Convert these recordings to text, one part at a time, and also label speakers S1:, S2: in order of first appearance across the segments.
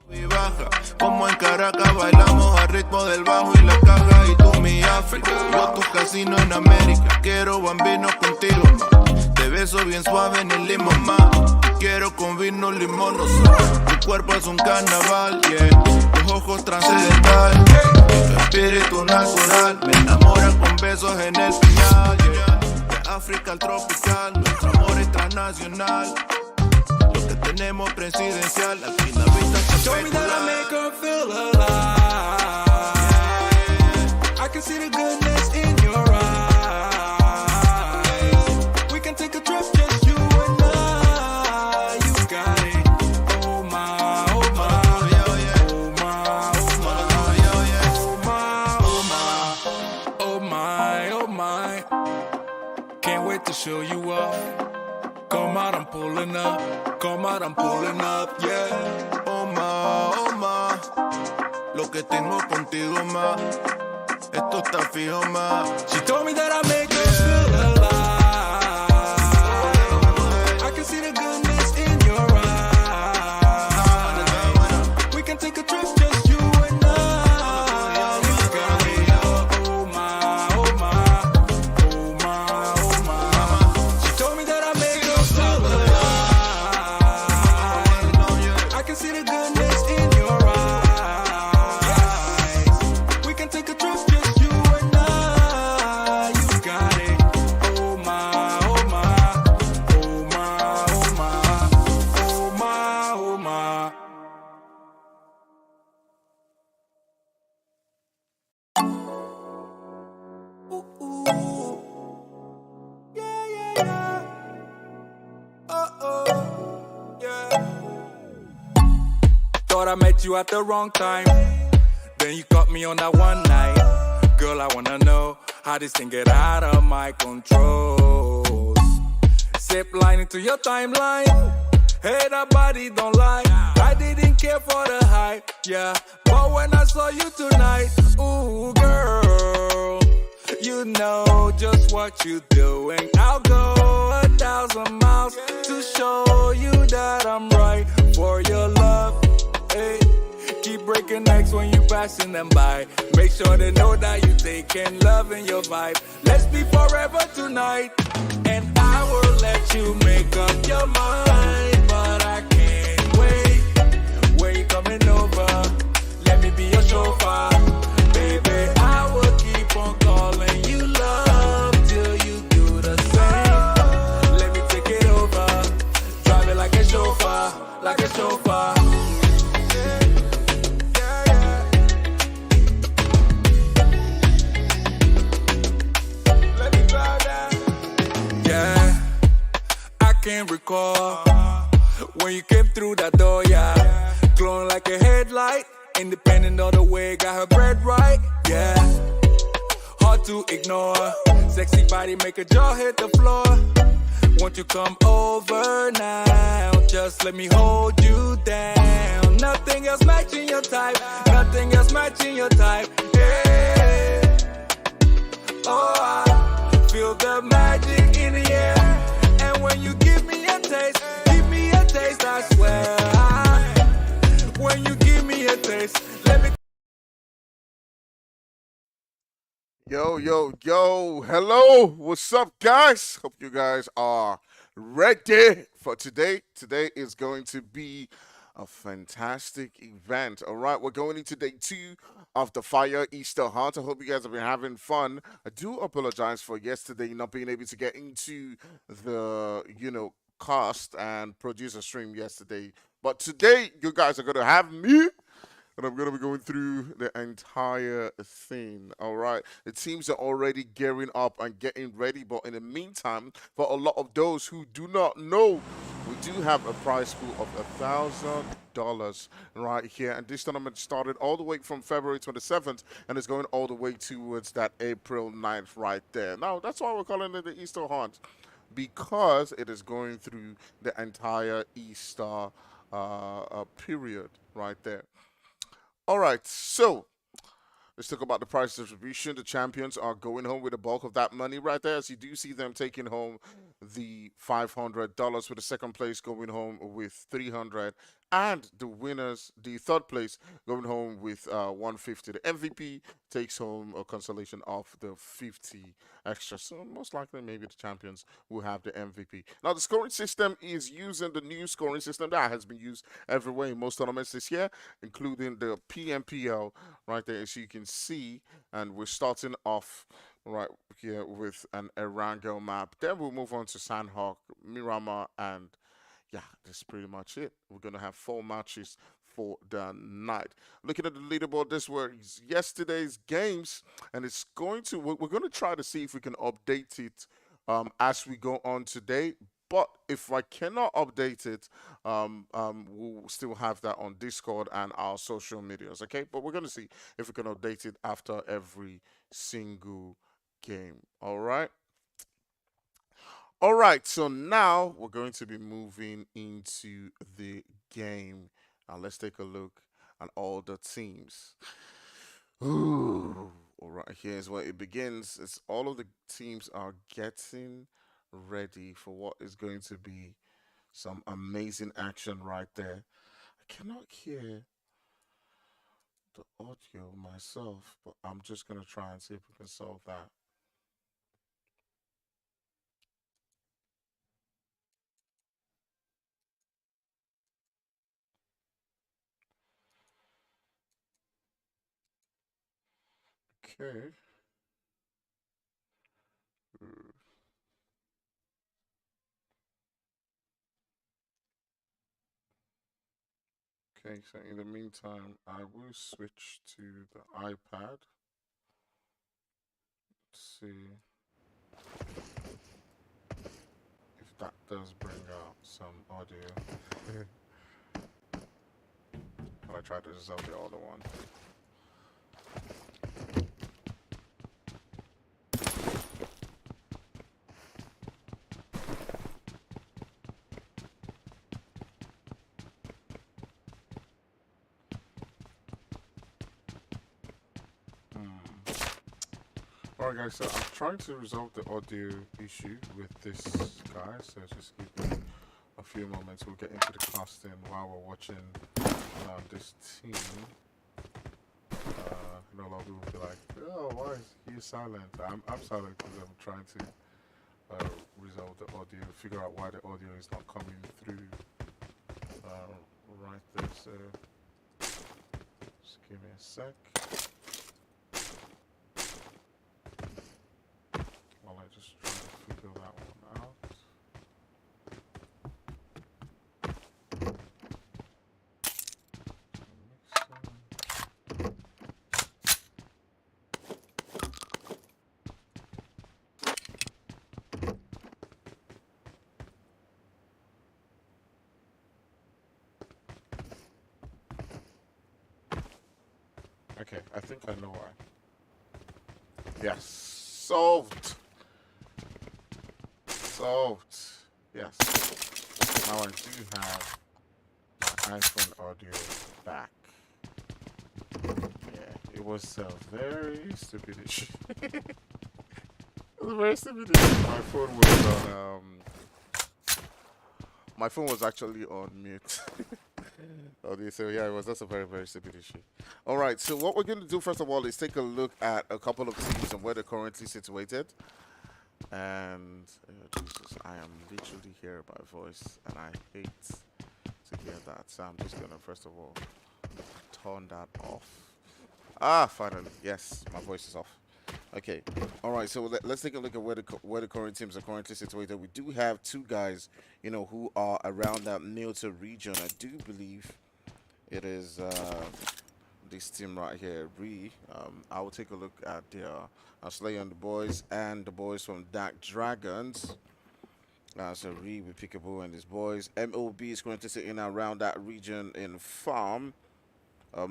S1: Y baja, como en Caracas bailamos al ritmo del bajo y la caja. Y tú mi África, yo tu casino en América. Quiero bambinos contigo, ma. Te beso bien suave en el limón, ma. Te quiero con vino, limón, no sal. Tu cuerpo es un carnaval, yeah. Tus ojos trascendental, tu espíritu natural. Me enamora con besos en el piñal, yeah. De África al tropical, nuestro amor es transnacional. Lo que tenemos presidencial, al fin la vista se
S2: Show me that I make her feel alive. I can see the goodness in your eyes. We can take a trip, just you and I. You got it. Oh my, oh my. Oh my, oh my. Oh my, oh my. Oh my, oh my. Can't wait to show you off. Come out, I'm pulling up. Come out, I'm pulling up, yeah.
S1: Oh ma, lo que tengo contigo ma, esto está fijo ma.
S2: She told me that I make her feel alive. I can see the goodness in your eyes. We can take a trip, just you and I. You got me, oh my, oh my. Oh my, oh my. She told me that I make her feel alive. I can see the goodness in your eyes. We can take a trip, just you and I. You got it. Oh my, oh my. Oh my, oh my. Oh my, oh my. Ooh, ooh. Yeah, yeah, yeah. Oh, yeah. Thought I met you at the wrong time. Then you caught me on that one night. Girl, I wanna know how this thing get out of my control. Zip line into your timeline. Hey, that body don't lie. I didn't care for the hype, yeah. But when I saw you tonight, ooh, girl, you know just what you're doing. I'll go 1,000 miles to show you that I'm right for your love. Hey, keep breaking necks when you passing them by. Make sure they know that you taking love in your vibe. Let's be forever tonight, and I will let you make up your mind. But I can't wait. Where you coming over? Let me be your chauffeur, baby. I will keep on calling you love till you do the same. Let me take it over. Drive it like a chauffeur, like a chauffeur. Let me drive that. Yeah, I can't recall when you came through that door, yeah. Glowing like a headlight, independent of the way, got her bread right, yeah. Hard to ignore, sexy body make a jaw hit the floor. Won't you come over now? Just let me hold you down. Nothing else matching your type, nothing else matching your type, yeah. Oh, I feel the magic in the air. And when you give me a taste, I swear. When you give me a taste, let me.
S3: Yo, yo, yo, hello, what's up, guys? Hope you guys are ready for today. Today is going to be a fantastic event. All right, we're going into day 2 of the Fire Easter Hunt. I hope you guys have been having fun. I do apologize for yesterday not being able to get into the, cast and produce a stream yesterday. But today, you guys are going to have me. And I'm going to be going through the entire thing. All right. The teams are already gearing up and getting ready. But in the meantime, for a lot of those who do not know, we do have a prize pool of $1,000 right here. And this tournament started all the way from February 27th and is going all the way towards that April 9th right there. Now, that's why we're calling it the Easter Hunt, because it is going through the entire Easter period right there. All right, so let's talk about the prize distribution. The champions are going home with the bulk of that money right there. As you do see them taking home the $500, with the second place going home with $350. And the winners, the third place, going home with 150. The MVP takes home a consolation of the 50 extra. So most likely, maybe the champions will have the MVP. Now, the scoring system is using the new scoring system that has been used everywhere in most tournaments this year, including the PMPL right there, as you can see. And we're starting off right here with an Erangel map. Then we'll move on to Sandhawk, Miramar, and yeah, that's pretty much it. We're gonna have 4 matches for the night. Looking at the leaderboard, this was yesterday's games, and it's going to. We're gonna try to see if we can update it as we go on today. But if I cannot update it, we'll still have that on Discord and our social medias. Okay, but we're gonna see if we can update it after every single game. All right. All right, so now we're going to be moving into the game. Now let's take a look at all the teams. Ooh, all right, here's where it begins. It's all of the teams are getting ready for what is going to be some amazing action right there. I cannot hear the audio myself, but I'm just gonna try and see if we can solve that. Okay. Uh, Okay, so in the meantime, I will switch to the iPad. Let's see if that does bring out some audio. I try to resolve the other one. Alright guys, so I'm trying to resolve the audio issue with this guy, so just give me a few moments. We'll get into the casting while we're watching this team. You know, a lot of people will be like, oh, why is he silent? I'm silent because I'm trying to resolve the audio, figure out why the audio is not coming through right there. So just give me a sec. While I just try to figure that one out. Okay, I think I know why. Yes, solved. Solved. Yes. Now I do have my iPhone audio back. Yeah, it was a very stupid issue. It was a very stupid issue. My phone was actually on mute. Okay, so yeah, it was just a very, very stupid issue. All right, so what we're going to do first of all is take a look at a couple of teams and where they're currently situated. And Jesus, I am literally hearing my voice, and I hate to hear that. So I'm just gonna first of all turn that off. Ah, finally, yes, my voice is off. Okay, all right. So let's take a look at where the current teams are currently situated. We do have two guys, you know, who are around that Milta region. I do believe it is this team right here, Bree. I will take a look at their Slay on the boys and the boys from Dark Dragons. So Ree with Peekaboo and his boys. MOB is currently sitting around that region in Farm.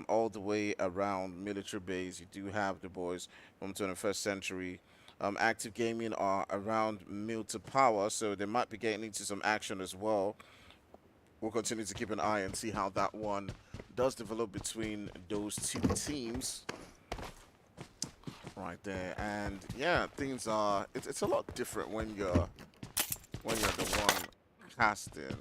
S3: All the way around military base. You do have the boys from 21st Century. Active Gaming are around Milta Power, so they might be getting into some action as well. We'll continue to keep an eye and see how that one does develop between those two teams. Right there, and yeah, things are. It's a lot different when you're the one casting.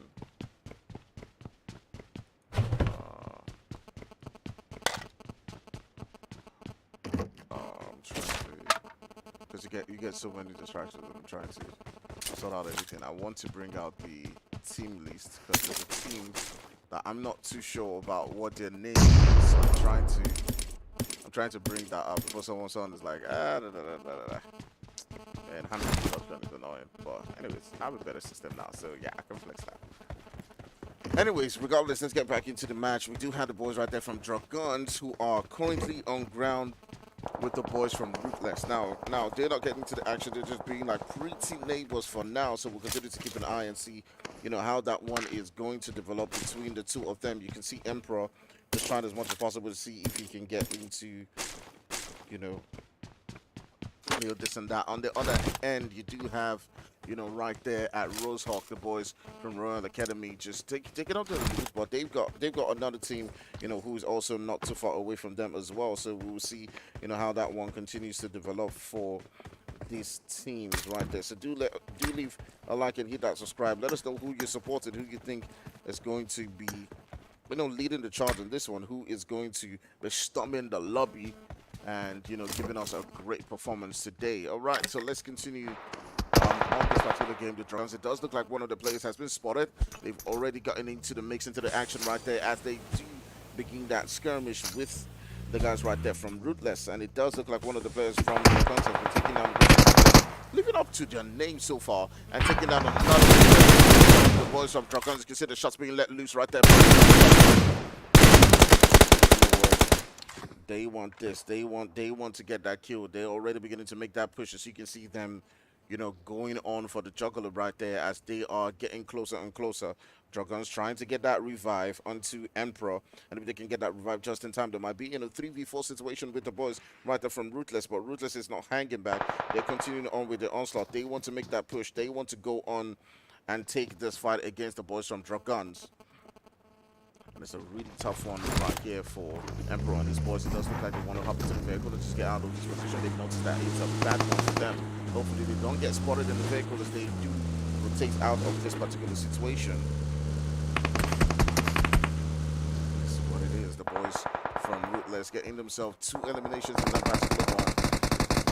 S3: get so many distractions when I'm trying to sort out everything. I want to bring out the team list because there's a team that I'm not too sure about what their name is. So I'm trying to bring that up before someone is like da, da, da, da, da. And handling production is annoying. But anyways, I have a better system now, so yeah, I can flex that. Anyways, regardless, let's get back into the match. We do have the boys right there from Dragons who are currently on ground with the boys from Ruthless. Now they're not getting to the action. They're just being like pretty neighbors for now. So we'll continue to keep an eye and see, how that one is going to develop between the two of them. You can see Emperor just trying as much as possible to see if he can get into, this and that. On the other end, you do have, right there at Rosehawk, the boys from Royal Academy just taking out the lead, but they've got another team, who's also not too far away from them as well. So we'll see, how that one continues to develop for these teams right there. So do leave a like and hit that subscribe. Let us know who you're supporting, who you think is going to be, leading the charge on this one, who is going to be storming the lobby and giving us a great performance today. All right, so let's continue on this particular game. The Dragons, it does look like one of the players has been spotted. They've already gotten into the action right there as they do begin that skirmish with the guys right there from Ruthless, and it does look like one of the players from the Dragons has been taking down, living up to their name so far, and taking down another player. The boys from Dragons, you can see the shots being let loose right there. They want this. They want to get that kill. They're already beginning to make that push, as you can see them, going on for the juggler right there as they are getting closer and closer. Dragons trying to get that revive onto Emperor, and if they can get that revive just in time, there might be in a 3v4 situation with the boys right there from Ruthless, but Ruthless is not hanging back. They're continuing on with the onslaught. They want to make that push. They want to go on and take this fight against the boys from Dragons. And it's a really tough one right here for Emperor and his boys. It does look like they want to hop into the vehicle and just get out of this position. They've noticed that it's a bad one for them. Hopefully they don't get spotted in the vehicle as they do rotate out of this particular situation. This is what it is. The boys from Ruthless getting themselves 2 eliminations in that particular one.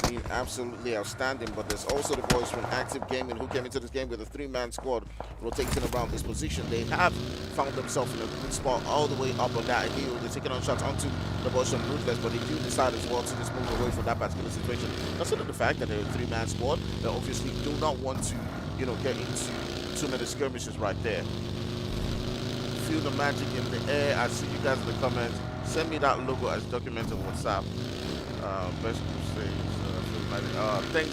S3: Being absolutely outstanding, but there's also the boys from Active Gaming who came into this game with a 3-man squad rotating around this position. They have found themselves in a good spot all the way up on that hill. They're taking on shots onto the boys from Ruthless, but they do decide as well to just move away from that particular situation. Consider the fact that they're a 3-man squad. They obviously do not want to, get into too many skirmishes right there. Feel the magic in the air. I see you guys in the comments. Send me that logo as documented on WhatsApp. Best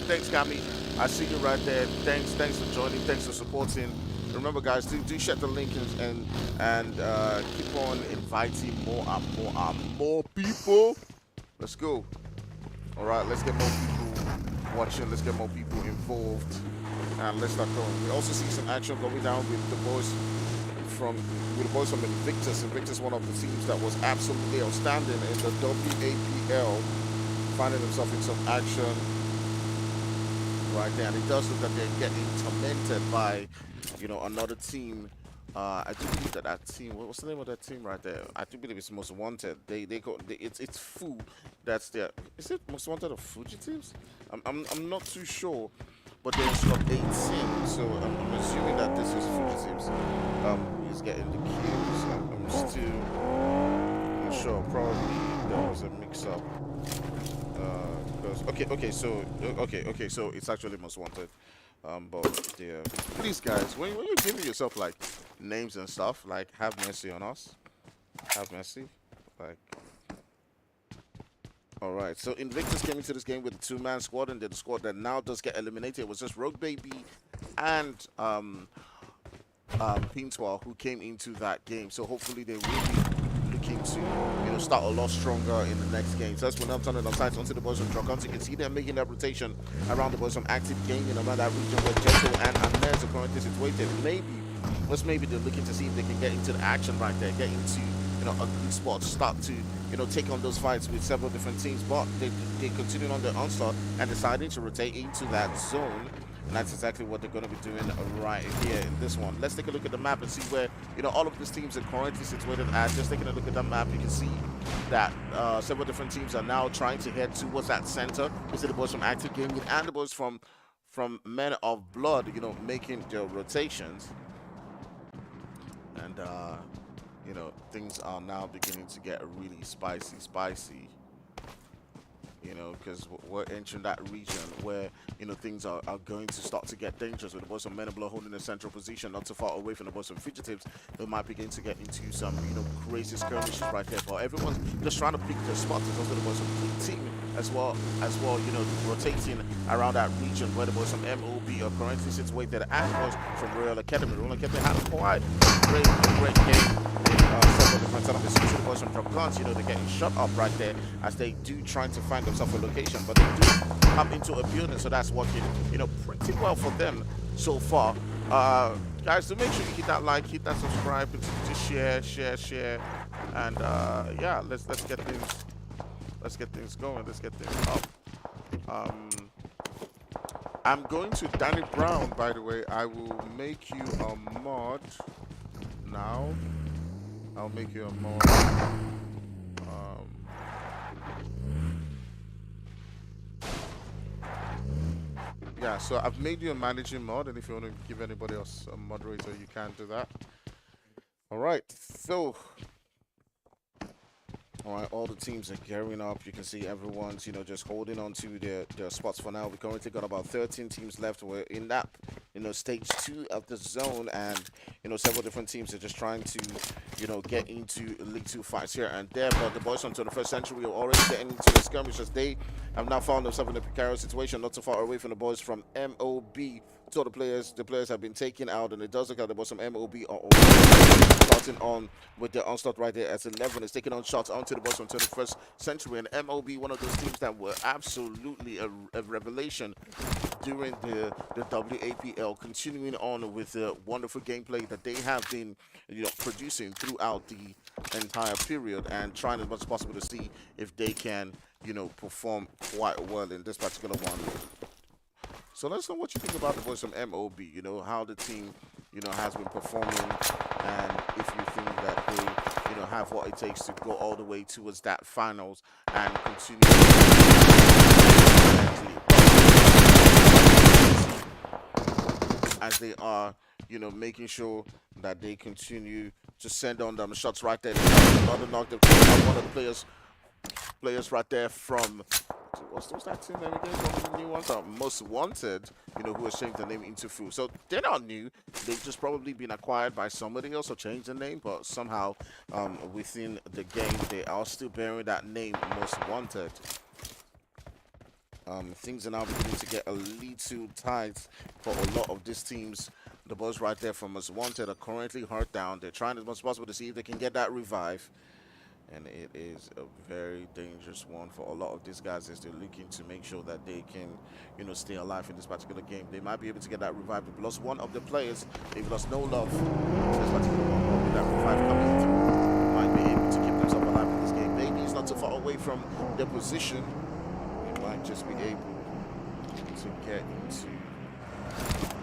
S3: thanks Kami, I see you right there. Thanks for joining, thanks for supporting. Remember guys, do share the link and keep on inviting more people. Let's go. All right, let's get more people watching, let's get more people involved, and let's start going. We also see some action going down with the boys from Invictus. Invictus, one of the teams that was absolutely outstanding in the WAPL, finding themselves in some action right there, and it does look like they're getting tormented by, another team. I do believe that team. What's the name of that team right there? I do believe it's Most Wanted. It's Fu. That's their. Is it Most Wanted or Fugitives? I'm not too sure, but they're slot 18, so I'm assuming that this is Fugitives. Who is getting the kills? I'm still not sure. Probably there was a mix-up. Okay, so it's actually Most Wanted. But yeah, please guys, when you're giving yourself like names and stuff, like have mercy on us. Have mercy. Like, all right. So Invictus came into this game with a 2-man squad, and the squad that now does get eliminated. It was just Rogue Baby and Pintwal who came into that game. So hopefully they will be looking to start a lot stronger in the next game. So that's when I'm turning our sights onto the boys from Dragons. You can see them making that rotation around the boys from Active Gaming around that region where Jetto and Amnez are currently situated. Maybe they're looking to see if they can get into the action right there, get into a good spot, start to take on those fights with several different teams. But they continue on their onslaught and deciding to rotate into that zone and that's exactly what they're going to be doing right here in this one. Let's take a look at the map and see where, you know, all of these teams are currently situated at. Just taking a look at the map, you can see that several different teams are now trying to head towards that center. You see the boys from Active Gaming and the boys from Men of Blood, you know, making their rotations. And you know, things are now beginning to get really spicy, you know, because we're entering that region where, you know, things are going to start to get dangerous, with the boys from Men of Blood holding a central position not too far away from the boys from Fugitives. They might begin to get into some, you know, crazy skirmishes right there, but everyone's just trying to pick their spots. There's also the boys from Fleet Team as well, you know, rotating around that region where the boys from MOB are currently situated, and the boys from Royal Academy. Royal Academy had a quite great game. Several different elements. You see the boys from Drop Guns, you know, they're getting shot up right there as they do trying to find themselves a location, but they do come into a building, so that's working, you know, pretty well for them so far. Guys, so make sure you hit that like, hit that subscribe, continue to share, and yeah, let's get things going, let's get things up. I'm going to Danny Brown, by the way. I will make you a mod now. I'll make you a mod. Yeah, so I've made you a managing mod, and if you want to give anybody else a moderator, you can do that. All right, so all the teams are gearing up. You can see everyone's, you know, just holding on to their spots for now. We currently got about 13 teams left. We're in that, you know, stage 2 of the zone, and, you know, several different teams are just trying to, you know, get into League 2 fights here and there. But the boys from 21st Century are already getting into the skirmishes. They have now found themselves in a precarious situation, not too far away from the boys from MOB. So the players have been taken out, and it does look like the boys from MOB are already starting on with their onslaught right there as 11 is taking on shots onto the boys from 21st Century. And MOB, one of those teams that were absolutely a revelation during the WAPL, continuing on with the wonderful gameplay that they have been, you know, producing throughout the entire period, and trying as much as possible to see if they can, you know, perform quite well in this particular one. So let us know what you think about the boys from MOB, you know, how the team, you know, has been performing, and if you think that they, you know, have what it takes to go all the way towards that finals and continue as they are, you know, making sure that they continue to send on them shots right there. Another knock, one of the players right there from, what's that team name again? One of the new ones are Most Wanted, you know, who has changed the name into Fu. So they're not new. They've just probably been acquired by somebody else or changed the name, but somehow within the game they are still bearing that name, Most Wanted. Things are now beginning to get a little tight for a lot of these teams. The boys right there from Most Wanted are currently hurt down. They're trying as much as possible to see if they can get that revive. And it is a very dangerous one for a lot of these guys as they're looking to make sure that they can, you know, stay alive in this particular game. They might be able to get that revive. They've lost one of the players. They've lost no love. This particular one, with that revive coming through, might be able to keep themselves alive in this game. Maybe it's not too far away from their position. They might just be able to get into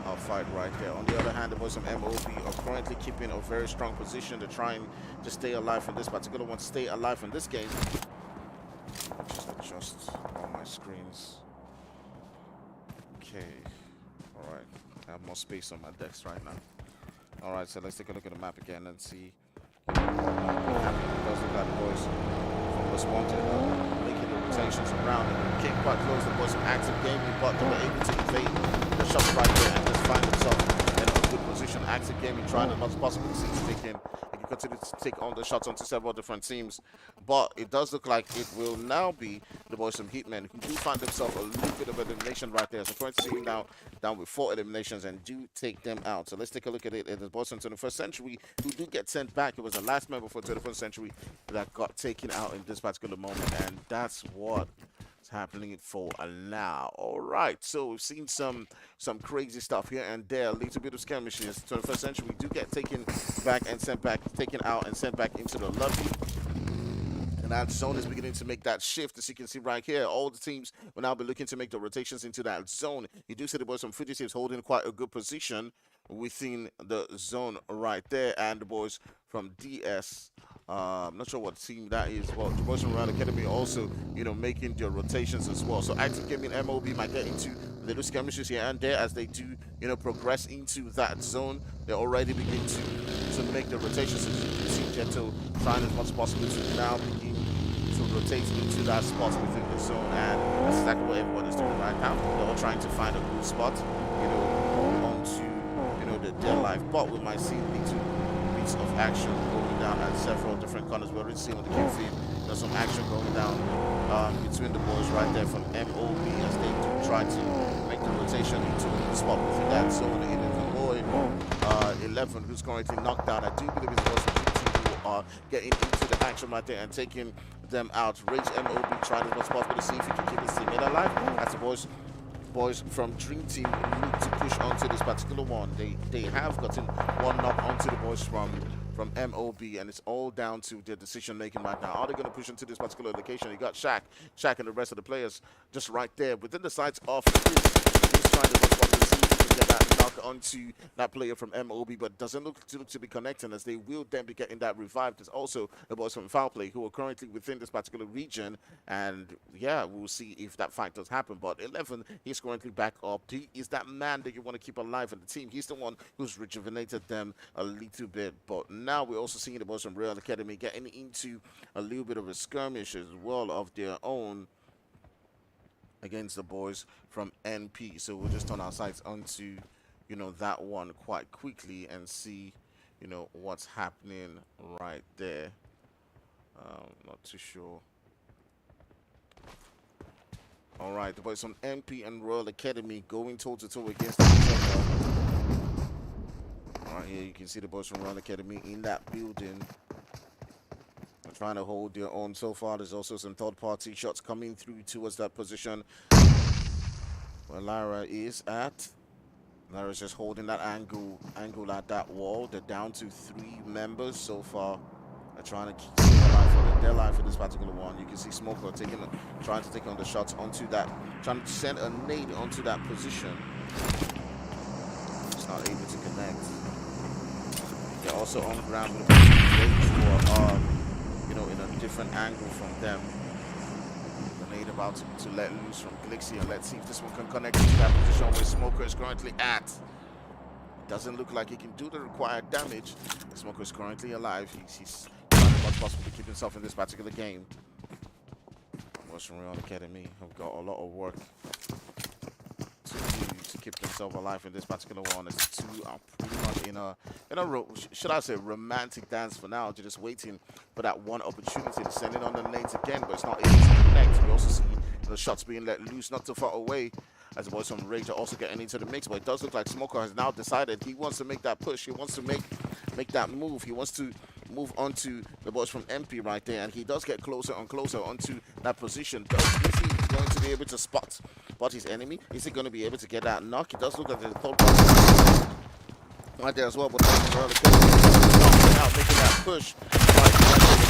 S3: our fight right there. On the other hand, the boys from MOB are currently keeping a very strong position. They're trying to stay alive in this particular one, stay alive in this game. Just adjust all my screens. Okay. All right. I have more space on my decks right now. All right, so let's take a look at the map again and see what happening. Those are the boys from Most Wanted making the rotations around, and came quite close. The boys from Active Gaming, but they were able to evade the shots right there and just find themselves in a good position. Active Gaming trying as much as possible to see if they can continue to take on the shots onto several different teams, but it does look like it will now be the boys from Heatmen who do find themselves a little bit of elimination right there. So currently now down with 4 eliminations and do take them out. So let's take a look at it. The boys from 21st Century who do get sent back. It was the last member for 21st Century that got taken out in this particular moment, and that's what happening for now. All right, so we've seen some crazy stuff here and there, a little bit of skirmishes. 21st Century do get taken back and sent back, taken out and sent back into the lobby. And that zone is beginning to make that shift, as you can see right here. All the teams will now be looking to make the rotations into that zone. You do see the boys from Fugitives holding quite a good position within the zone right there. And the boys from DS, I'm not sure what team that is. Well, the boys from Royal Academy also, making their rotations as well. So Active Gaming MOB might get into the little skirmishes here and there as they do, progress into that zone. They already begin to make the rotations. As you can see, Jetto trying as much as possible to now begin to rotate into that spot within the zone, and that's exactly what everyone is doing right now. They're all trying to find a good spot, onto, the dead life. But we might see little bits of action going down at several different corners. We're already seeing on the kill feed, there's some action going down between the boys right there from MOB as they do try to make the rotation into a spot within that zone. It is the boy 11 who's currently knocked down. I do believe it's also who are getting into the action right there and taking them out. Rage MOB trying as much as possible to see if he can keep his teammate alive. As the boys from Dream Team need to push onto this particular one. They have gotten one knock onto the boys from MOB, and it's all down to their decision making right now. Are they going to push into this particular location? You got Shaq and the rest of the players just right there within the sights of Chris. He's trying to respond to see if he can get that knock onto that player from MOB, but doesn't look to be connecting, as they will then be getting that revived. There's also the boys from Foul Play who are currently within this particular region, and yeah, we'll see if that fight does happen. But 11, he's currently back up. He is that man that you want to keep alive in the team. He's the one who's rejuvenated them a little bit. But now we're also seeing the boys from Real Academy getting into a little bit of a skirmish as well of their own against the boys from NP. So we'll just turn our sights onto, that one quite quickly and see, what's happening right there. Not too sure. All right, the boys from NP and Royal Academy going toe-to-toe against each other. Right here, you can see the boys from Royal Academy in that building, trying to hold their own. So far, there's also some third-party shots coming through towards that position where Lara is at. Lara's just holding that angle at that wall. They're down to 3 members so far. They're trying to keep their life for this particular one. You can see Smoker trying to take on the shots onto that, trying to send a nade onto that position. It's not able to connect. They're also on ground with a in a different angle from them. The nade about to let loose from Glixie, and let's see if this one can connect to that position where Smoker is currently at. Doesn't look like he can do the required damage. Smoker is currently alive. He's trying as much as possible to keep himself in this particular game. Boys from Real Academy have got a lot of work to do to keep themselves alive in this particular one, as the two are pretty much in a should I say romantic dance for now. They're just waiting for that one opportunity to send it on the nades again, but it's not able to connect. We also see the shots being let loose not too far away, as the boys from Rage are also getting into the mix. But it does look like Smoker has now decided he wants to make that push. He wants to make that move. He wants to move on to the boys from MP right there, and he does get closer and closer onto that position. Is he going to be able to spot his enemy? Is he going to be able to get that knock? It does look like the third party right there as well, but knocking out, making that push right,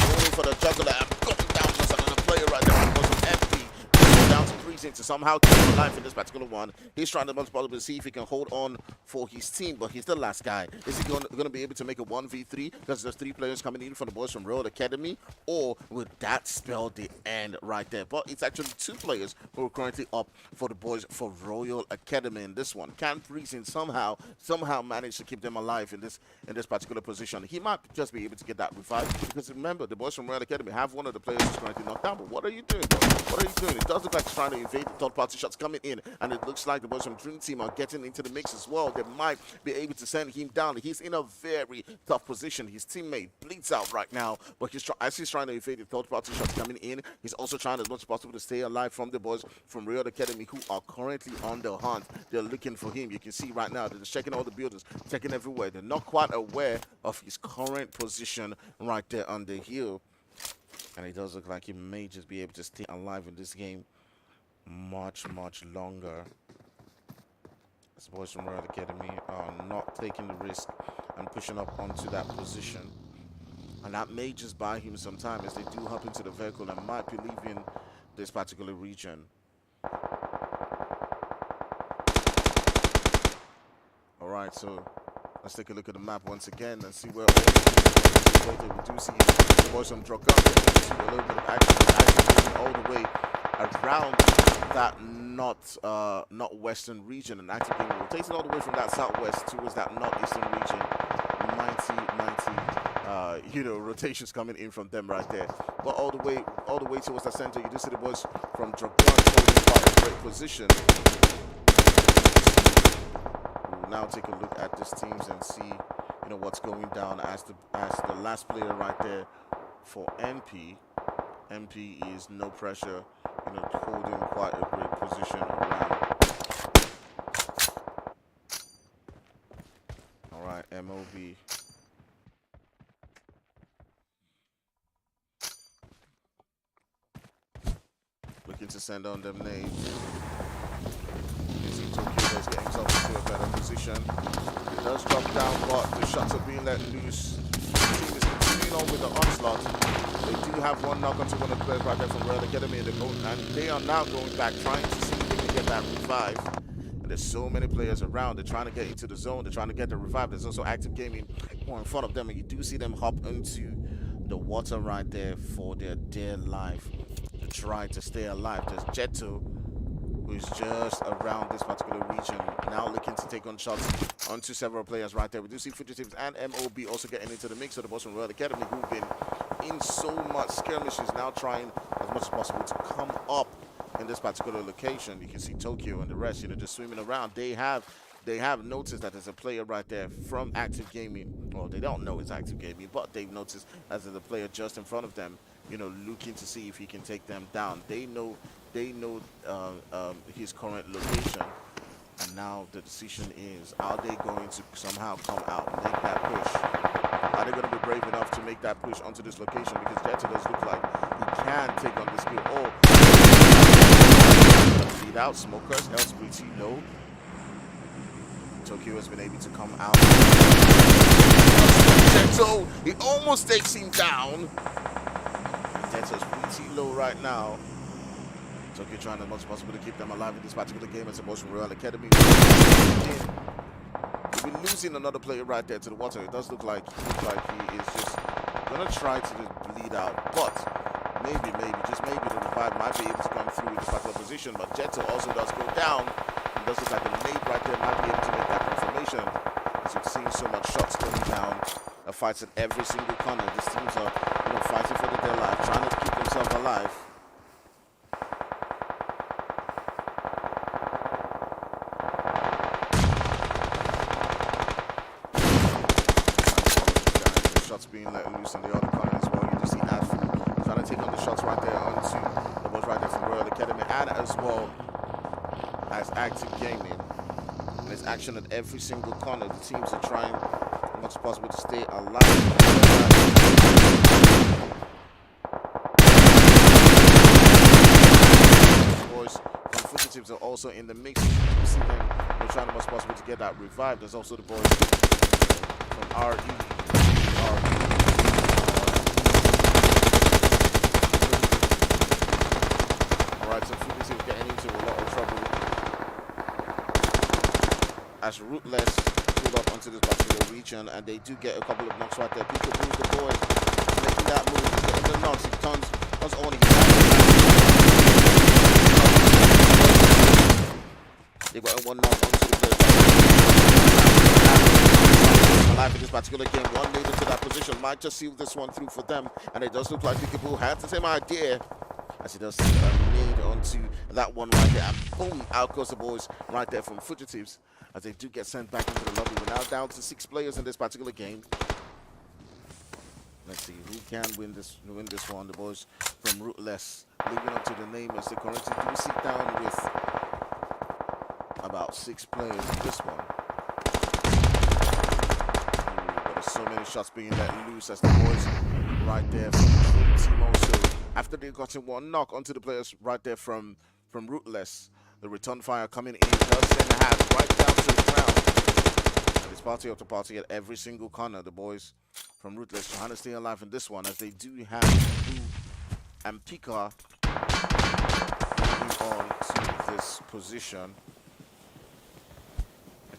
S3: going for the juggler and going down to another player right there from the boys from MP. Down to Freezing to somehow keep alive in this particular one. He's trying to most probably to see if he can hold on for his team, but he's the last guy. Is he going to be able to make a 1v3 because there's 3 players coming in from the boys from Royal Academy, or would that spell the end right there? But it's actually 2 players who are currently up for the boys for Royal Academy in this one. Can Freezing somehow manage to keep them alive in this particular position? He might just be able to get that revive, because remember, the boys from Royal Academy have one of the players who's currently knocked down. But what are you doing, bro? What are you doing? It does look like he's trying to evade the third-party shots coming in, and it looks like the boys from Dream Team are getting into the mix as well. They might be able to send him down. He's in a very tough position. His teammate bleeds out right now, but as he's trying to evade the third-party shots coming in, he's also trying as much as possible to stay alive from the boys from Real Academy, who are currently on the hunt. They're looking for him. You can see right now they're just checking all the buildings, checking everywhere. They're not quite aware of his current position right there on the hill, and it does look like he may just be able to stay alive in this game much longer. As boys from Royal Academy are not taking the risk and pushing up onto that position. And that may just buy him some time as they do hop into the vehicle and might be leaving this particular region. Alright, so let's take a look at the map once again and see where all the we do see the boys from Drogon getting into a little bit of action, actually all the way around that not western region, and active gaming rotating all the way from that southwest towards that northeastern region. 90 rotations coming in from them right there. But all the way towards the center, you do see the boys from Drogon holding quite a great position. We'll now take a look at these teams and see what's going down as the last player right there for NP. NP is no pressure, holding quite a great position around. All right, MOB. Looking to send on them nades. You see Tokyo does get himself into a better position. It does drop down, but the shots are being let loose. The team is continuing on with the onslaught. They do have one knock onto one of the players right there from Royal Academy, and they are now going back, trying to see if they can get that revive. And there's so many players around. They're trying to get into the zone. They're trying to get the revive. There's also Active Gaming more in front of them, and you do see them hop into the water right there for their dear life to try to stay alive. There's Jetto, who is just around this particular region, now looking to take on shots onto several players right there. We do see Fugitives and MOB also getting into the mix of the boys from Royal Academy, who've been in so much skirmishes, now trying as much as possible to come up in this particular location. You can see Tokyo and the rest, just swimming around. They have noticed that there's a player right there from Active Gaming. Well, they don't know it's Active Gaming, but they've noticed as there's a player just in front of them, looking to see if he can take them down. They know his current location, and now the decision is, are they going to somehow come out and make that push? Are they going to be brave enough to make that push onto this location? Because Jetto does look like he can take on this kill. Oh, feed out. Smokers, health pretty low. Tokyo has been able to come out. Jetto, he almost takes him down. Jetto's pretty low right now. Tokyo trying as much as possible to keep them alive in this particular game as opposed to Royal Academy. We've been losing another player right there to the water. It does look like he is just going to try to bleed out. But maybe, just maybe the revive might be able to come through in this particular position. But Jetto also does go down. It does look like the nade right there might be able to make that confirmation. As you've seen so much shots going down. Fights at every single corner. These teams are fighting for their life, trying to keep themselves alive. Shots being let loose on the other corner as well. You just see Ash trying to take on the shots right there onto the boys right there from Royal Academy, and as well as Active Gaming. And there's action at every single corner. The teams are trying as much as possible to stay alive. Boys from Fugitives are also in the mix. You see them trying as much as possible to get that revive. There's also the boys from RE. Alright, so Fugitives getting into a lot of trouble as Rootless pulled up onto this particular region, and they do get a couple of knocks right there. Peekaboo's the boy making that move. He's getting the knocks. He turns on. They got one knock onto the player. Alive in this particular game. One made it to that position. Might just seal this one through for them. And it does look like Peekaboo had the same idea as he does nade onto that one right there. And boom, out goes the boys right there from Fugitives as they do get sent back into the lobby. We're now down to 6 players in this particular game. Let's see who can win this one. The boys from Rootless living up to the name as they currently do sit down with about 6 players in this one. But there's so many shots being let loose as the boys right there from Dream Team also, after they got in one knock onto the players right there from Rootless. The return fire coming in does send the hat right down to the ground. And the It's party after party at every single corner. The boys from Ruthless trying to stay alive in this one as they do have Boo and Pika moving on to this position.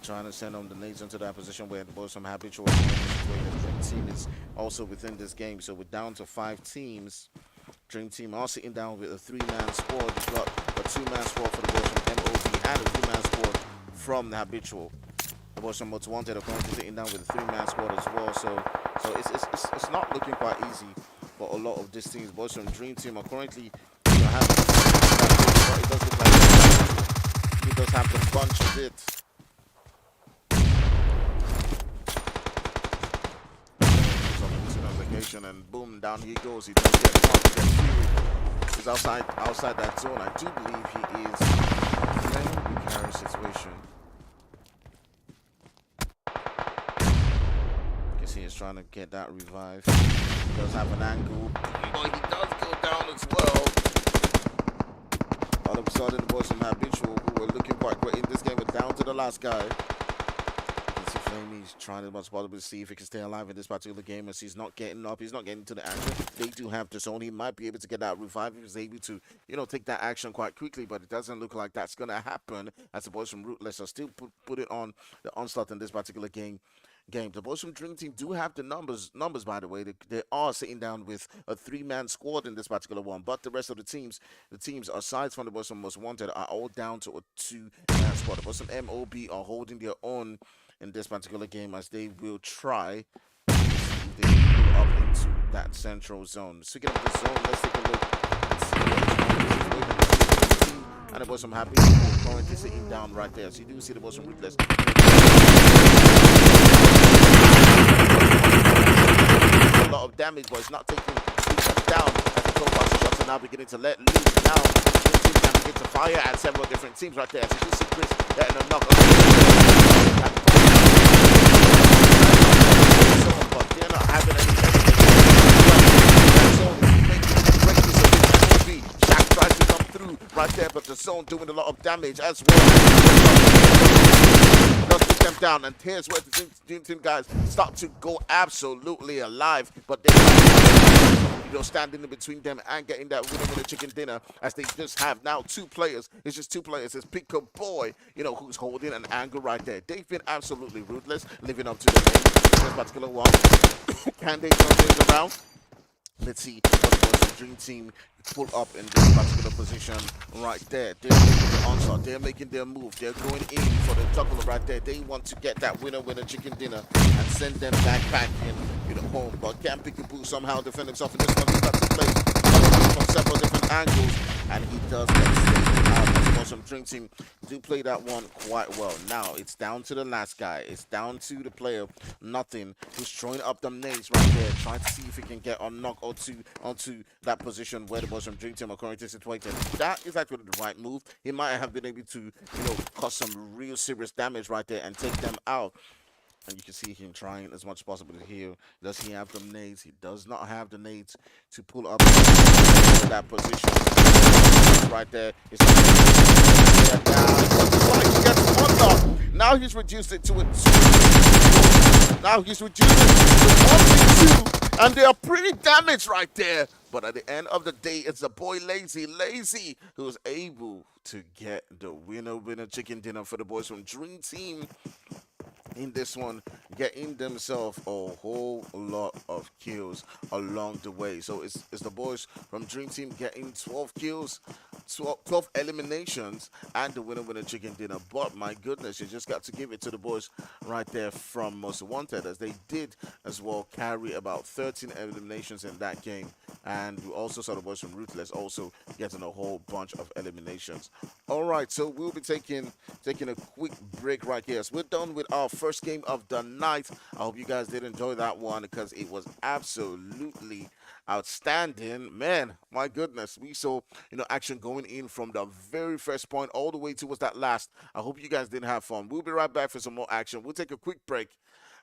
S3: Trying to send on the nades into that position where the boys from Habitual the Dream Team is also within this game. So we're down to 5 teams. Dream Team are sitting down with a 3-man squad. You've got a 2-man squad for the boys from MOB and a 3-man squad from the Habitual. The boys from Most Wanted are currently sitting down with a 3-man squad as well. So it's not looking quite easy for a lot of these teams. Boys from Dream Team are currently having it does look like he does have the bunch of it. And boom, down he goes. He does get caught. He's outside that zone. I do believe he is playing the carry situation. You can see he's trying to get that revive. He does have an angle, but he does go down as well. All of a sudden, the boys from Habitual, who were looking quite great in this game, are down to the last guy. He's trying as much as possible to see if he can stay alive in this particular game as he's not getting up, he's not getting to the action. They do have the zone. He might be able to get that revive if he's able to, take that action quite quickly, but it doesn't look like that's going to happen as the boys from Ruthless are still put it on the onslaught in this particular game. The boys from Dream Team do have the numbers by the way. They are sitting down with a 3-man squad in this particular one, but the rest of the teams aside from the boys from Most Wanted are all down to a 2-man squad. The boys from MOB are holding their own in this particular game as they will try to pull up into that central zone. Speaking of the zone, let's take a look and see and the boys from Happy currently sitting down right there. So you do see the boys from Ruthless a lot of damage, but it's not taking down as the profile shots are now beginning to let loose. Now the team can begin to fire at several different teams right there. So you do see Chris getting a knock. But they're not having any Shaq tries to come through right there, but the zone doing a lot of damage as well. Does put them down, and here's where the Dream Team guys start to go absolutely alive, but they're standing in between them and getting that winner chicken dinner as they just have now 2 players. It's just 2 players. It's Pico Boy, who's holding an angle right there. They've been absolutely ruthless, living up to the name in this particular one. Can they turn things around? Let's see what the Dream Team pull up in this particular position right there. They're making the onslaught. They're making their move. They're going in for the juggler right there. They want to get that winner chicken dinner and send them back in home. But can Peekaboo somehow defend himself in this one? He's got to play from several different angles, and he does get out. Some Dream Team do play that one quite well. Now it's down to the last guy. It's down to the player, Nothing, who's throwing up them nades right there, trying to see if he can get a knock or two onto that position where the boys from Dream Team are currently situated. That is actually the right move. He might have been able to, cause some real serious damage right there and take them out. And you can see him trying as much as possible here. Does he have the nades? He does not have the nades to pull up that position. Right there. Now he's reduced it to a 2. Now he's reduced it to 1 2. And they are pretty damaged right there. But at the end of the day, it's the boy Lazy, who's able to get the winner chicken dinner for the boys from Dream Team. In this one, getting themselves a whole lot of kills along the way. So it's the boys from Dream Team getting 12 kills, 12 eliminations, and the winner chicken dinner. But my goodness, you just got to give it to the boys right there from Most Wanted, as they did as well carry about 13 eliminations in that game. And we also saw the boys from Ruthless also getting a whole bunch of eliminations. All right, so we'll be taking a quick break right here. So we're done with our first game of the night. I hope you guys did enjoy that one because it was absolutely outstanding. Man, my goodness, we saw action going in from the very first point all the way towards that last. I hope you guys did have fun. We'll be right back for some more action. We'll take a quick break.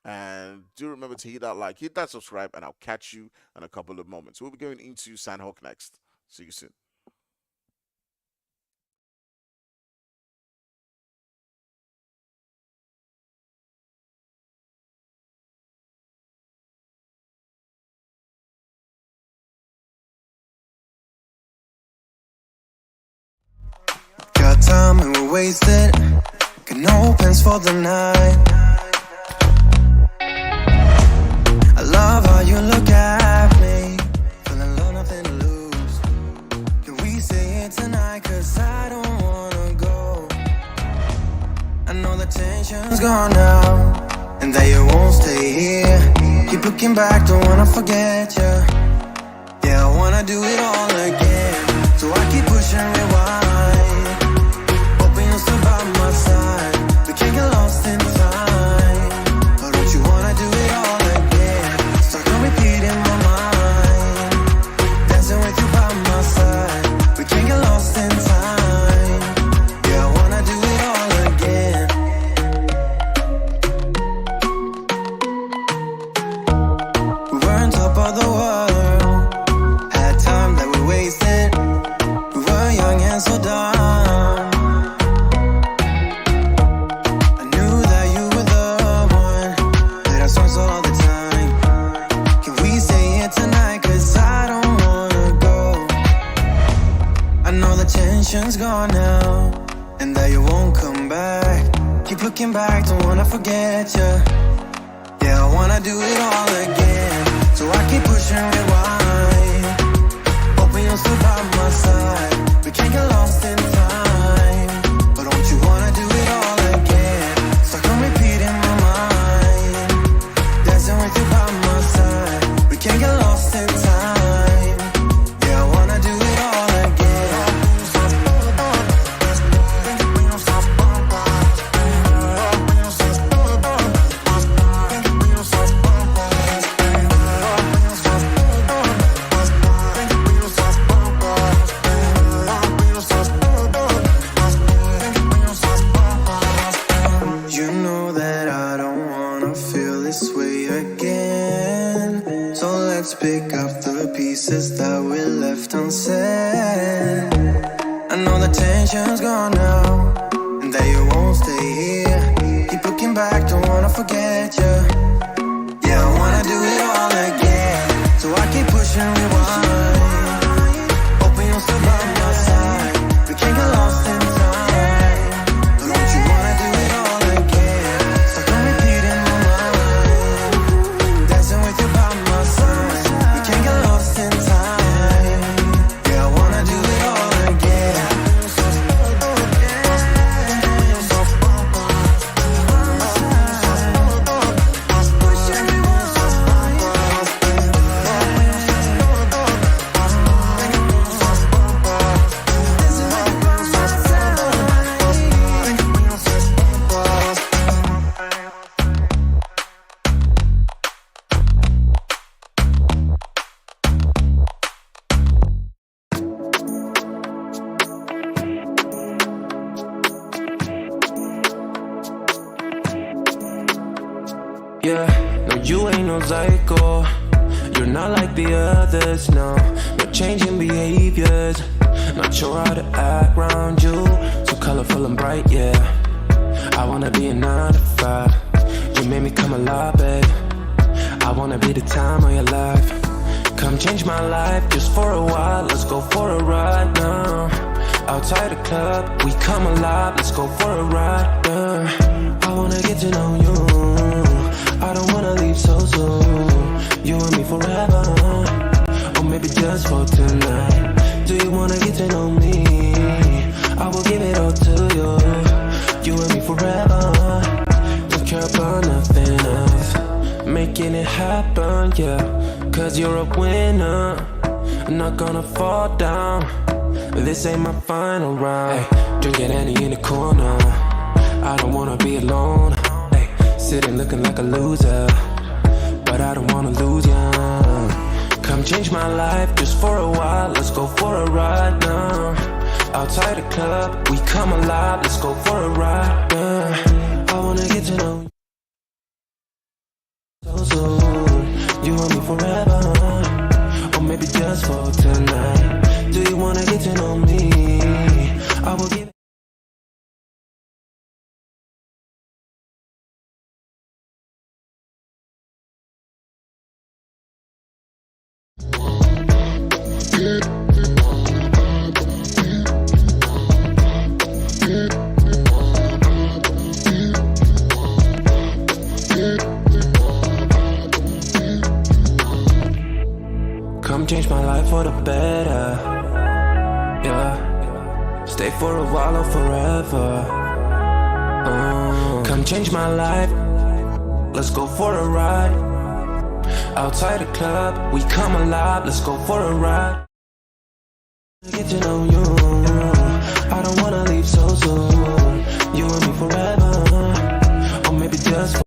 S3: And do remember to hit that like, hit that subscribe, and I'll catch you in a couple of moments. We'll be going into Sandhawk next. See you soon.
S4: wasted. Got no plans for the night. I love how you look at me. Feeling low, nothing to lose. Can we say it tonight? Cause I don't wanna go. I know the tension's gone now, and that you won't stay here. Keep looking back, don't wanna forget you. Yeah, I wanna do it all again. So I keep pushing rewind, hoping you'll still by my side. We can't get lost in time. But don't you wanna do it all again? Stuck on repeat in my mind, dancing with you by my side. We can't get lost in time. Yeah, I wanna do it all again. We were on top of the world, had time that we wasted. We were young and so dumb. I knew that you were the one, played our songs all the time. Can we say it tonight? Cause I don't wanna go. I know the tension's gone now, and that you won't come back. Keep looking back, don't wanna forget you. Yeah, I wanna do it all again. So I keep pushing rewind, hoping you'll still by my side. We can't get lost in time. But don't you wanna do it all again? Stuck on repeat in my mind, dancing with you by my side. We can't get lost in time. Yeah, I wanna do it all again. You know that I don't wanna feel this way again. So let's pick up the pieces that we left unsaid. I know the tension's gone now, and that you won't stay here. Keep looking back, don't wanna forget you. Yeah, I wanna do it all again. So I keep pushing rewind, hoping you'll still by my side. We can't get lost in time. But don't you wanna do it all again? Stuck on repeat in my mind, dancing with you by my side. We can't get lost in time. Yeah, I wanna do it all again.
S5: Yeah, no, you ain't no psycho. You're not like the others, no. No changing behaviors. Not sure how to act around you. So colorful and bright, yeah. I wanna be a 9 to 5. You made me come alive, babe. I wanna be the time of your life. Come change my life just for a while. Let's go for a ride now. Outside the club, we come alive. Let's go for a ride. I wanna get to know you. I don't wanna leave so soon. You and me forever, or maybe just for tonight. Do you wanna get to know me? I will give it all to you. You and me forever. Don't care about nothing else. Making it happen, yeah. Cause you're a winner. I'm not gonna fall down. This ain't my final round. Hey, drinking Annie in the corner. I don't wanna be alone. Hey, sitting looking like a loser, but I don't wanna lose ya. Come change my life just for a while. Let's go for a ride now. Outside the club, we come alive. Let's go for a ride. I wanna get to know you so soon. You and me forever, or maybe just for tonight. Do you wanna get to know me? I will give. Come change my life for the better. Yeah. Stay for a while or forever. Come change my life. Let's go for a ride. Outside the club, we come alive. Let's go for a ride. Get to know you. I don't wanna leave so soon. You and me forever, or maybe just for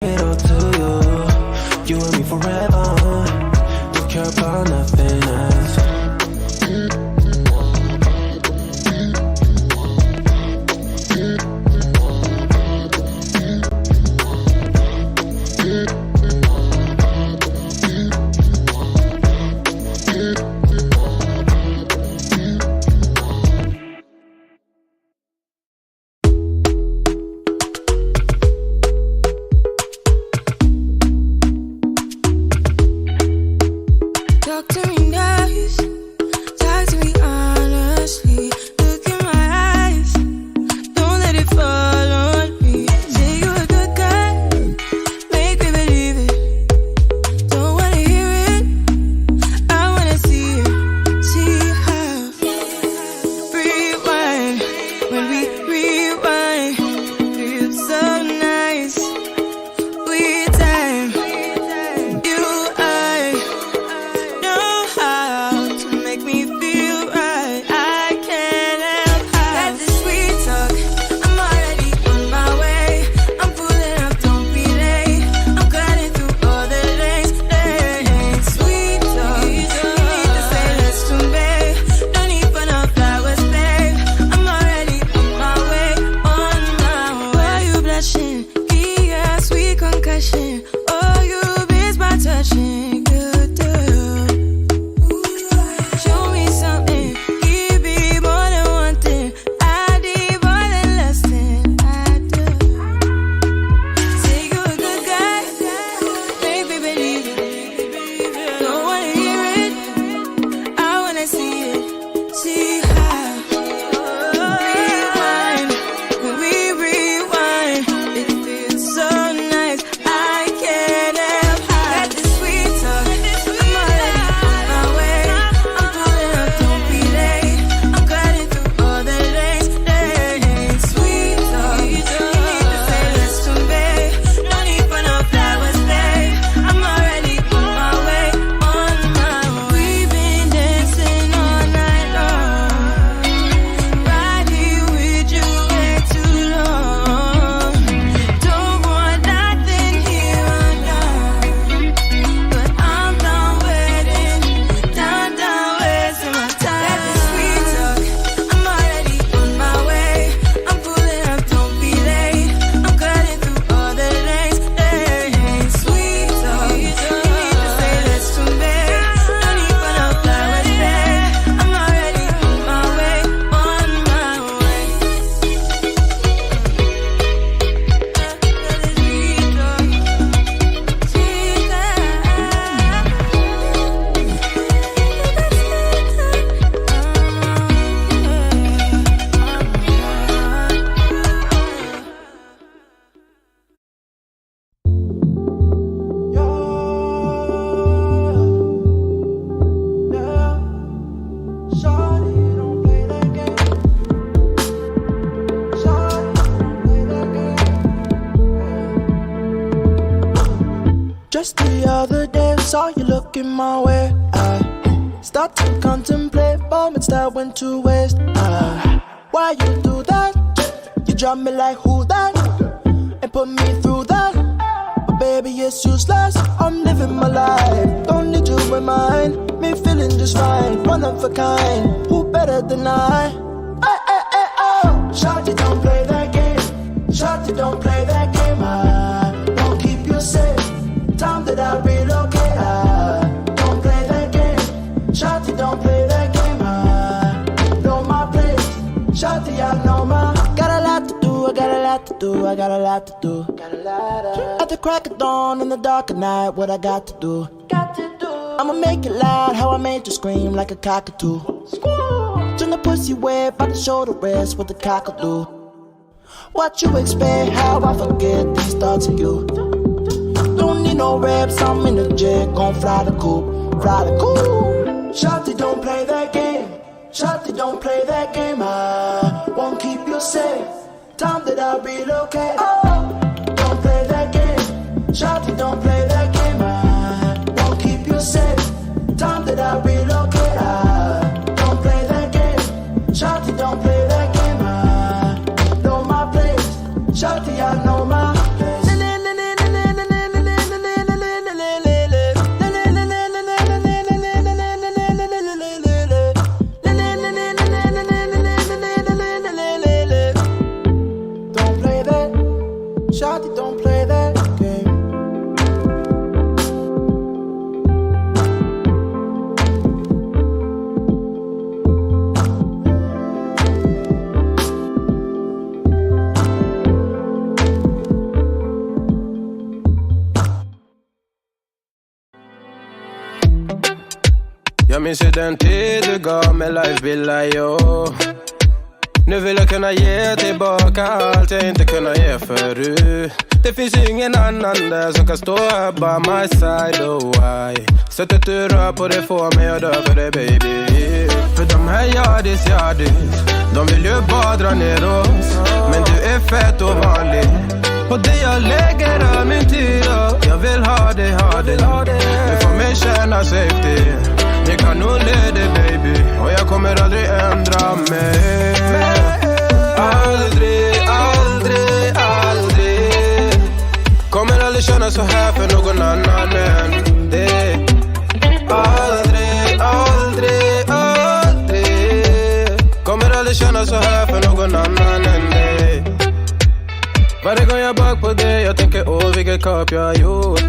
S5: it all to you. You and me forever. Don't care about nothing else.
S6: Just the other day, saw you looking my way. I start to contemplate moments that went to waste. Why you do that? You drop me like who that? And put me through that. But baby, it's useless. I'm living my life. Don't need you in mind. Me feeling just fine. One of a kind. Who better than I? Oh. Shawty, don't play that game. Shawty, don't play that game. I won't keep you safe. Time that I relocate. Don't play that game. Shawty, don't play that game. I know my place. Shawty, I know my. Got a lot to do. I got a lot to do. I got a lot to do. At the crack of dawn in the dark of night, what I got to do? I'ma make it loud, how I made you scream like a cockatoo. Turn the pussy wave by the shoulder rest, what the cock'll do. What you expect, how I forget these thoughts of you. Don't need no reps, I'm in the jet, gon' fly the coop, fly the coop. Shotty don't play that game, Shotty don't play that game. I won't keep you safe, time that I relocate. Oh, don't play that game, Shotty don't play that game. I won't keep you safe, time that I relocate. I don't play that game, Shotty don't play that game. I know my place, Shotty I know my place. Shawty, don't play that game.
S5: Jag minns ju den tid du gav mig life billar, yo. Nu vill jag kunna ge tillbaka allt jag inte kunna ge förut. Det finns ju ingen annan där som kan stå här by my side, oh why. Sättet du rör på det får mig att dö för det, baby. För de här yardis, de vill ju bara dra ner oss. Men du är fett och vanlig, och det jag lägger av min tid, och jag vill ha det. Du får mig känna safety. Vi kan nog leda, baby, och jag kommer aldrig ändra mig. Aldrig, aldrig, aldrig. Kommer aldrig känna så här för någon annan än dig. Aldrig, aldrig, aldrig. Kommer aldrig känna så här för någon annan än dig. Varje gång jag bak på dig, jag tänker åh vilket kap jag har gjort.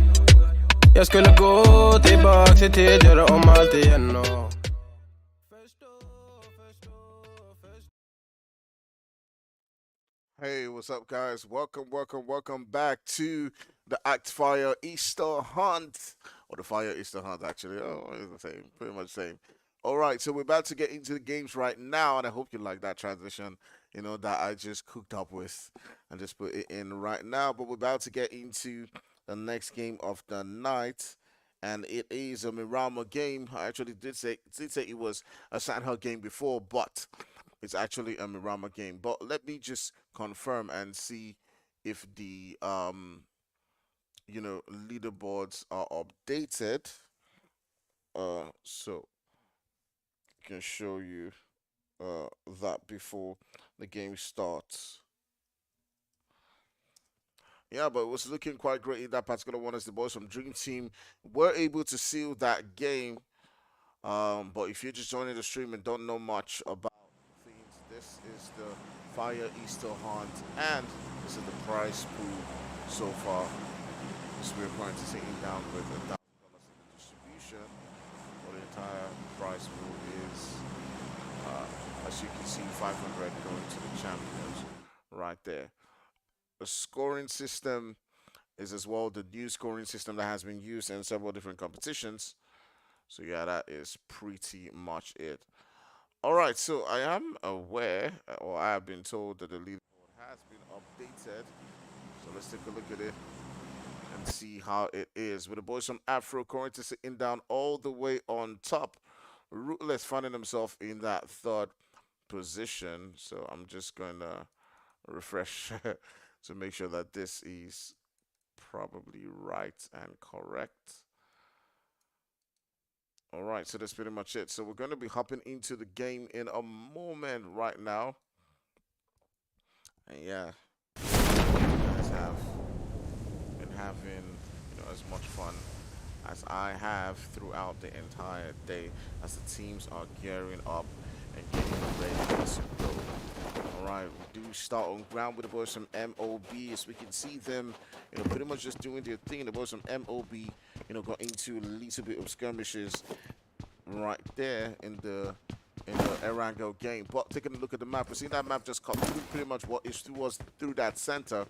S5: Jag skulle gå tillbaka i tid, göra om allt igen och...
S3: Hey, what's up, guys? Welcome back to the Act Fire Easter Hunt. Or the Fire Easter Hunt, actually. Oh, it's the same. Pretty much the same. All right, so we're about to get into the games right now, and I hope you like that transition, that I just cooked up with and just put it in right now. But we're about to get into the next game of the night, and it is a Mirama game. I actually did say it was a Sandhill game before, but it's actually a Mirama game. But let me just confirm and see if the leaderboards are updated. So I can show you that before the game starts. Yeah, but it was looking quite great in that particular one as the boys from Dream Team were able to seal that game. But if you're just joining the stream and don't know much about things, this is the Fire Easter Hunt, and this is the prize pool so far. So we're going to sitting down with $1,000 in the distribution. For the entire prize pool is, as you can see, 500 going to the champions right there. The scoring system is as well the new scoring system that has been used in several different competitions. So yeah, that is pretty much it. All right, so I am aware, or I have been told that the leaderboard has been updated. So let's take a look at it and see how it is. With the boys from Afro currently sitting down all the way on top. Rootless finding himself in that third position. So I'm just going to refresh to make sure that this is probably right and correct. All right, so that's pretty much it. So we're going to be hopping into the game in a moment right now. And yeah, you guys have been having as much fun as I have throughout the entire day as the teams are gearing up and getting ready to go. All right, we do start on ground with the boys from MOB, as we can see them, pretty much just doing their thing. The boys from MOB, got into a little bit of skirmishes right there in the Erangel game. But taking a look at the map, we see that map just cut through pretty much what was through that center.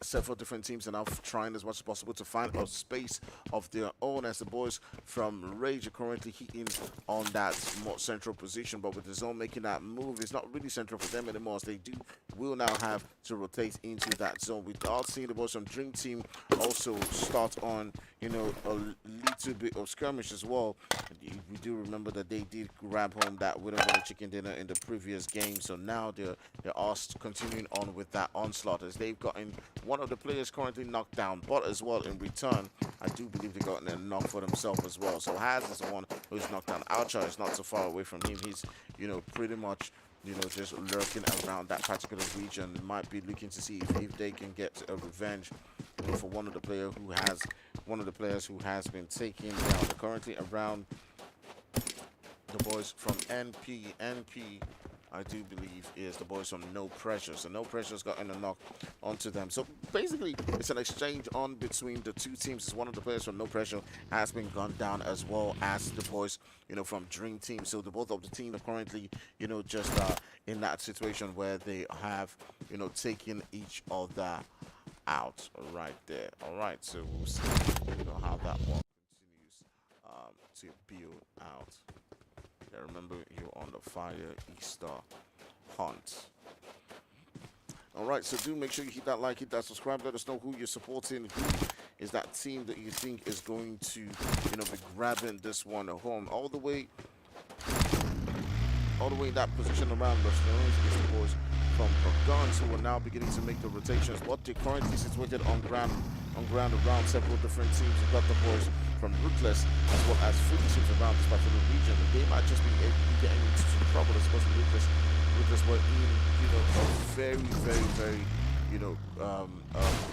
S3: several different teams are now trying as much as possible to find a space of their own, as the boys from Rage are currently hitting on that more central position, but with the zone making that move, it's not really central for them anymore, as they will now have to rotate into that zone. We are seeing the boys from Dream Team also start on, a little bit of skirmish as well. We do remember that they did grab home that winner of the chicken dinner in the previous game, so now they're continuing on with that onslaught, as they've gotten one of the players currently knocked down, but as well in return, I do believe they've gotten a knock for themselves as well. So Haz is the one who's knocked down. Alcha is not so far away from him. He's, pretty much, just lurking around that particular region. Might be looking to see if they can get a revenge for one of the players who has been taken down. They're currently around the boys from NP. I do believe is the boys from No Pressure. So No Pressure's gotten a knock onto them. So basically, it's an exchange on between the two teams. As one of the players from No Pressure has been gunned down, as well as the boys, from Dream Team. So the both of the team are currently, just in that situation where they have, taken each other out right there. All right, so we'll see, how that one continues to build out. Yeah, remember, you're on the Fire Easter hunt. Alright, so do make sure you hit that like, hit that subscribe. Let us know who you're supporting. Who is that team that you think is going to, be grabbing this one at home? All the way in that position around the Stones is the boys from Guns, who are now beginning to make the rotations. But they're currently situated on ground around several different teams. You've got the boys from Ruthless, as well as 50 teams around this particular region. They might just be getting into some trouble, as opposed to Ruthless were in, a very, very, very,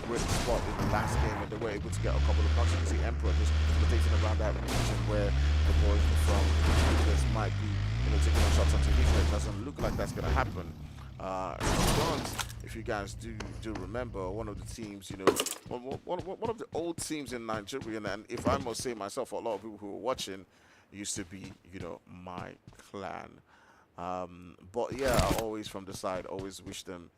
S3: great spot in the last game, and they were able to get a couple of knocks. You can see Emperor just rotating around that region where the boys from Ruthless might be, taking on shots onto him. It doesn't look like that's going to happen. Guns, if you guys do remember, one of the teams, one of the old teams in Nigeria, and if I must say myself, a lot of people who were watching used to be, my clan. But yeah, always from the side, always wish them,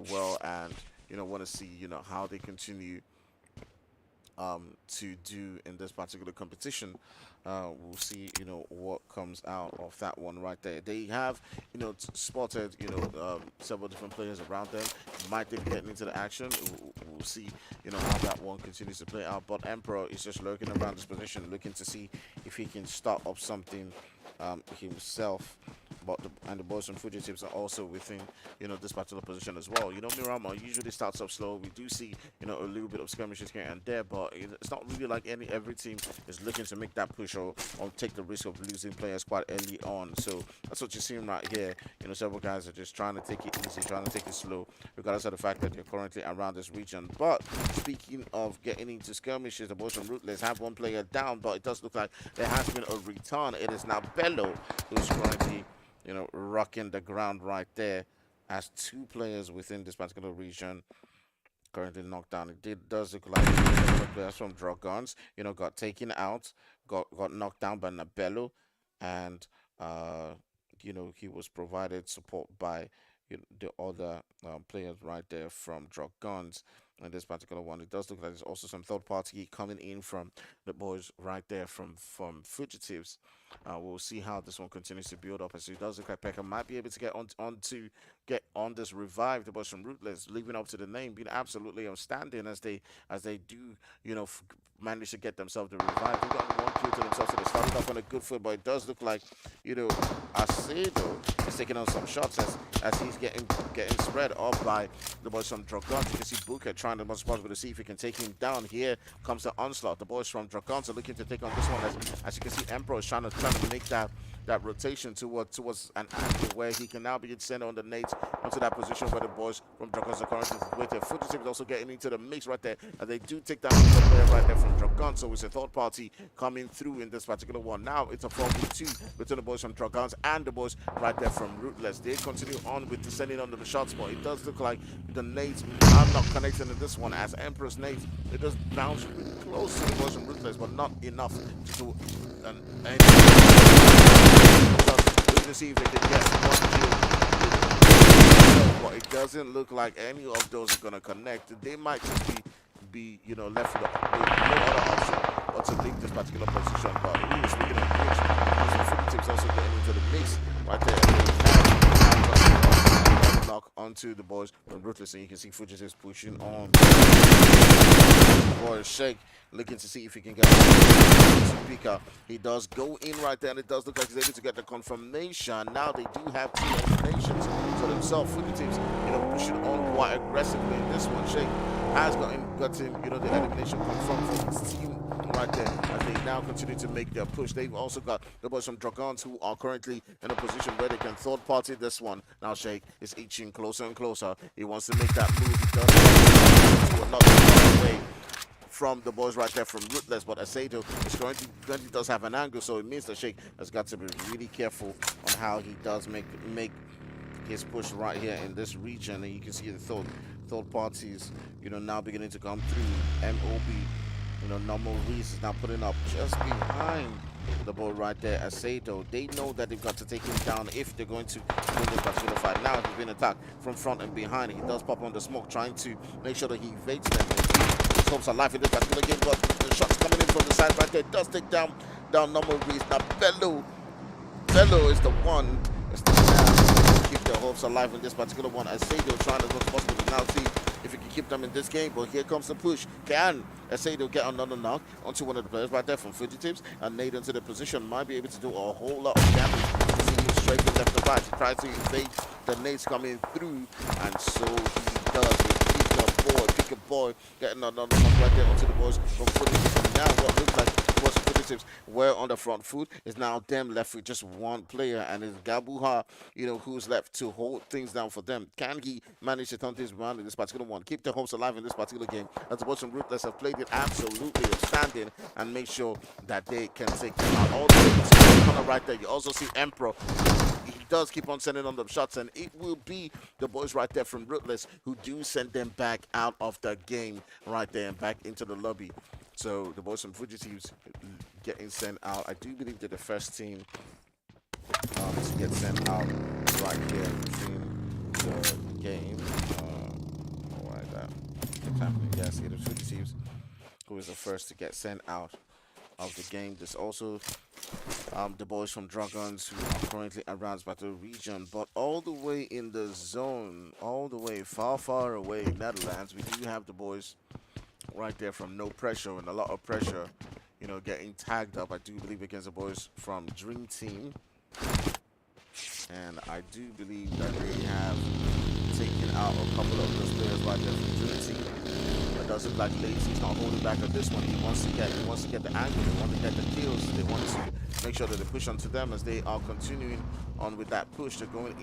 S3: well, and want to see, how they continue to do in this particular competition. We'll see, what comes out of that one right there. They have, spotted, several different players around them. Might they be getting into the action? We'll see, how that one continues to play out. But Emperor is just lurking around this position, looking to see if he can start up something himself. But the boys from Fugitives are also within, this particular position as well. Miramar usually starts off slow. We do see, a little bit of skirmishes here and there, but it's not really like every team is looking to make that push or take the risk of losing players quite early on. So that's what you're seeing right here. Several guys are just trying to take it easy, trying to take it slow, regardless of the fact that they're currently around this region. But speaking of getting into skirmishes, the boys from Ruthless have one player down, but it does look like there has been a return. It is now Bello who's currently, rocking the ground right there, as two players within this particular region currently knocked down. It does look like the players from Dragons, got taken out, got knocked down by Nabello, and he was provided support by the other players right there from Dragons. In this particular one, it does look like there's also some third party coming in from the boys right there from Fugitives. We'll see how this one continues to build up, as it does look like Pekka might be able to get on this revive. The boys from Ruthless, living up to the name, being absolutely outstanding as they do, manage to get themselves the revive. They've got one kill to themselves, so they started off on a good foot, but it does look like, Acedo is taking on some shots as he's getting spread up by the boys from Dragons. You can see Booker trying as much as possible to see if he can take him down. Here comes the onslaught. The boys from Dragons are looking to take on this one, as you can see Emperor is trying to make that rotation towards an angle where he can now be sent on the nades onto that position where the boys from Dragons are currently waiting. Fugitive is also getting into the mix right there, and they do take down the player right there from Dragons. So it's a third party coming through in this particular one. Now it's a 4v2 between the boys from Dragons and the boys right there from Ruthless. They continue on with descending under the shots, but it does look like the nades are not connecting in this one, as Emperor's nades, it does bounce really close to the boys from Ruthless, but not enough to do to see if they can get one kill but it doesn't look like any of those are gonna connect. They might just be left with no other option but to leave this particular position. But speaking of which, some fingertips also getting into the mix right there. Knock onto the boys from Ruthless, and you can see Fugitives pushing on. Boy, Shake looking to see if he can get Pika. He does go in right there, and it does look like he's able to get the confirmation. Now they do have 2 eliminations for themselves. Fugitives, pushing on quite aggressively in this one. Shake has gotten the elimination confirmed for his team right there as they now continue to make their push. They've also got the boys from Dragons who are currently in a position where they can third party this one. Now Shake is inching closer and closer. He wants to make that move. He does to a lot away from the boys right there from Ruthless, but Asato is currently does have an angle, so it means that Shake has got to be really careful on how he does make his push right here in this region. And you can see the third parties now beginning to come through. MOB, normal Reese is now putting up just behind the ball right there. Asato, they know that they've got to take him down if they're going to win this particular fight. Now he's been attacked from front and behind. He does pop on the smoke, trying to make sure that he evades them. His hopes are life in this particular game, but the shots coming in from the side right there does take down normal Reese. Now Bello is the one. It's the man to keep their hopes alive in this particular one. Asato trying as much as possible to now see if he can keep them in this game, but here comes the push. Can Asato get another knock onto one of the players right there from Fugitives, and Nade into the position might be able to do a whole lot of damage. See him straight from left to right. He tries to evade the nades coming through, and so he does. Pick a boy, getting another knock right there onto the boys from Fugitives. And now what looks like the boys from Fugitives were on the front foot is now them left with just one player, and it's Gabuha, who's left to hold things down for them. Can he manage to turn things around in this particular one? Keep the hopes alive in this particular game, as the boys from Ruthless have played it absolutely outstanding and make sure that they can take them out. All the way to the corner right there. You also see Emperor. He does keep on sending on them shots, and it will be the boys right there from Ruthless who do send them back out of the game right there and back into the lobby. So the boys from Fugitives getting sent out. I do believe they're the first team to get sent out right here in the game. Alright, that's happening. Yes, it is Fugitives who is the first to get sent out of the game. There's also the boys from Dragons who are currently around Battle region, but all the way in the zone, all the way far away in Netherlands, we do have the boys right there from No Pressure, and a lot of pressure, getting tagged up, I do believe, against the boys from Dream Team. And I do believe that they have taken out a couple of those players right there from Dream Team. It does look like Lazy's not holding back on this one. He wants to get the angle, they want to get the kills, they want to make sure that they push onto them as they are continuing on with that push. They're going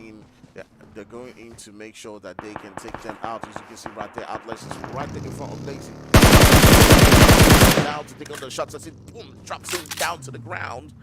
S3: in to make sure that they can take them out. As you can see right there, Atlas is right there in front of Lazy. Now to take on the shots as it boom drops him down to the ground.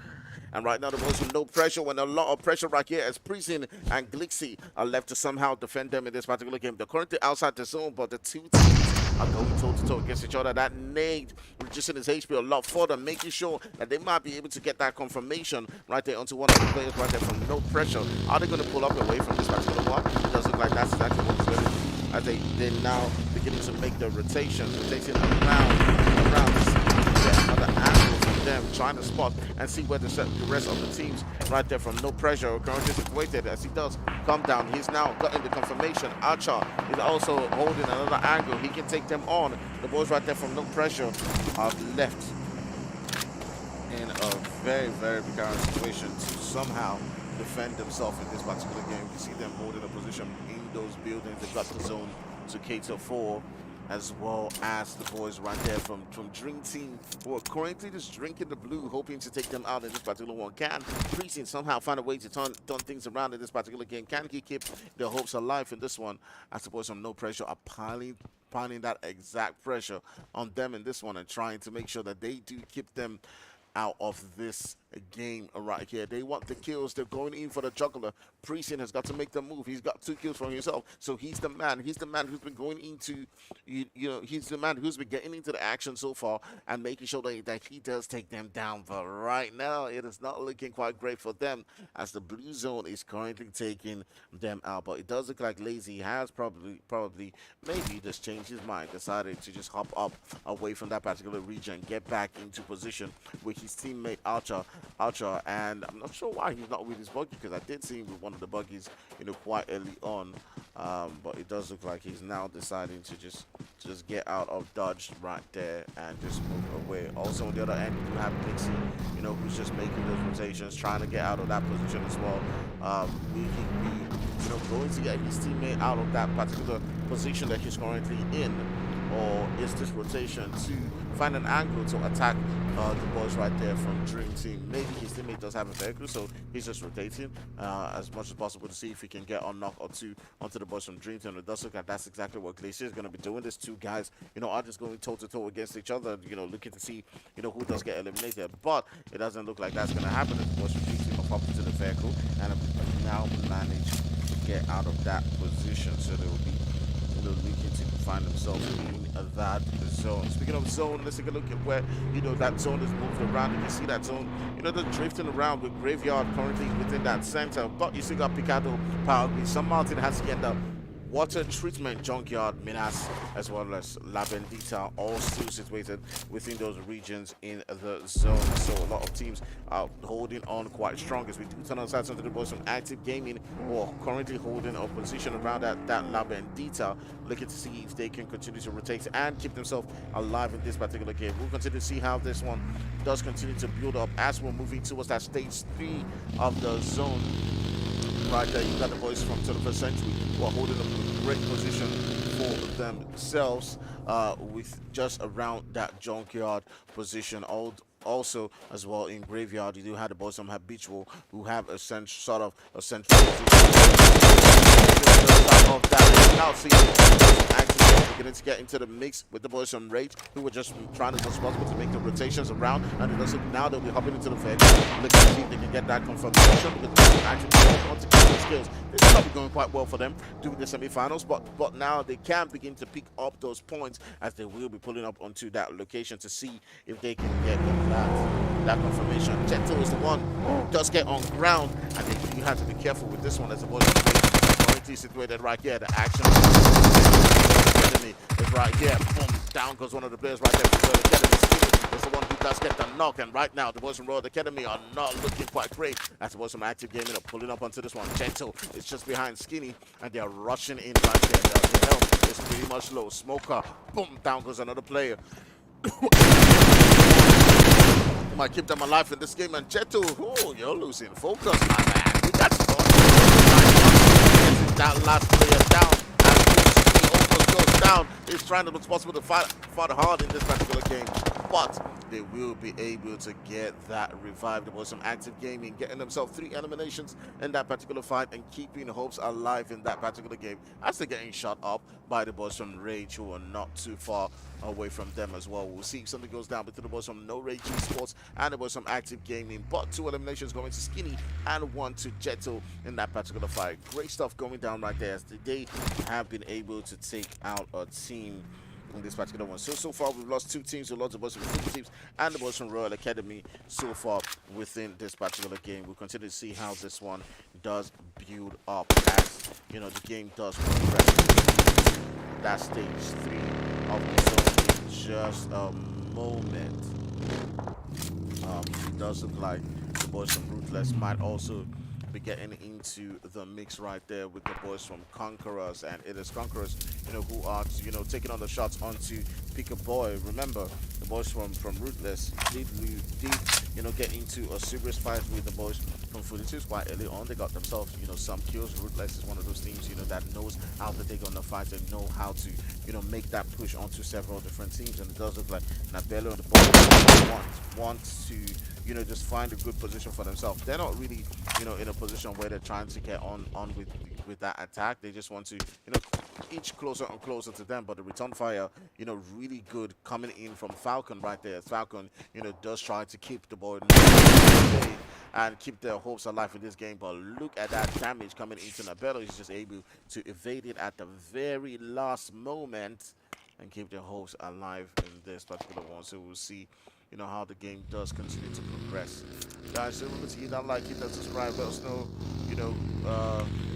S3: And right now the boys with No Pressure, when a lot of pressure right here as Prison and Glixie are left to somehow defend them in this particular game. They're currently outside the zone, but the two teams are going toe-to-toe against each other. That Nade reducing his HP a lot further, making sure that they might be able to get that confirmation right there onto one of the players right there from No Pressure. Are they going to pull up away from this particular one? It does look like that's exactly what it's going to do, as they're now beginning to make the rotations, rotating around to get another angle from them, trying to spot and see where the rest of the teams right there from No Pressure are currently situated. As he does come down, he's now gotten the confirmation. Archer is also holding another angle. He can take them on. The boys right there from No Pressure are left in a very precarious situation to somehow defend themselves in this particular game. You see them holding a position in those buildings. They've got the zone to cater for, as well as the boys right there from Dream Team, who are currently just drinking the blue, hoping to take them out in this particular one. Can Precinct somehow find a way to turn things around in this particular game? Can he keep their hopes alive in this one, as the boys from No Pressure are piling that exact pressure on them in this one and trying to make sure that they do keep them out of this game right here. They want the kills. They're going in for the juggler. Priestin has got to make the move. He's got 2 kills for himself, so he's the man. He's the man who's been going into, he's the man who's been getting into the action so far and making sure that he does take them down. But right now, it is not looking quite great for them as the blue zone is currently taking them out. But it does look like Lazy has probably maybe just changed his mind, decided to just hop up away from that particular region, get back into position with his teammate Archer, and I'm not sure why he's not with his buggy, because I did see him with one of the buggies, quite early on. But it does look like he's now deciding to just get out of dodge right there and just move away. Also on the other end, you have Pixie, who's just making those rotations, trying to get out of that position as well. Going to get his teammate out of that particular position that he's currently in, or is this rotation to find an angle to attack the boys right there from Dream Team. Maybe his teammate does have a vehicle, so he's just rotating as much as possible to see if he can get a knock or two onto the boys from Dream Team. It does look like that's exactly what Glacier is going to be doing. These 2 guys, are just going toe-to-toe against each other, looking to see, who does get eliminated. But it doesn't look like that's going to happen as the boys from Dream Team are up into the vehicle and now manage to get out of that position. So they will be looking to find themselves in that zone. Speaking of zone, let's take a look at where that zone is moved around. You can see that zone, they're drifting around with Graveyard currently within that center, but you still got Picado, Power Grid, Sun Mountain has to get the Water Treatment Junkyard, Minas, as well as La Bendita, all still situated within those regions in the zone. So a lot of teams are holding on quite strong as we do turn our sights onto the boys from Active Gaming, who are currently holding a position around that La Bendita, looking to see if they can continue to rotate and keep themselves alive in this particular game. We'll continue to see how this one does continue to build up as we're moving towards that stage 3 of the zone. Right there, you got the boys from 21st Century who are holding a great position for themselves with just around that junkyard position. Also, as well in Graveyard, you do have the boys from Habitual who have a sort of a central position. Of that, now see actually beginning to get into the mix with the boys from Rage, who were just trying as much as possible to make the rotations around, and it does look now they'll be hopping into the vehicle, looking to see if they can get that confirmation, because they actually want to get the skills. This is probably going quite well for them during the semi-finals, but now they can begin to pick up those points as they will be pulling up onto that location to see if they can get that confirmation. Jeto is the one who does get on ground, and you have to be careful with this one as the boys currently situated right here. The action is right here. Boom, down goes one of the players right there. The Academy is the one who does get the knock, and right now the boys from Royal Academy are not looking quite great. As the boys from Active Gaming are pulling up onto this one. Jeto is just behind Skinny, and they are rushing in right there. The health is pretty much low. Smoker, boom, down goes another player. Might keep them alive in this game, and Jeto, oh, you're losing focus, my man. We got you on that last player down, and he almost goes down. He's trying to, it's possible to fight hard in this particular game, but they will be able to get that revived. There was some Active Gaming getting themselves 3 eliminations in that particular fight and keeping hopes alive in that particular game as they're getting shot up by the boys from Rage, who are not too far away from them as well. We'll see if something goes down between the boys from No Rage Esports and the boys from Active Gaming, but 2 eliminations going to Skinny and 1 to Jeto in that particular fight. Great stuff going down right there as they have been able to take out a team in this particular one. So far we've lost 2 teams. We lost the boys from Food Teams and the boys from Royal Academy so far within this particular game. We'll continue to see how this one does build up as the game does progress. That stage 3 of the zone in just a moment. It does look like the boys from Ruthless might also be getting into the mix right there with the boys from Conquerors, and it is Conquerors, who are, taking on the shots onto Pick a Boy. Remember, the boys from Ruthless did get into a serious fight with the boys from 42 quite early on. They got themselves, some kills. Ruthless is one of those teams, that knows how to take on the fight and know how to, make that push onto several different teams. And it does look like Nabello and the boys want to, just find a good position for themselves. They're not really, in a position where they're trying to get on with that attack. They just want to, inch closer and closer to them. But the return fire, really good coming in from Falcon right there. Falcon, does try to keep the ball and keep their hopes alive in this game. But look at that damage coming into Nabello. He's just able to evade it at the very last moment and keep their hopes alive in this particular one. So we'll see, how the game does continue to progress. Guys, remember to hit that like, hit that subscribe. Let us know,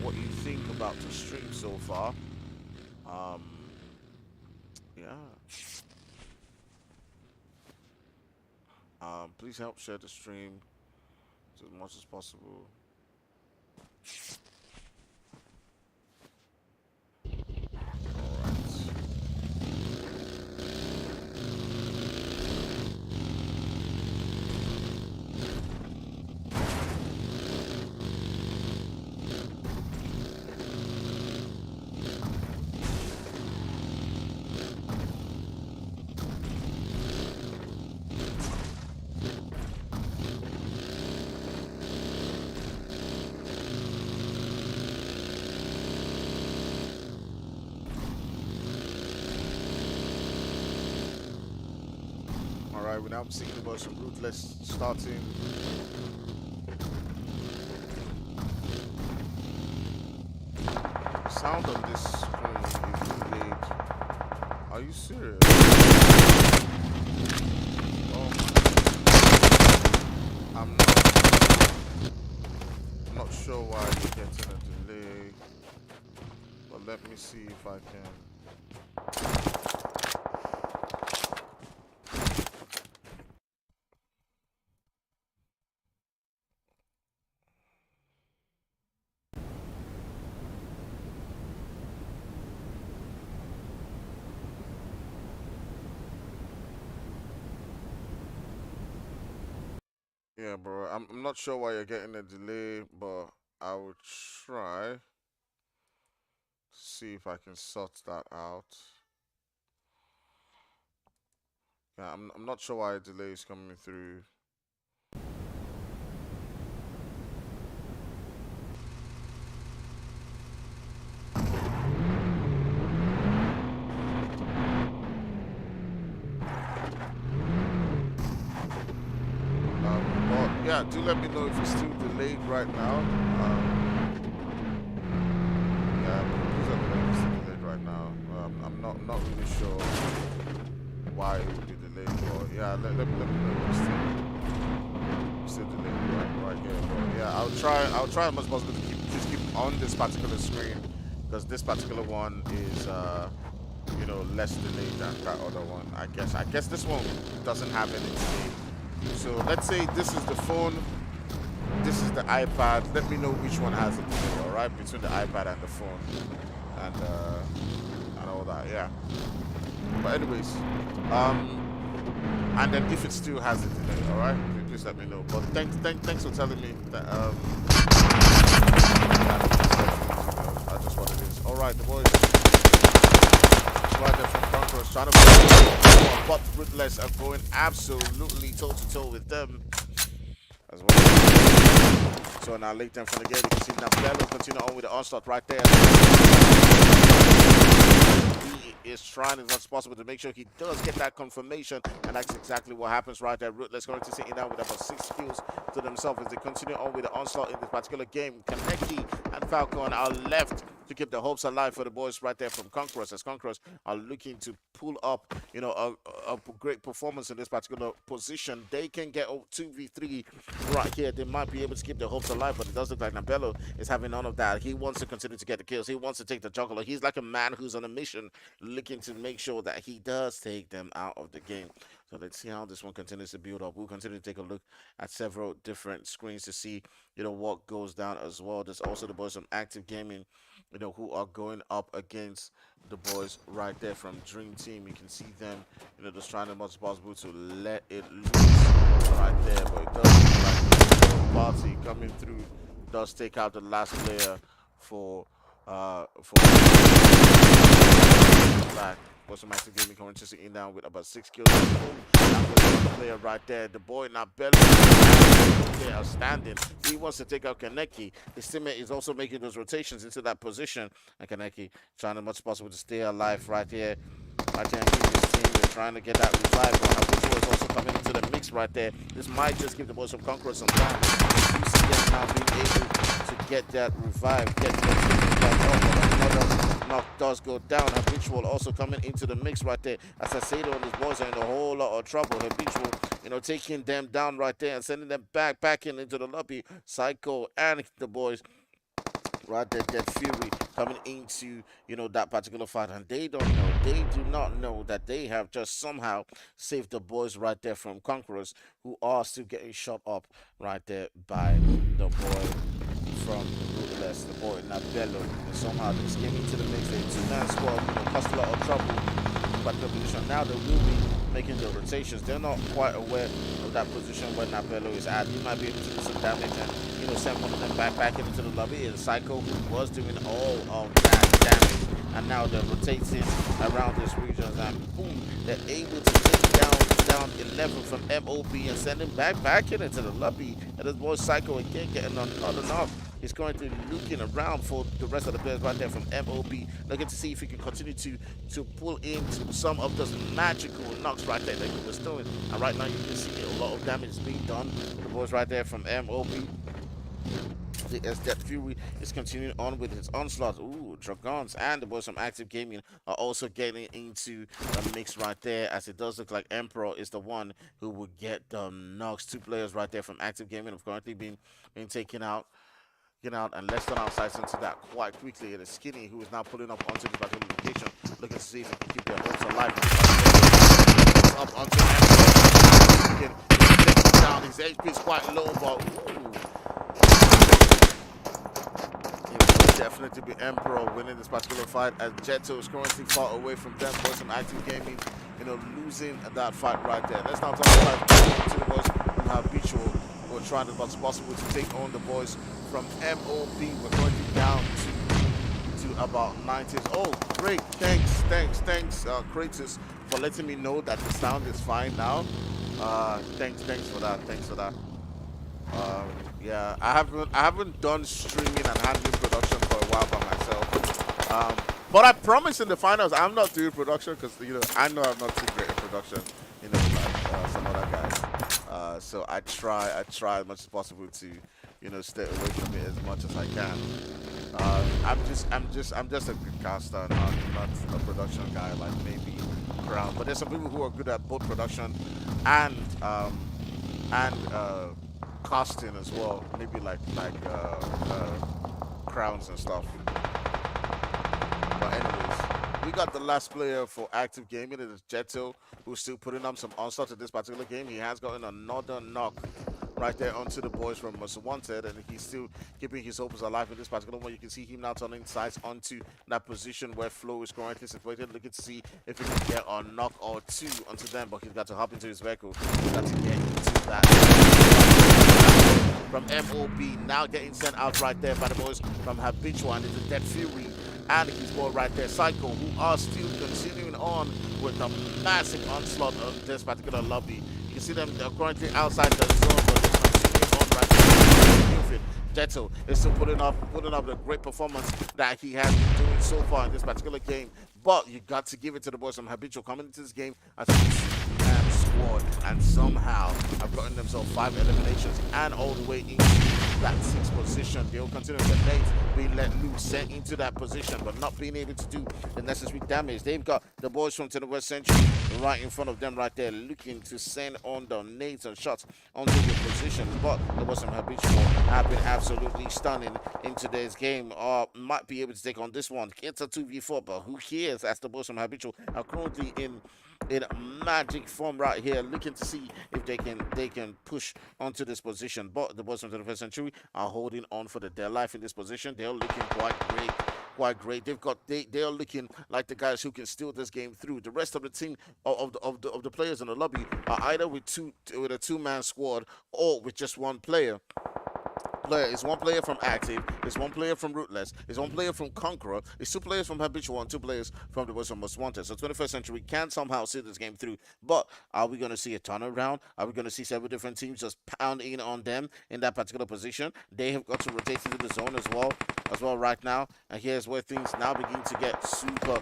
S3: what you think about the stream so far. Yeah. Please help share the stream as much as possible. We're now seeing about some Ruthless starting. Sound on this screen is delayed. Are you serious? Oh my. I'm not sure why you're getting a delay, but let me see if I can. Yeah, bro. I'm not sure why you're getting a delay, but I will try to see if I can sort that out. Yeah, I'm not sure why a delay is coming through. Yeah, do let me know if it's still delayed right now. Yeah, please let me know if it's still delayed right now. I'm not really sure why it would be delayed, but yeah, let me know if it's still delayed right here. But yeah, I'll try as much as possible to just keep on this particular screen, because this particular one is less delayed than that other one. I guess this one doesn't have any delay. So let's say this is the phone, this is the iPad. Let me know which one has a delay, all right, between the iPad and the phone, and all that. Yeah. But anyways, and then if it still has a delay, all right, please let me know. But thanks for telling me that. That's just what it is. All right, the boys. Right there from Conquerors trying to but Ruthless are going absolutely toe-to-toe with them as well. So now late time from the game, you can see now Bello continue on with the onslaught right there. He is trying as much as possible to make sure he does get that confirmation, and that's exactly what happens right there. Ruthless going to sit down with about 6 kills to themselves as they continue on with the onslaught in this particular game. Kaneki and Falcon are left to keep the hopes alive for the boys right there from Conquerors, as Conquerors are looking to pull up, a great performance in this particular position. They can get 2v3 right here. They might be able to keep their hopes alive, but it does look like Nabello is having none of that. He wants to continue to get the kills. He wants to take the juggler. He's like a man who's on a mission, looking to make sure that he does take them out of the game. So let's see how this one continues to build up. We'll continue to take a look at several different screens to see, what goes down as well. There's also the boys from Active Gaming, who are going up against the boys right there from Dream Team. You can see them, just trying as much as possible to let it loose right there. But it does look like the party coming through does take out the last player for Black. Also, Active Gaming coming to sitting down with about 6 kills. That was one player right there. The boy Nabello, they are standing. He wants to take out Kaneki. His teammate is also making those rotations into that position. And Kaneki trying as much as possible to stay alive right here. Right there, and keep his team. They're trying to get that revive. But Habitual is also coming into the mix right there. This might just give the boys from Conqueror some time. You see them now being able to get that revive, get another knock does go down. Habitual also coming into the mix right there. As I say, these boys are in a whole lot of trouble. Habitual, taking them down right there and sending them back into the lobby. Psycho and the boys right there, Dead Fury coming into that particular fight, and they do not know that they have just somehow saved the boys right there from Conquerors, who are still getting shot up right there by the boy from Ruthless, the boy Nabello. And somehow they just came into the mix. They two-man squad, caused a lot of trouble. But the position now, they will be making the rotations. They're not quite aware of that position where Nabello is at. He might be able to do some damage and send one of them back into the lobby. And Psycho was doing all of that damage, and now they're rotating around this region, and boom, they're able to take down 11 from MOB and send him back into the lobby. And this boy Psycho again getting another knock. He's going to be looking around for the rest of the players right there from MOB, looking to see if he can continue to pull into some of those magical knocks right there that he was doing. And right now you can see a lot of damage is being done. The boys right there from MOB. As Death Fury is continuing on with his onslaught. Ooh, Dragons and the boys from Active Gaming are also getting into the mix right there, as it does look like Emperor is the one who will get the knocks. Two players right there from Active Gaming have currently been taken out. And Leston outside into that quite quickly. It is Skinny who is now pulling up onto the battle location, looking to see if he can keep their hopes alive. Up onto Emperor. He can take him down. His HP is quite low, but it will definitely be Emperor winning this particular fight, as Jetto is currently far away from them. Boys from Active Gaming, losing that fight right there. Let's now talk about to the boys from Habitual. We're trying as much as possible to take on the boys from MOB. We're going down to about 90s. Oh, great. Thanks, Kratos, for letting me know that the sound is fine now. Thanks for that. Yeah, I haven't done streaming and handling production for a while by myself. But I promise in the finals I'm not doing production, because I know I'm not too great at production, like some other guys. So I try as much as possible to stay away from it as much as I can. I'm just a good caster, not a production guy like maybe Crown. But there's some people who are good at both production and casting as well. Maybe like Crowns and stuff. But anyways, we got the last player for Active Gaming. It is Jetto, who's still putting up some onslaught in this particular game. He has gotten another knock right there onto the boys from Most Wanted, and he's still keeping his hopes alive in this particular one. You can see him now turning sights onto that position where Flo is currently situated, looking to see if he can get a knock or two onto them, but he's got to hop into his vehicle. He's got to get into that. From MOB, now getting sent out right there by the boys from Habitual, and it's a Dead Fury and his boy right there, Psycho, who are still continuing on with the massive onslaught of this particular lobby. You can see them, they're currently outside the zone, but they're continuing on right there. Jetto is still putting up the great performance that he has been doing so far in this particular game. But you got to give it to the boys from Habitual coming into this game as a two-man squad, and somehow have gotten themselves 5 eliminations and all the way into that 6th position. They'll continue the names being let loose, sent into that position, but not being able to do the necessary damage. They've got the boys from 21st Century right in front of them right there, looking to send on the nades and shots onto the positions. But the boys from Habitual have been absolutely stunning in today's game. Might be able to take on this one. It's a 2v4, but who cares, as the boys from Habitual are currently in magic form right here, looking to see if they can push onto this position. But the boys from 21st Century are holding on for their life in this position. They're looking quite great. They are looking like the guys who can steal this game through. The rest of the team of the players in the lobby are either with a two-man squad or with just one player. player. It's one player from Active. It's one player from Rootless. It's one player from Conqueror. It's two players from Habitual and two players from the Boys from Most Wanted. So 21st Century can somehow see this game through. But are we going to see a turnaround? Are we going to see several different teams just pound in on them in that particular position? They have got to rotate into the zone as well right now. And here's where things now begin to get super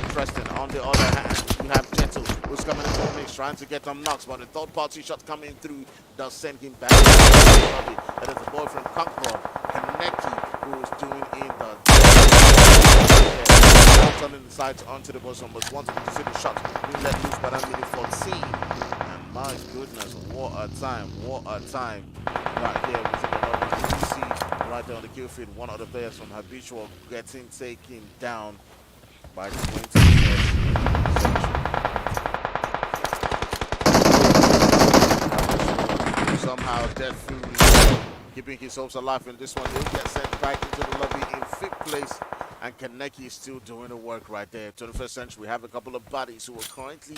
S3: interesting. On the other hand, you have Gentle who's coming into the mix, trying to get some knocks, but the third party shot coming through does send him back. That is the boy from Conqueror, Kaneki, who is doing in the turning the sides onto the boys on but wanted to see the shot being let loose by that minute 14. And my goodness, what a time right there within the number. You see right there on the kill feed, one of the players from Habitual getting taken down by 20. Somehow Death Fury keeping his hopes alive in this one. He'll get sent back into the lobby in 5th place. And Kaneki is still doing the work right there. 21st Century, we have a couple of buddies who are currently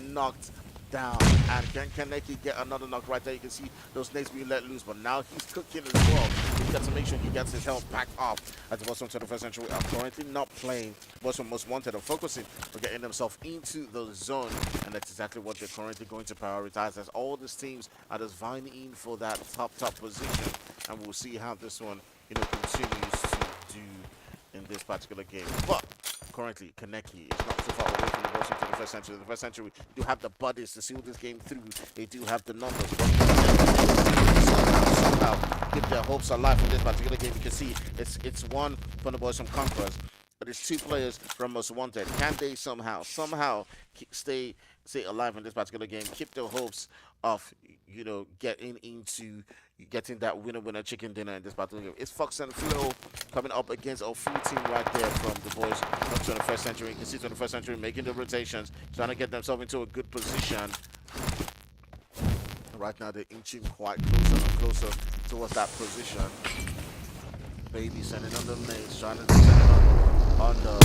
S3: knocked down. And can Kaneki get another knock right there? You can see those snakes being let loose, but now he's cooking as well. He's got to make sure he gets his health back up. As the boys from 21st Century are currently not playing. Boys from Most Wanted are focusing on getting themselves into the zone. And that's exactly what they're currently going to prioritize, as all these teams are just vying in for that top position. And we'll see how this one, continues to do in this particular game. But currently, Kaneki is not too far away from the boys into the first century. The first century do have the bodies to seal this game through. They do have the numbers. But somehow keep their hopes alive in this particular game. You can see it's one from the boys from Conquerors, but it's two players from Most Wanted. Can they somehow stay alive in this particular game? Keep their hopes of getting that winner chicken dinner in this particular game. It's Fox and Flo coming up against a full team right there from the boys of 21st Century. You can see 21st Century making the rotations, trying to get themselves into a good position. Right now they're inching quite closer and closer towards that position. Baby sending on the lanes, trying to send it on the...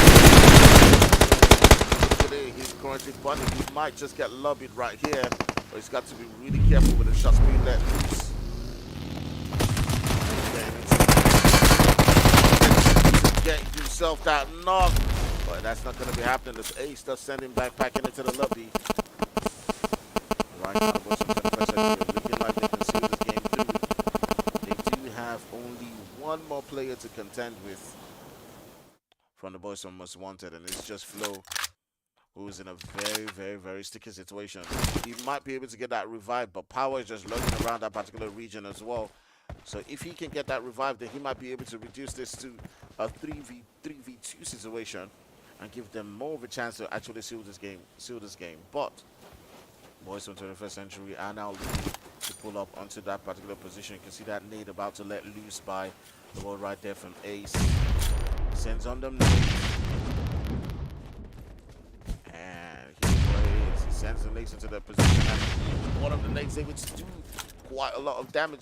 S3: Today he's currently bunning. He might just get lobbied right here, but he's got to be really careful with the shots being let loose. Get himself that knock, but that's not going to be happening. This Ace does send him back into the lobby. Right now, looking like they can see this game through. They do have only one more player to contend with from the boys from Most Wanted, and it's just Flo, who's in a very sticky situation. He might be able to get that revive, but Power is just lurking around that particular region as well. So if he can get that revive, then he might be able to reduce this to a 3v2 situation and give them more of a chance to actually seal this game. But boys from 21st Century are now looking to pull up onto that particular position. You can see that nade about to let loose by the ball right there from Ace. Sends on them nades. And here's what it is. He sends the nades into that position, and one of the nades able to do quite a lot of damage.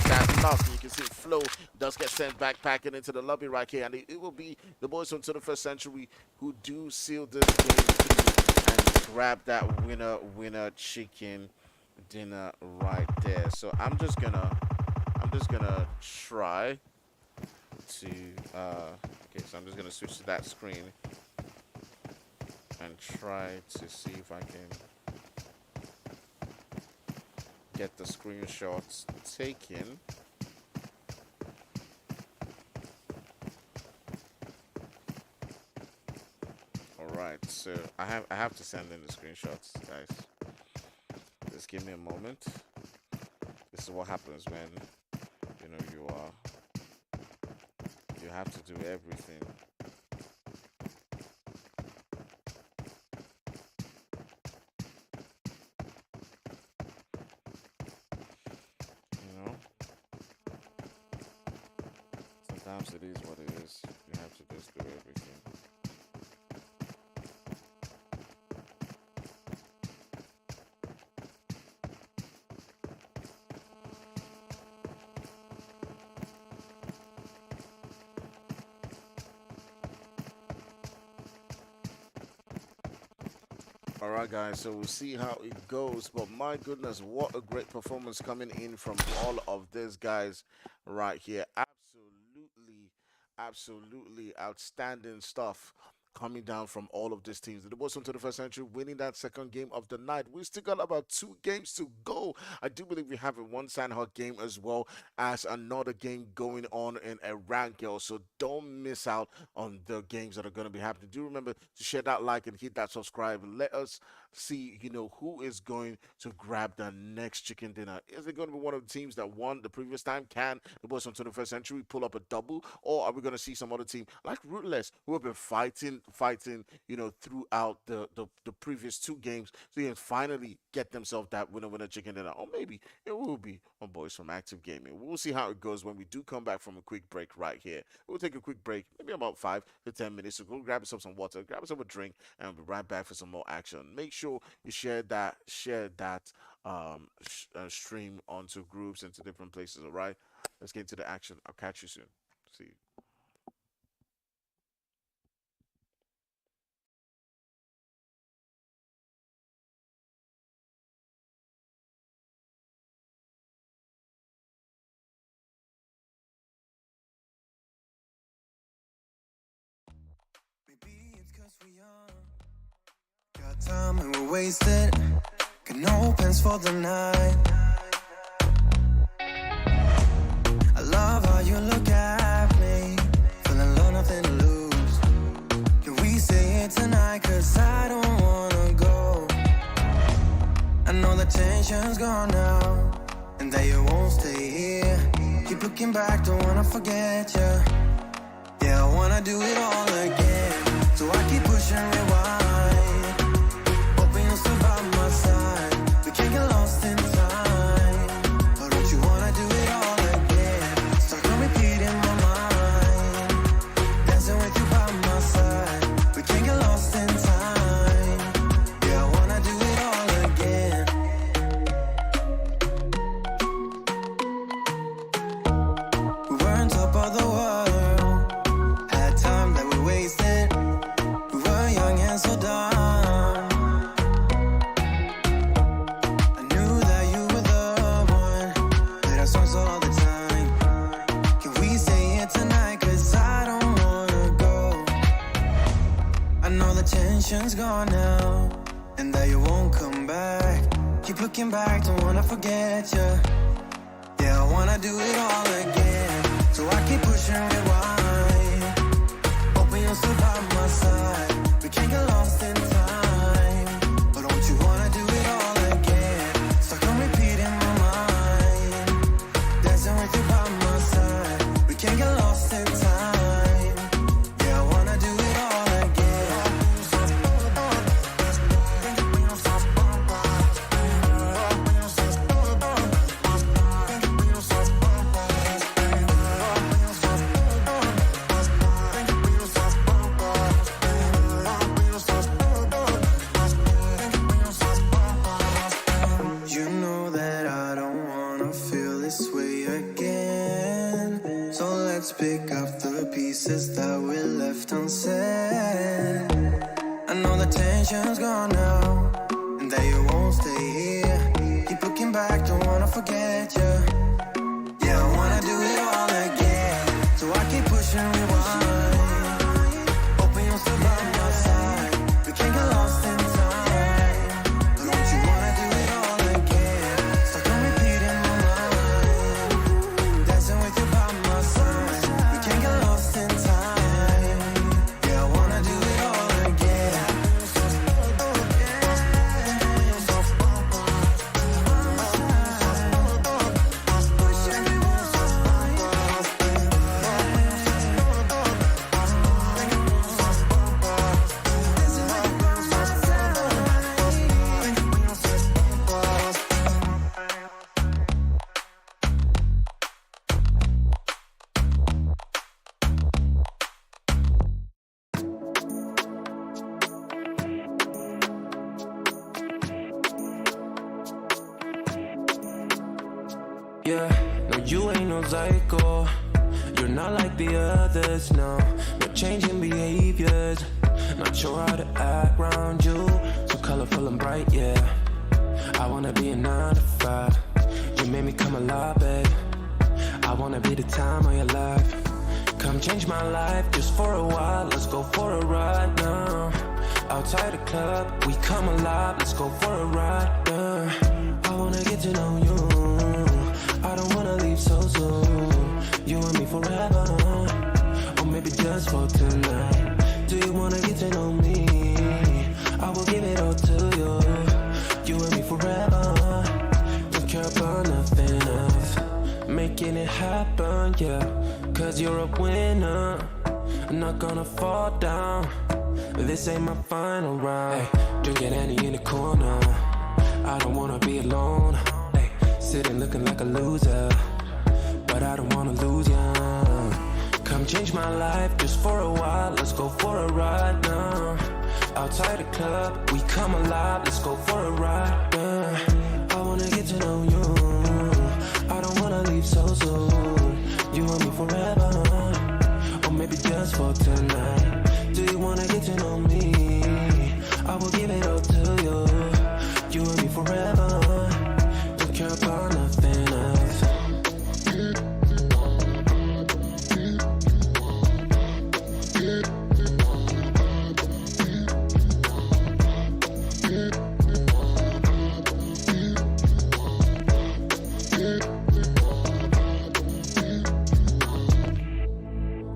S3: That knock, you can see Flo does get sent backpacking into the lobby right here, and it will be the boys from 21st Century who do seal this game and grab that winner chicken dinner right there. So I'm just gonna try to okay, so I'm just gonna switch to that screen and try to see if I can get the screenshots taken. Alright, so I have to send in the screenshots, guys. Just give me a moment. This is what happens when you have to do everything. Sometimes it is what it is. You have to just do everything. All right, guys. So we'll see how it goes. But my goodness, what a great performance coming in from all of these guys right here. Absolutely, absolutely outstanding stuff coming down from all of these teams. The Boys from 21st Century winning that second game of the night. We still got about 2 games to go. I do believe we have a one Sandhawk game as well as another game going on in Iran, girls. So don't miss out on the games that are going to be happening. Do remember to share that like and hit that subscribe. Let us see, who is going to grab the next chicken dinner. Is it going to be one of the teams that won the previous time? Can the Boys from 21st Century pull up a double? Or are we going to see some other team like Rootless who have been fighting, throughout the previous 2 games, so they can finally get themselves that winner chicken dinner? Or maybe it will be my boys from Active Gaming. We'll see how it goes when we do come back from a quick break right here. We'll take a quick break, maybe about 5 to 10 minutes. So go grab yourself some water, grab yourself a drink, and we'll be right back for some more action. Make sure you share that stream onto groups and to different places. All right, let's get into the action. I'll catch you soon. See you.
S4: Maybe it's 'cause we young. Got time and we're wasted. Got no plans for the night. I love how you look at me. Feeling low, nothing to lose. Can we say it tonight? 'Cause I don't wanna go. I know the tension's gone now, and that you won't stay here. Keep looking back, don't wanna forget you. Yeah, I wanna do it all again. So I keep pushing rewind. Hoping you'll still by my side. We can't get lost in time. But don't you wanna do it all again? Stuck on repeat in my mind. Dancing with you by my side. We can't get lost in time. Yeah, I wanna do it all again. We were on top of the world. So dumb. I knew that you were the one. Played our songs all the time. Can we say it tonight? 'Cause I don't wanna go. I know the tension's gone now, and that you won't come back. Keep looking back, don't wanna forget you. Yeah, I wanna do it all again. So I keep pushing rewind. Hoping you'll still by my side. We can't get lost in time. But don't you wanna do it all again? Stuck on repeat in my mind. Dancing with you by my side. We can't get lost in time. Yeah, I wanna do it all again. You know that I don't wanna feel this way again. So let's pick up the pieces that we left unsaid. I know the tension's gone now, and that you won't stay here. Keep looking back, don't wanna forget you. Yeah, I wanna do it all again. So I keep pushing rewind. Hoping you'll still by my side. We can't get lost in time. But don't you wanna do it all again? Stuck on repeat in my mind. Dancing with you by my side. We can't get lost in time. Yeah, I wanna do it all again.
S5: Yeah, no, you ain't no psycho. You're not like the others, no. No changing behaviors. Not sure how to act around you. So colorful and bright, yeah. I wanna be a 9 to 5. You made me come alive, babe. I wanna be the time of your life. Come change my life just for a while. Let's go for a ride now. Outside the club, we come alive. Let's go for a ride now. I wanna get to know you. I don't wanna leave so soon. You and me forever, or maybe just for tonight. Do you wanna get to know me? I will give it all to you. You and me forever. Don't care about nothing else. Making it happen, yeah. Cause you're a winner. I'm not gonna fall down. This ain't my final round. Hey, drinking Annie in the corner. I don't wanna be alone. Hey, sitting looking like a loser, but I don't wanna lose ya. Come change my life just for a while. Let's go for a ride now. Outside the club, we come alive. Let's go for a ride now. I wanna get to know you. I don't wanna leave so soon. You and me forever, or maybe just for tonight. Do you wanna get to know me? I will give it all to you. You and me forever. Don't care about nothing else.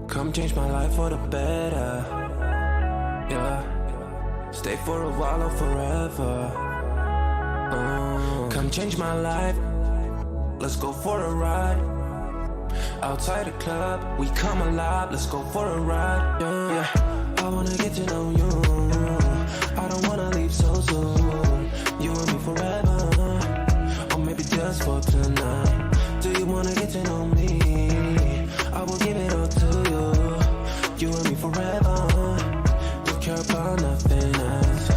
S5: Come change my life for the better, yeah. Stay for a while or forever. Come change my life. Let's go for a ride. Outside the club, we come alive. Let's go for a ride, yeah. I wanna get to know you. I don't wanna leave so soon. You and me forever, or maybe just for tonight. Do you wanna get to know me? I will give it all to you. You and me forever. Don't care about nothing else.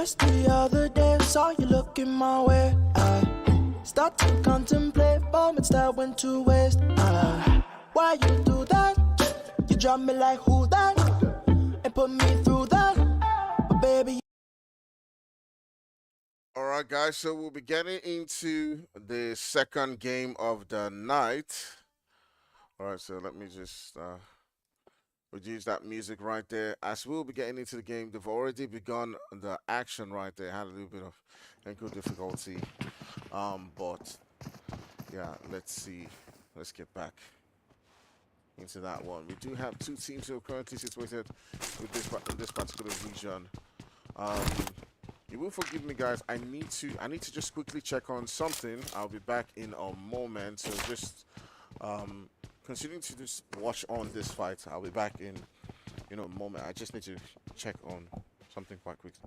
S6: Just the other day, saw you looking my way. I start to contemplate moments that went to waste. Why you do that? You drop me like who that? And put me through that. But baby,
S3: All right, guys. So we'll be getting into the second game of the night. All right. So let me just reduce that music right there. As we'll be getting into the game, they've already begun the action right there. Had a little bit of ankle difficulty, but yeah. Let's see. Let's get back into that one. We do have two teams who are currently situated with this particular region. You will forgive me, guys. I need to just quickly check on something. I'll be back in a moment. So just continuing to just watch on this fight. I'll be back in a moment. I just need to check on something quite quickly.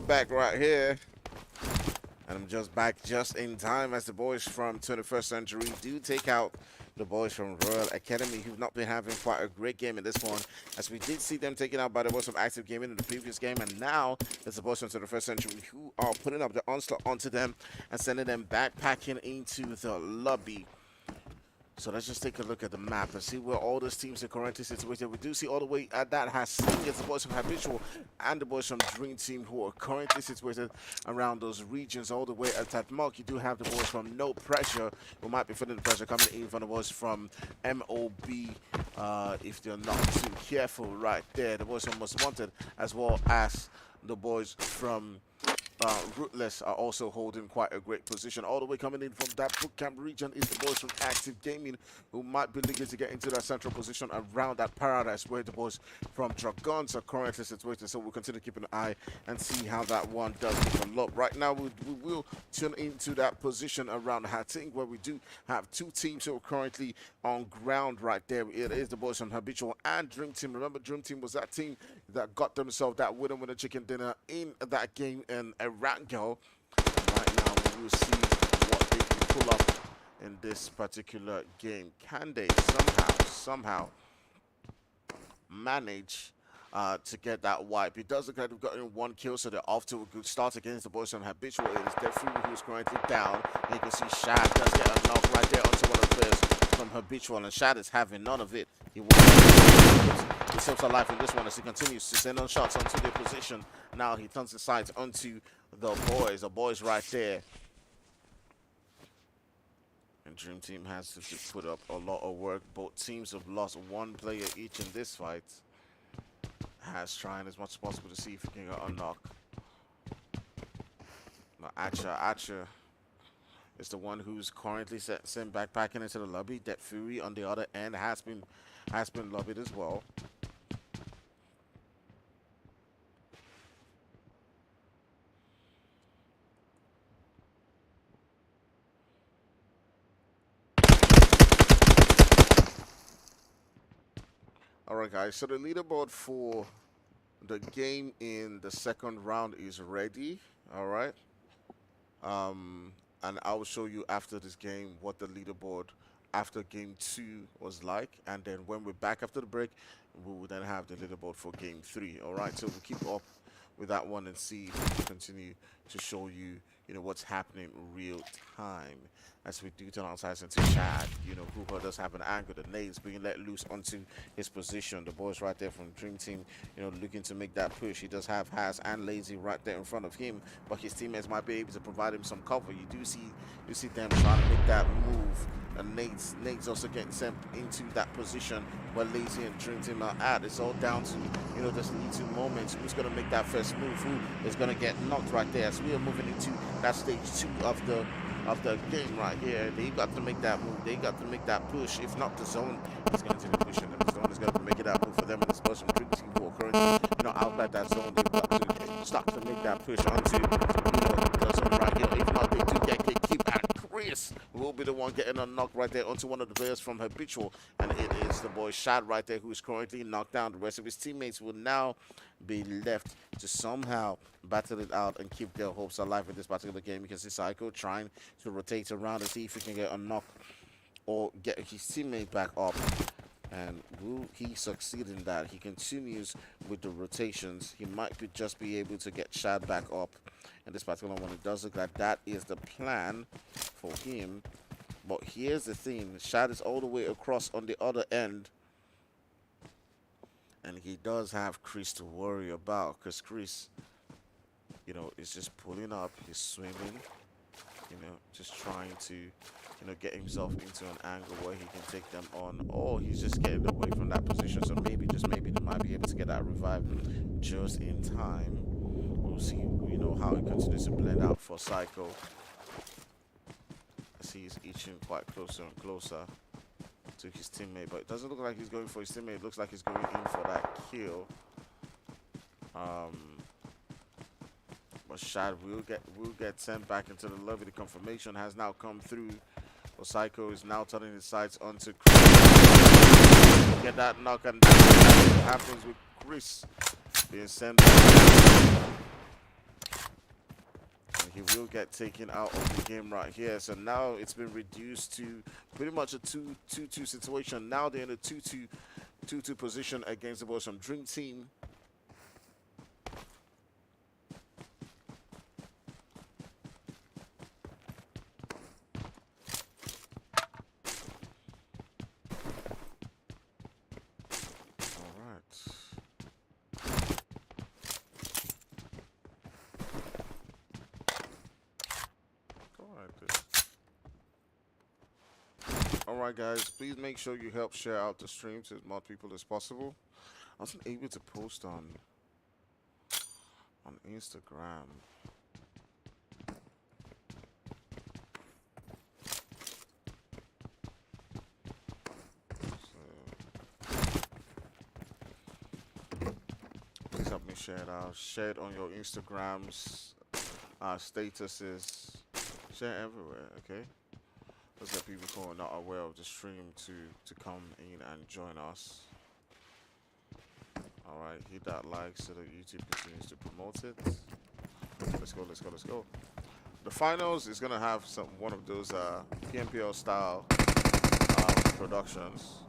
S3: Back right here, and I'm just back just in time as the boys from 21st Century do take out the boys from Royal Academy, who've not been having quite a great game in this one, as we did see them taken out by the boys from Active Gaming in the previous game, and now it's the boys from 21st Century who are putting up the onslaught onto them and sending them backpacking into the lobby. So let's just take a look at the map and see where all those teams are currently situated. We do see all the way at that has seen it's the boys from Habitual and the boys from Dream Team who are currently situated around those regions all the way at that mark. You do have the boys from No Pressure who might be feeling the pressure coming in from the boys from MOB if they're not too careful right there. The boys from Most Wanted as well as the boys from Rootless are also holding quite a great position. All the way coming in from that bootcamp region is the boys from Active Gaming who might be looking to get into that central position around that paradise where the boys from Dragons are currently situated. So we'll continue to keep an eye and see how that one does develop. Right now we will tune into that position around Hating where we do have two teams who are currently on ground right there. It is the boys from Habitual and Dream Team. Remember, Dream Team was that team that got themselves that winner chicken dinner in that game in Erangel. Right now we will see what they can pull up in this particular game. Can they somehow manage to get that wipe? It does look like they've gotten one kill, so they're off to a good start against the boys from Habitual. It is Death Fury who's currently down. And you can see Shad does get a knock right there onto one of the players from Habitual, and Shad is having none of it. He himself alive in this one as he continues to send on shots onto their position. Now he turns his sights onto the boys right there. And Dream Team has to put up a lot of work. Both teams have lost one player each in this fight. Has trying as much as possible to see if he can get a knock. But Acha is the one who's currently sent backpacking into the lobby. Dead Fury on the other end has been lobbied as well. Alright guys, so the leaderboard for the game in the second round is ready. Alright. And I will show you after this game what the leaderboard after game 2 was like, and then when we're back after the break, we will then have the leaderboard for game 3. Alright, so we'll keep up with that one and see if we can continue to show you, what's happening real time as we do turn our sights into Shad. Cooper does have an angle. The nades being let loose onto his position. The boys right there from Dream Team, looking to make that push. He does have Has and Lazy right there in front of him, but his teammates might be able to provide him some cover. You see them trying to make that move. And Nate's also getting sent into that position where Lazy and Dream Team are at. It's all down to, just little moments. Who's going to make that first move? Who is going to get knocked right there? So we are moving into that stage 2 of the game right here. They got to make that move. They got to make that push. If not, the zone is going to be pushing them. The zone is going to be making that move for them. And this person Dream Team who are currently, outside that zone. They've got to start to make that push onto, the zone right here. If not, they do get keep at Chris will be the one getting a knock right there onto one of the players from Habitual, and it is the boy Shad right there who is currently knocked down. The rest of his teammates will now be left to somehow battle it out and keep their hopes alive in this particular game. You can see Psycho trying to rotate around and see if he can get a knock or get his teammate back up. And will he succeed in that? He continues with the rotations. He might just be able to get Shad back up in this particular one. It does look like that is the plan for him. But here's the thing. Shad is all the way across on the other end. And he does have Chris to worry about. Because Chris, is just pulling up. He's swimming. Just trying to, get himself into an angle where he can take them on, or he's just getting away from that position. So maybe, just maybe, they might be able to get that revive just in time. We'll see, how he continues to blend out for Psycho. As he's inching quite closer and closer to his teammate, but it doesn't look like he's going for his teammate. It looks like he's going in for that kill. But Shad will get sent back into the lobby. The confirmation has now come through. But Psycho is now turning his sights onto Chris. Get that knock, and that's what happens with Chris being sent back. And he will get taken out of the game right here. So now it's been reduced to pretty much a 2-2 situation. Now they're in a 2-2 position against the boys from Dream Team. Alright guys, please make sure you help share out the stream to as much people as possible. I wasn't able to post on Instagram. So please help me share it out. Share it on your Instagrams, statuses. Share everywhere, okay? Let's get people who are not aware of the stream to come in and join us. Alright, hit that like so that YouTube continues to promote it. Let's go, let's go, let's go. The finals is gonna have one of those PMPL style productions.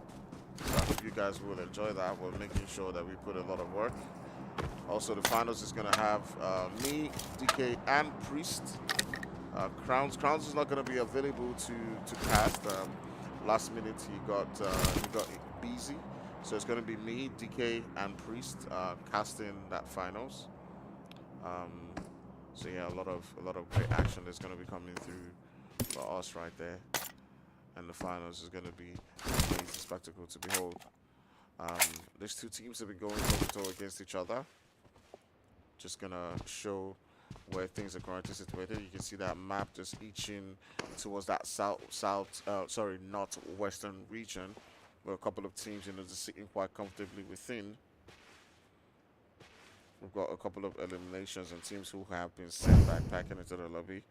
S3: So I hope you guys will enjoy that. We're making sure that we put a lot of work. Also, the finals is gonna have me, DK, and Priest. Crowns is not going to be available to cast. Last minute he got busy, so it's gonna be me, DK, and Priest casting that finals. So yeah, a lot of great action is gonna be coming through for us right there, and the finals is gonna be an amazing spectacle to behold. These two teams have been going toe-to-toe against each other. Just gonna show where things are currently situated. You can see that map just eaching towards that northwestern region, where a couple of teams, just sitting quite comfortably within. We've got a couple of eliminations and teams who have been sent backpacking into the lobby,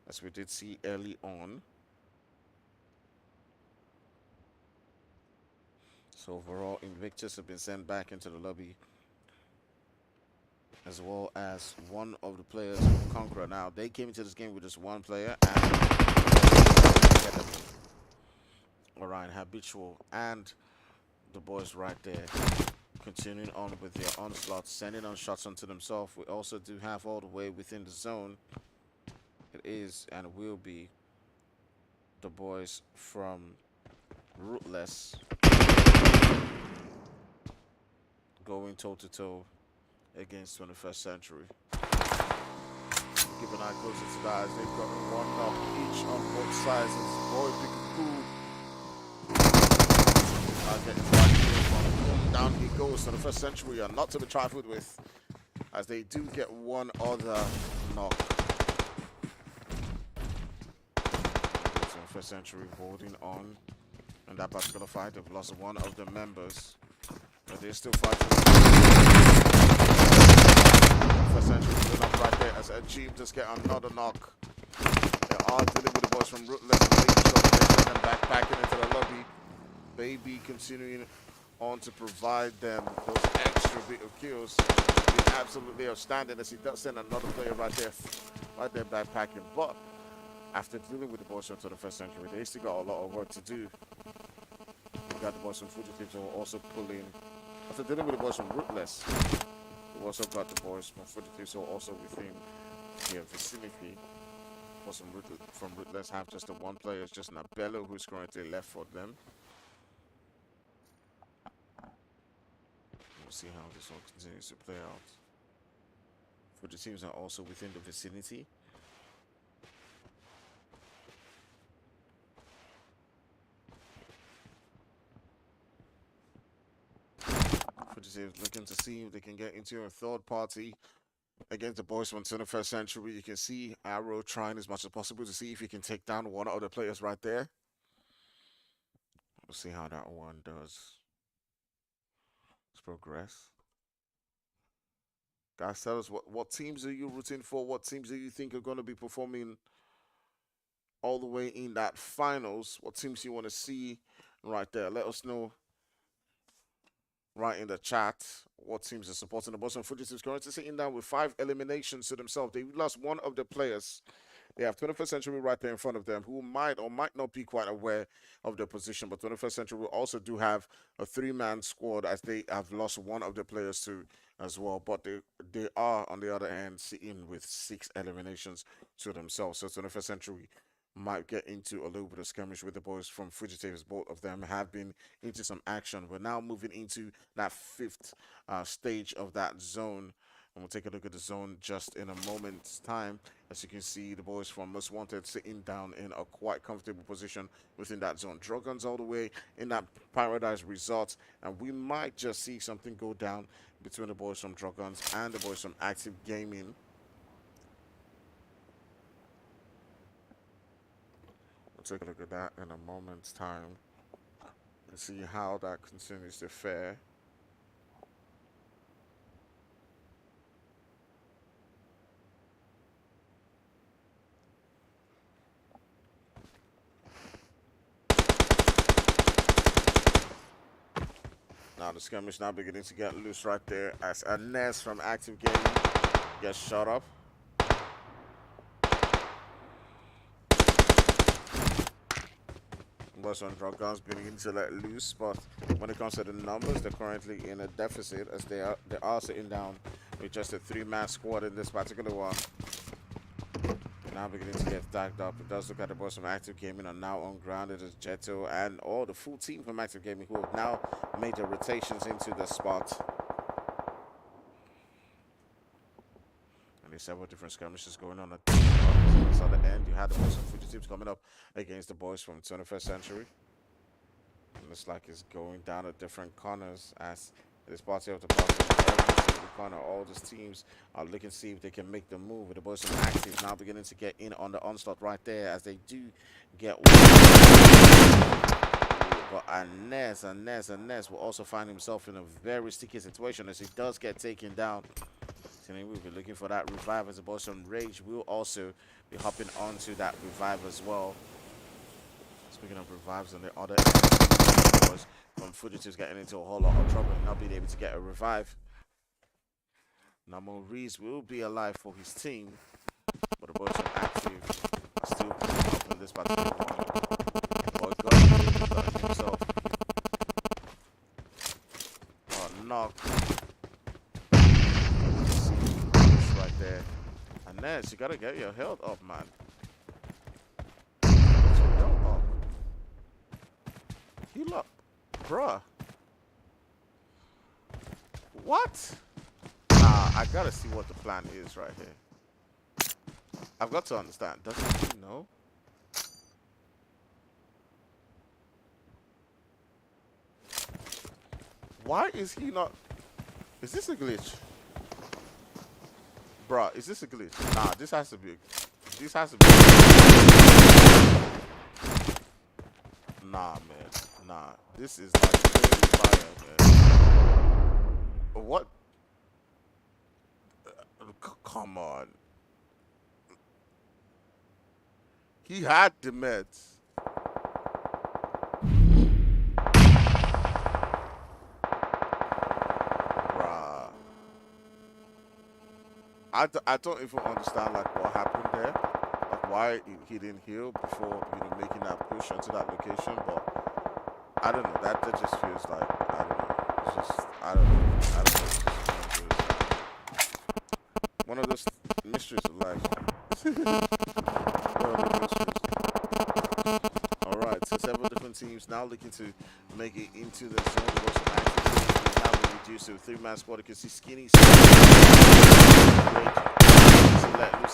S3: as we did see early on. So overall, Invictus have been sent back into the lobby, as well as one of the players from Conqueror. Now, they came into this game with just one player, and Orion Habitual and the boys right there continuing on with their onslaught, sending on shots onto themselves. We also do have all the way within the zone. It is and will be the boys from Rootless going toe-to-toe against 21st Century. Keep an eye closer to that, as they've got one knock each on both sides. It's Boy Big down he goes. 21st Century are not to be trifled with, as they do get one other knock. 21st Century holding on in that particular fight. They've lost one of the members, but they're still fighting. First Century pulling up right there as Ajim just get another knock. They are dealing with the boys from Rootless, making sure that they get them back into the lobby. Baby continuing on to provide them those extra bit of kills. Being absolutely outstanding, as he does send another player right there backpacking. But after dealing with the boys from 21st Century, they still got a lot of work to do. We've got the boys from Fugitives who are also pulling. After dealing with the boys from Rootless, we've also got the boys from Fugitives who are also within their vicinity. Boys from Rootless have just the one player, it's just Nabello, who's currently left for them. We'll see how this all continues to play out. For the teams are also within the vicinity. Fugitives looking to see if they can get into a third party against the boys from 21st Century. You can see Arrow trying as much as possible to see if he can take down one of the players right there. We'll see how that one does. Let's progress. Guys, tell us what teams are you rooting for? What teams do you think are going to be performing all the way in that finals? What teams you want to see right there? Let us know right in the chat what teams are supporting the Boston Fugitives. Currently sitting down with 5 eliminations to themselves. They lost one of the players. They have 21st Century right there in front of them, who might or might not be quite aware of their position. But 21st Century also do have a 3-man squad, as they have lost one of the players too as well. But they are, on the other hand, sitting with 6 eliminations to themselves. So 21st Century might get into a little bit of skirmish with the boys from Fugitives. Both of them have been into some action. We're now moving into that 5th stage of that zone, and we'll take a look at the zone just in a moment's time. As you can see, the boys from Most Wanted sitting down in a quite comfortable position within that zone. Dragons all the way in that Paradise Resort, and we might just see something go down between the boys from Dragons and the boys from Active Gaming. We'll take a look at that in a moment's time and see how that continues to fare. Now the skirmish now beginning to get loose right there, as Ernest from Active Gaming gets shot up. Boys on Dragons beginning to let loose, but when it comes to the numbers, they're currently in a deficit, as they are sitting down with just a 3-man squad in this particular one. Now beginning to get stacked up. It does look at the boys from Active Gaming are now on ground. It is Jetto and all the full team from Active Gaming who have now made the rotations into the spot. And there's several different skirmishes going on at this other end. You had the boys from Fugitives coming up against the boys from 21st Century. It looks like it's going down at different corners as this party of the party. Every single corner, all these teams are looking to see if they can make the move. With the boys from Active now beginning to get in on the onslaught right there as they do get one. But Anez will also find himself in a very sticky situation as he does get taken down. So we'll be looking for that revive as the boys from Rage will also be hopping onto that revive as well. Speaking of revives on the other end, boys from Fugitives getting into a whole lot of trouble and not being able to get a revive. Now Maurice will be alive for his team, but the boys from Active are still picking up in this particular one. Boy got himself a knock. Right there. And then you gotta get your health up, man. Get your health up. Heal up. Bruh. What? Nah, I gotta see what the plan is right here. I've got to understand. Doesn't he know? Why is he not? Is this a glitch? Bruh, is this a glitch? Nah, this has to be. This has to be. Nah, man. Nah, this is like fire, man. What? Come on. He had the meds. I don't even understand like what happened there, like why he didn't heal before making that push onto that location. But I don't know. That just feels like I don't know. It's just I don't know. It's just one of those mysteries of life. One of those mysteries. All right, so several different teams now looking to make it into the zone. Reduced to a 3-man squad. You can see Skinny. Let loose.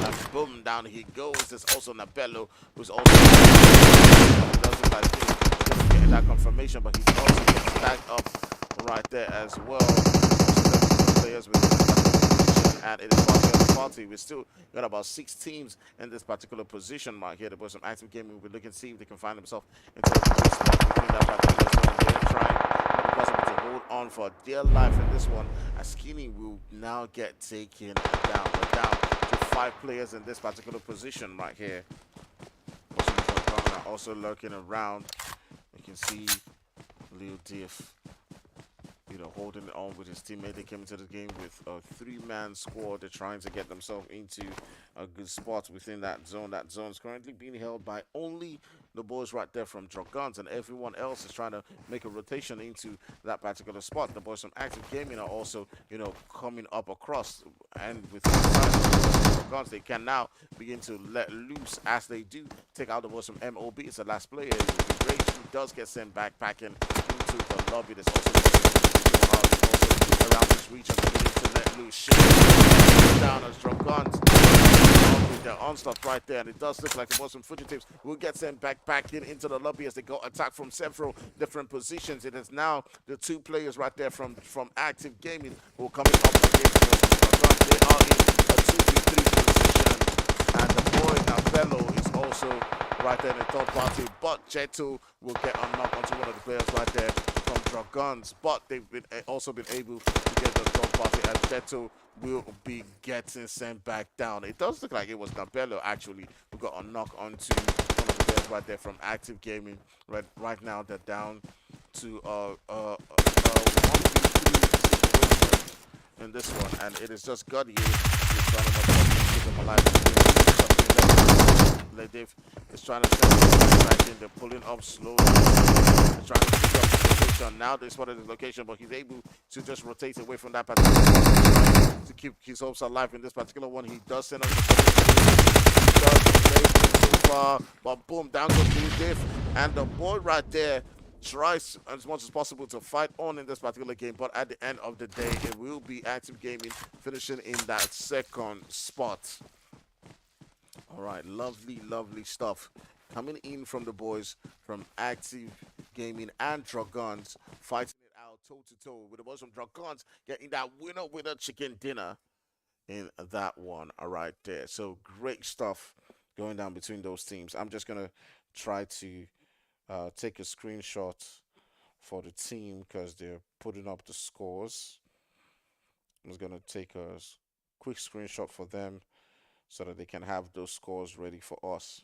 S3: And boom, down he goes. There's also Nabello, who's also doesn't like getting that confirmation, but he's also getting stacked up right there as well. Players with and it is part of the party. We still got about 6 teams in this particular position right here. The boys from Active Gaming will look and see if they can find themselves into the between that particular zone. They're trying to hold on for dear life in this one, as Skinny will now get taken down. We're down to 5 players in this particular position right here. Also lurking around. You can see Lil Diff, holding it on with his teammate. They came into the game with a 3-man squad. They're trying to get themselves into a good spot within that zone. That zone is currently being held by only the boys right there from Dragons, and everyone else is trying to make a rotation into that particular spot. The boys from Active Gaming are also, coming up across, and with the Dragons, they can now begin to let loose as they do take out the boys from MOB. It's the last player. Rage, who does get sent backpacking into the lobby. There's also around this region, beginning to let loose shit down as Dragons with their onslaught right there, and it does look like the boys from Fugitives will get sent back into the lobby as they go attack from several different positions. It is now the 2 players right there from Active Gaming who are coming up against the Dragons. They are in a 2v3 position, and the boy Navello is also right there in the third party, but Jetto will get unlocked onto one of the players right there from Dragons, but they've also been able to get the third party, and Jetto will be getting sent back down. It does look like it was Nabello actually who got a knock onto one of the players right there from Active Gaming. Right now they're down to 1v3 in this one, and it is just Godier who's trying to keep him alive. Dave is trying to send him back in. They're pulling up slowly. They're trying to pick up the location. Now they spotted his location, but he's able to just rotate away from that particular to keep his hopes alive in this particular one. He does send us he does play so far, but boom, down goes Diff, and the boy right there tries as much as possible to fight on in this particular game, but at the end of the day, it will be Active Gaming finishing in that second spot. All right, lovely, lovely stuff coming in from the boys from Active Gaming and Dragons, fighting it out toe to toe with the boys from Dragons getting that winner chicken dinner in that one. All right, there. So great stuff going down between those teams. I'm just gonna try to take a screenshot for the team because they're putting up the scores. I'm just gonna take a quick screenshot for them so that they can have those scores ready for us.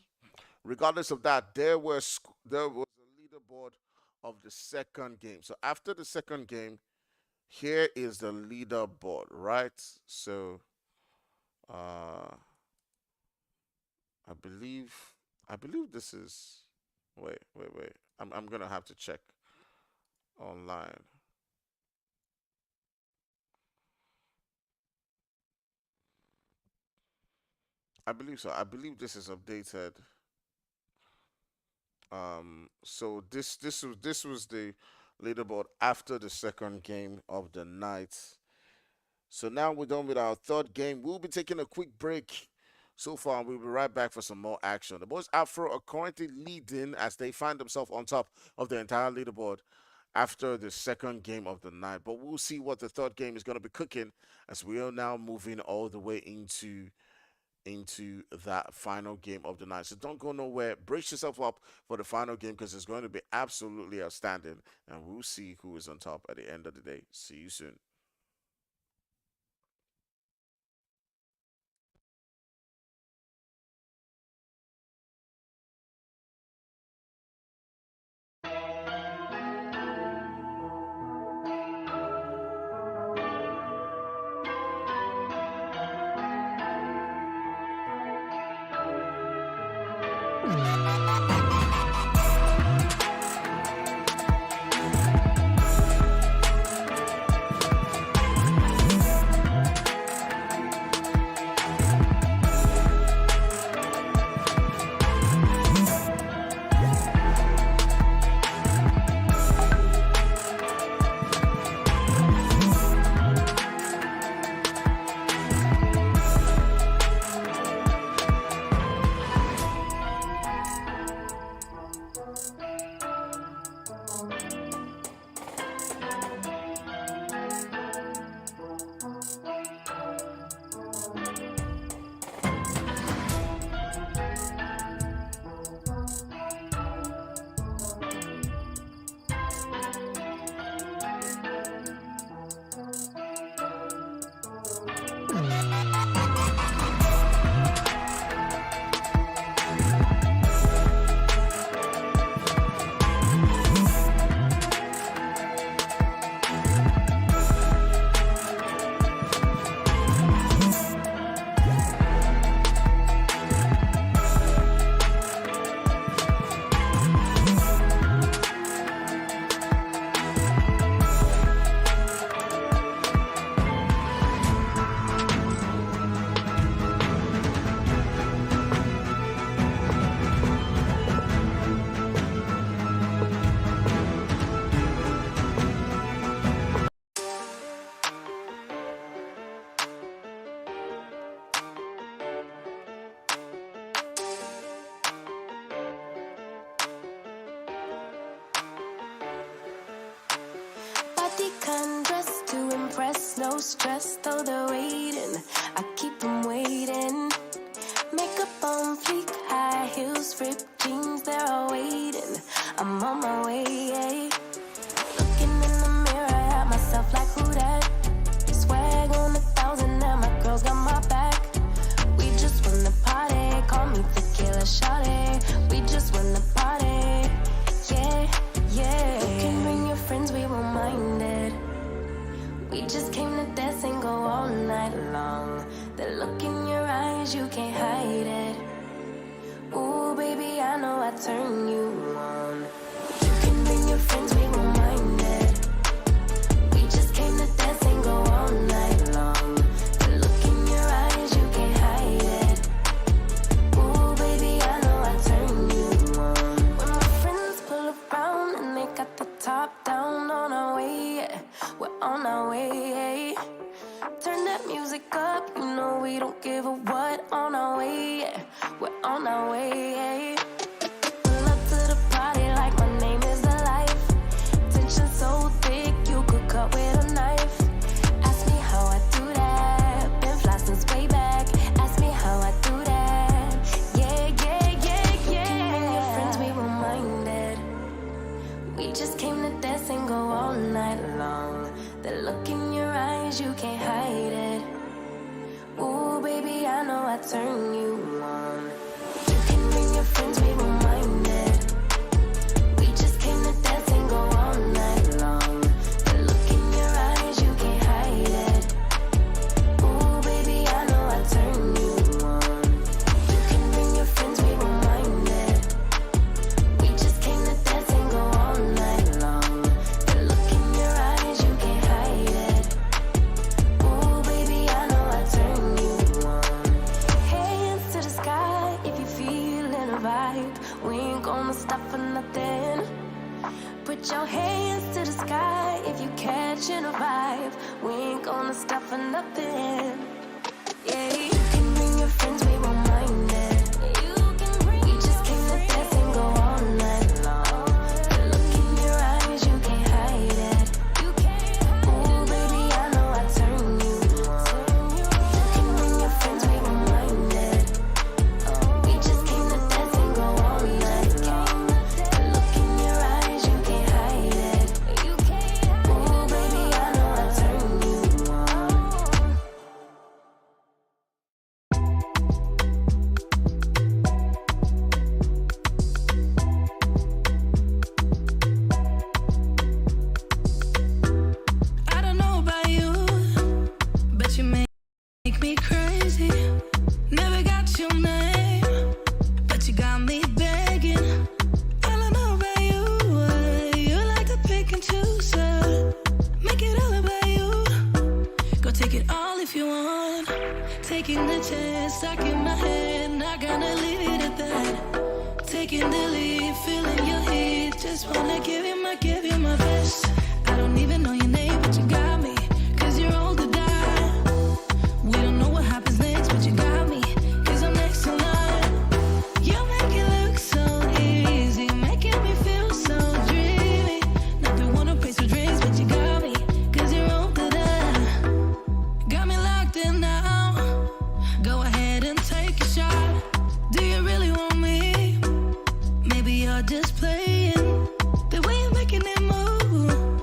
S3: Regardless of that, there was a leaderboard of the second game. So after the second game, here is the leaderboard, right? So I believe this is wait. I'm gonna have to check online. I believe so. I believe this is updated. So this was the leaderboard after the second game of the night. So now we're done with our third game. We'll be taking a quick break. So far, we'll be right back for some more action. The boys Afro are currently leading as they find themselves on top of the entire leaderboard after the second game of the night. But we'll see what the third game is going to be cooking as we are now moving all the way into that final game of the night. So don't go nowhere. Brace yourself up for the final game because it's going to be absolutely outstanding. And we'll see who is on top at the end of the day. See you soon.
S7: No stress, though they're waiting. I keep them waiting. Makeup on fleek, high heels, ripped jeans, they're all waiting. I'm on my way. Looking in the mirror at myself like who that? Swag on 1,000, now my girls got my back. We just won the party, call me tequila shawty. We just won the party, yeah. You can bring your friends, we won't mind it. We just came to dance and go all night long. The look in your eyes, you can't hide it. Ooh, baby, I know I turn you on. You can bring your friends, we won't mind it. We just came to dance and go all night long. top down on our way, yeah. We're on our way. Turn that music up, you know we don't give a what. On our way, yeah. We're on our way. Pull up to the party like my name is the life. Tension so thick, you could cut with a knife. Ask me how I do that. Been fly since way back. Ask me how I do that. Yeah. Your friends, we were minded. We just came to dance and go all night long. The look in your eyes, you can't hide it. Ooh, baby, I know I turn you on. You can bring your friends, we were minded. We just came to dance and go all night long. The look in your eyes, you can't hide it. Ooh, baby, I know I turn you on. You can bring your friends, we were minded. We just came to dance and go all night long. The look in your eyes, you can't hide it. Ooh, baby, I know I turn you on. Hands to the sky if you feeling a vibe. We ain't gonna stop for nothing. Put your hands to the sky if you catching a vibe. We ain't gonna stop for nothing. Yeah, you can bring your friends, we won't mind it. We just came to dance and go all night long. The look in your eyes, you can't hide it. Ooh, baby, I know I turn you on. You can bring your friends, we won't mind it. We just came to dance and go all night long. The look in your eyes, you can't hide it. Ooh, baby, I know I turn you on.
S8: I don't know about you, but you make me crazy. Never got your name, but you got me begging. I don't know about you, you like to pick and choose. Make it all about you. Go take it all if you want. Taking the chance, stuck in my head, not gonna leave it at that. Taking the lead, feeling your heat. Just wanna give you my best. I don't even know your name, but you got me. 'Cause you're old to die. We don't know what happens next, but you got me. 'Cause I'm next in line. You make it look so easy, making me feel so dreamy. Not the one who pays for drinks, but you got me. 'Cause you're old to die. Got me locked in now. Go ahead and take a shot. Do you really want me? Maybe you're just playing. The way you're making it move.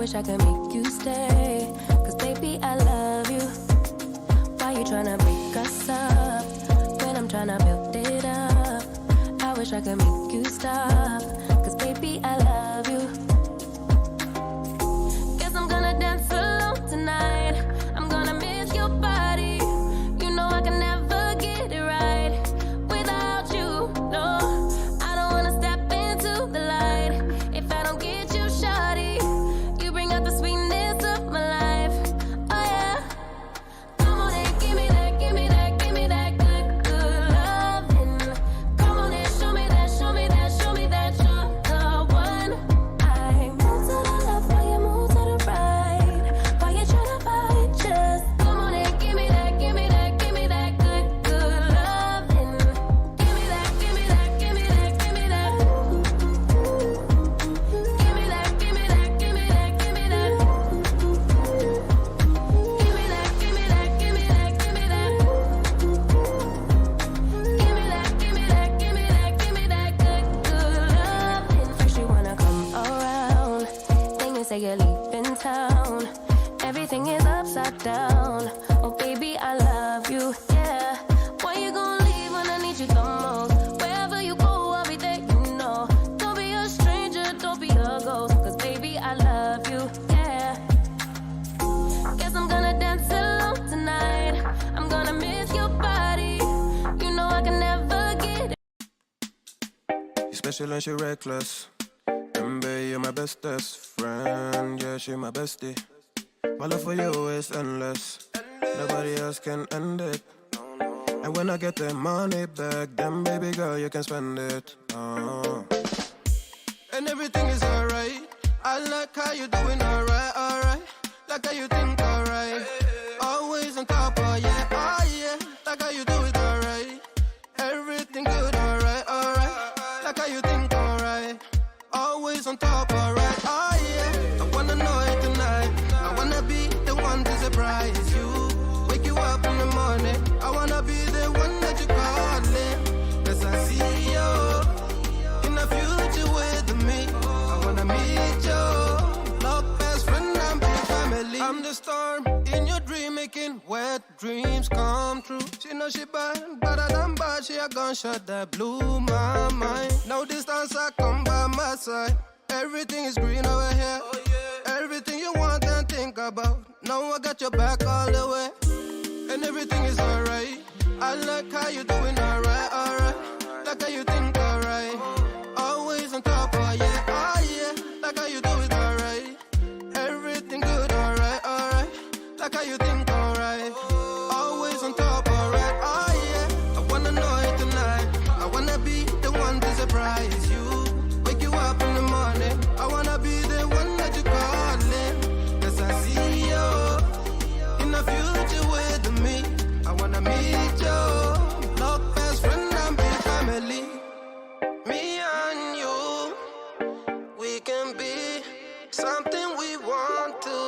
S7: wish I could make you stay. Cause baby, I love you. Why you tryna break us up when I'm tryna build it up? I wish I could make you stop. Cause baby, I love you. Guess I'm gonna dance alone tonight. I'm gonna miss your body. You know I can never get it right without you. No, I don't wanna step into the light if I don't get you, shawty. You bring out the sweetness of my life. Oh yeah. Come on and give me that, give me that, give me that good, good loving. Come on and show me that, show me that, show me that you're the one. I move to the left while you move to the right. While you tryna fight, just come on and give me that, give me that, give me that good, good loving. Give me that, give me that, give me that, give me that. Give me that, give me that, give me that, give me that. Give me that, give me that, give me that, give me that. Give me that, give me that, give me that, give me that good, good loving. First you wanna come around, then you say you're leaving town. Everything is upside down. Oh baby, I love you, yeah. Why you gonna leave when I need you the most? Wherever you go, I'll be there, you know. Don't be a stranger, don't be a ghost. Cause baby, I love you, yeah. Guess I'm gonna dance alone tonight. I'm gonna miss your body. You know I can never get it.
S5: You special and she reckless. Baby, you're my bestest friend. Yeah, she my bestie. My love for you is endless. Nobody else can end it. And when I get the money back, then baby girl, you can spend it. And everything is alright. I like how you doing alright, alright. Like how you think alright. Always on top, oh yeah, oh yeah. Like how you do it alright. Everything good, alright, alright. Like how you think alright. Always on top, alright, oh yeah. I wanna know it tonight. I wanna be the one to surprise you. Wake you up in the morning. I wanna be the one that you calling. Cause I see you in the future with me. I wanna meet you. Love best friend and big family. I'm the storm in your dream, making wet dreams come true. She know she bad, better than bad. She a gunshot that blew my mind. No distance, I come by my side. Everything is green over here. Everything you want and think about. Now I got your back all the way. And everything is alright. I like how you doing alright, alright. Like how you think alright. Always on top, oh yeah, oh yeah. Like how you do it alright. Everything good, alright, alright. Like how you think alright. Always on top, alright, oh yeah. I wanna know it tonight. I wanna be the one to surprise you. Wake you up in the morning. I wanna be the one that you calling. Cause I see you in the future with me. I wanna meet you. Love best friend and big family. Me and you, we can be something we want to.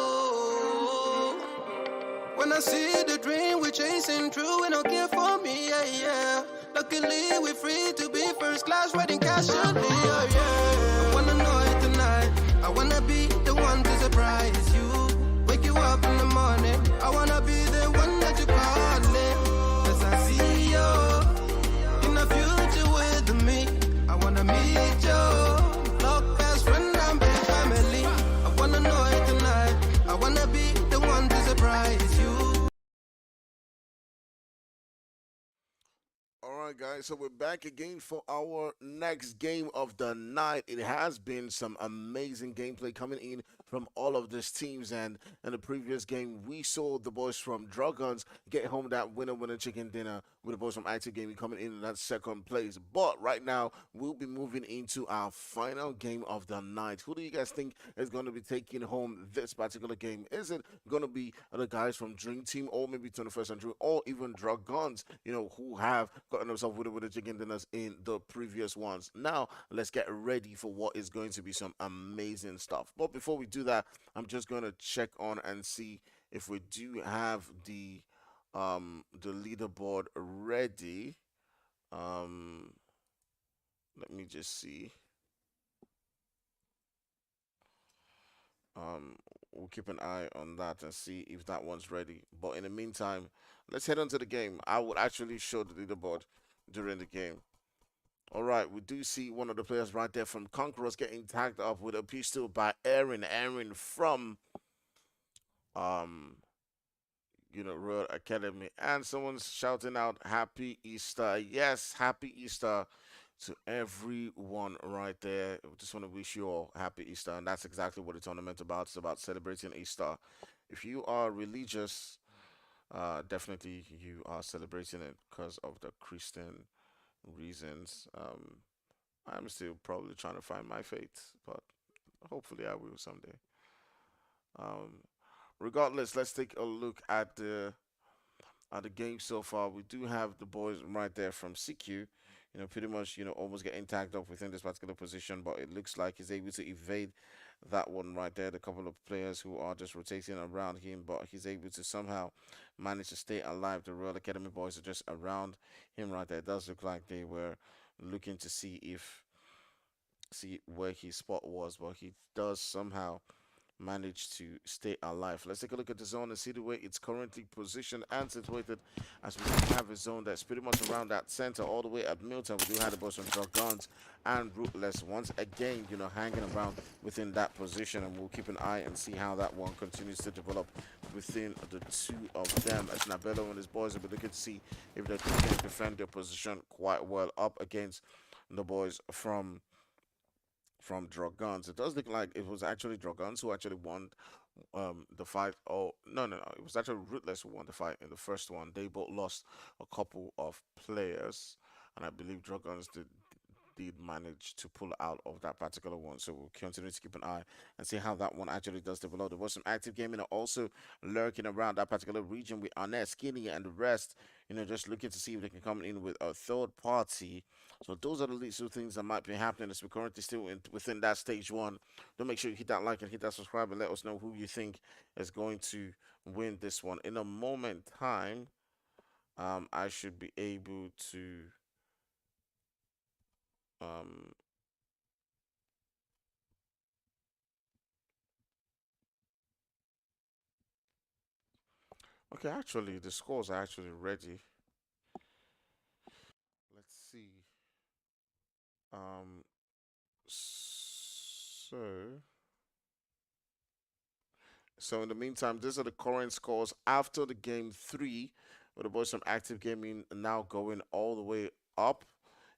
S5: When I see the dream we're chasing true, we don't care for me, yeah, yeah. Luckily we're free to be first class, wedding casually, oh yeah. I wanna know it tonight. I wanna be the one to surprise you. Wake you up in the morning. I wanna be the one that you calling. Cause I see you in the future with me. I wanna meet you. Love best friend and big family. I wanna know it tonight. I wanna be the one to surprise you.
S3: All right, guys. So we're back again for our next game of the night. It has been some amazing gameplay coming in from all of these teams, and in the previous game, we saw the boys from Dragons get home that winner chicken dinner with the boys from Active Gaming coming in that second place. But right now, we'll be moving into our final game of the night. Who do you guys think is going to be taking home this particular game? Is it going to be the guys from Dream Team, or maybe 21st Century, or even Dragons, who have gotten themselves with the chicken dinners in the previous ones? Now, let's get ready for what is going to be some amazing stuff. But before we do that, I'm just going to check on and see if we do have the leaderboard ready. Let me just see. we'll keep an eye on that and see if that one's ready. But in the meantime, let's head on to the game. I would actually show the leaderboard during the game. All right, we do see one of the players right there from Conquerors getting tagged up with a pistol by Aaron. Aaron from Royal Academy, and someone's shouting out Happy Easter. Yes, Happy Easter to everyone right there. I just want to wish you all Happy Easter, and that's exactly what the tournament about. It's about celebrating Easter. If you are religious, definitely you are celebrating it because of the Christian reasons. I'm still probably trying to find my faith, but hopefully I will someday. Um, Regardless, let's take a look at the game so far. We do have the boys right there from CQ, pretty much, almost getting tagged up within this particular position, but it looks like he's able to evade that one right there. The couple of players who are just rotating around him, but he's able to somehow manage to stay alive. The Royal Academy boys are just around him right there. It does look like they were looking to see where his spot was, but he does somehow manage to stay alive. Let's take a look at the zone and see the way it's currently positioned and situated, as we have a zone that's pretty much around that center all the way at Milton. We do have the boys from Dragons and Rootless once again, hanging around within that position, and we'll keep an eye and see how that one continues to develop within the two of them, as Nabello and his boys will be looking to see if they can defend their position quite well up against the boys from Dragons. It does look like it was actually Dragons who actually won the fight. Oh, no. It was actually Rootless who won the fight in the first one. They both lost a couple of players, and I believe Dragons did manage to pull out of that particular one. So we'll continue to keep an eye and see how that one actually does develop. There was some active gaming also lurking around that particular region with Arnett, Skinny, and the rest, just looking to see if they can come in with a third party. So those are the little things that might be happening as we're currently still within that stage one. Don't make sure you hit that like and hit that subscribe and let us know who you think is going to win this one. In a moment time, I should be able to okay, actually the scores are actually ready. Let's see. So in the meantime, these are the current scores after the game 3, with the boys from Active Gaming now going all the way up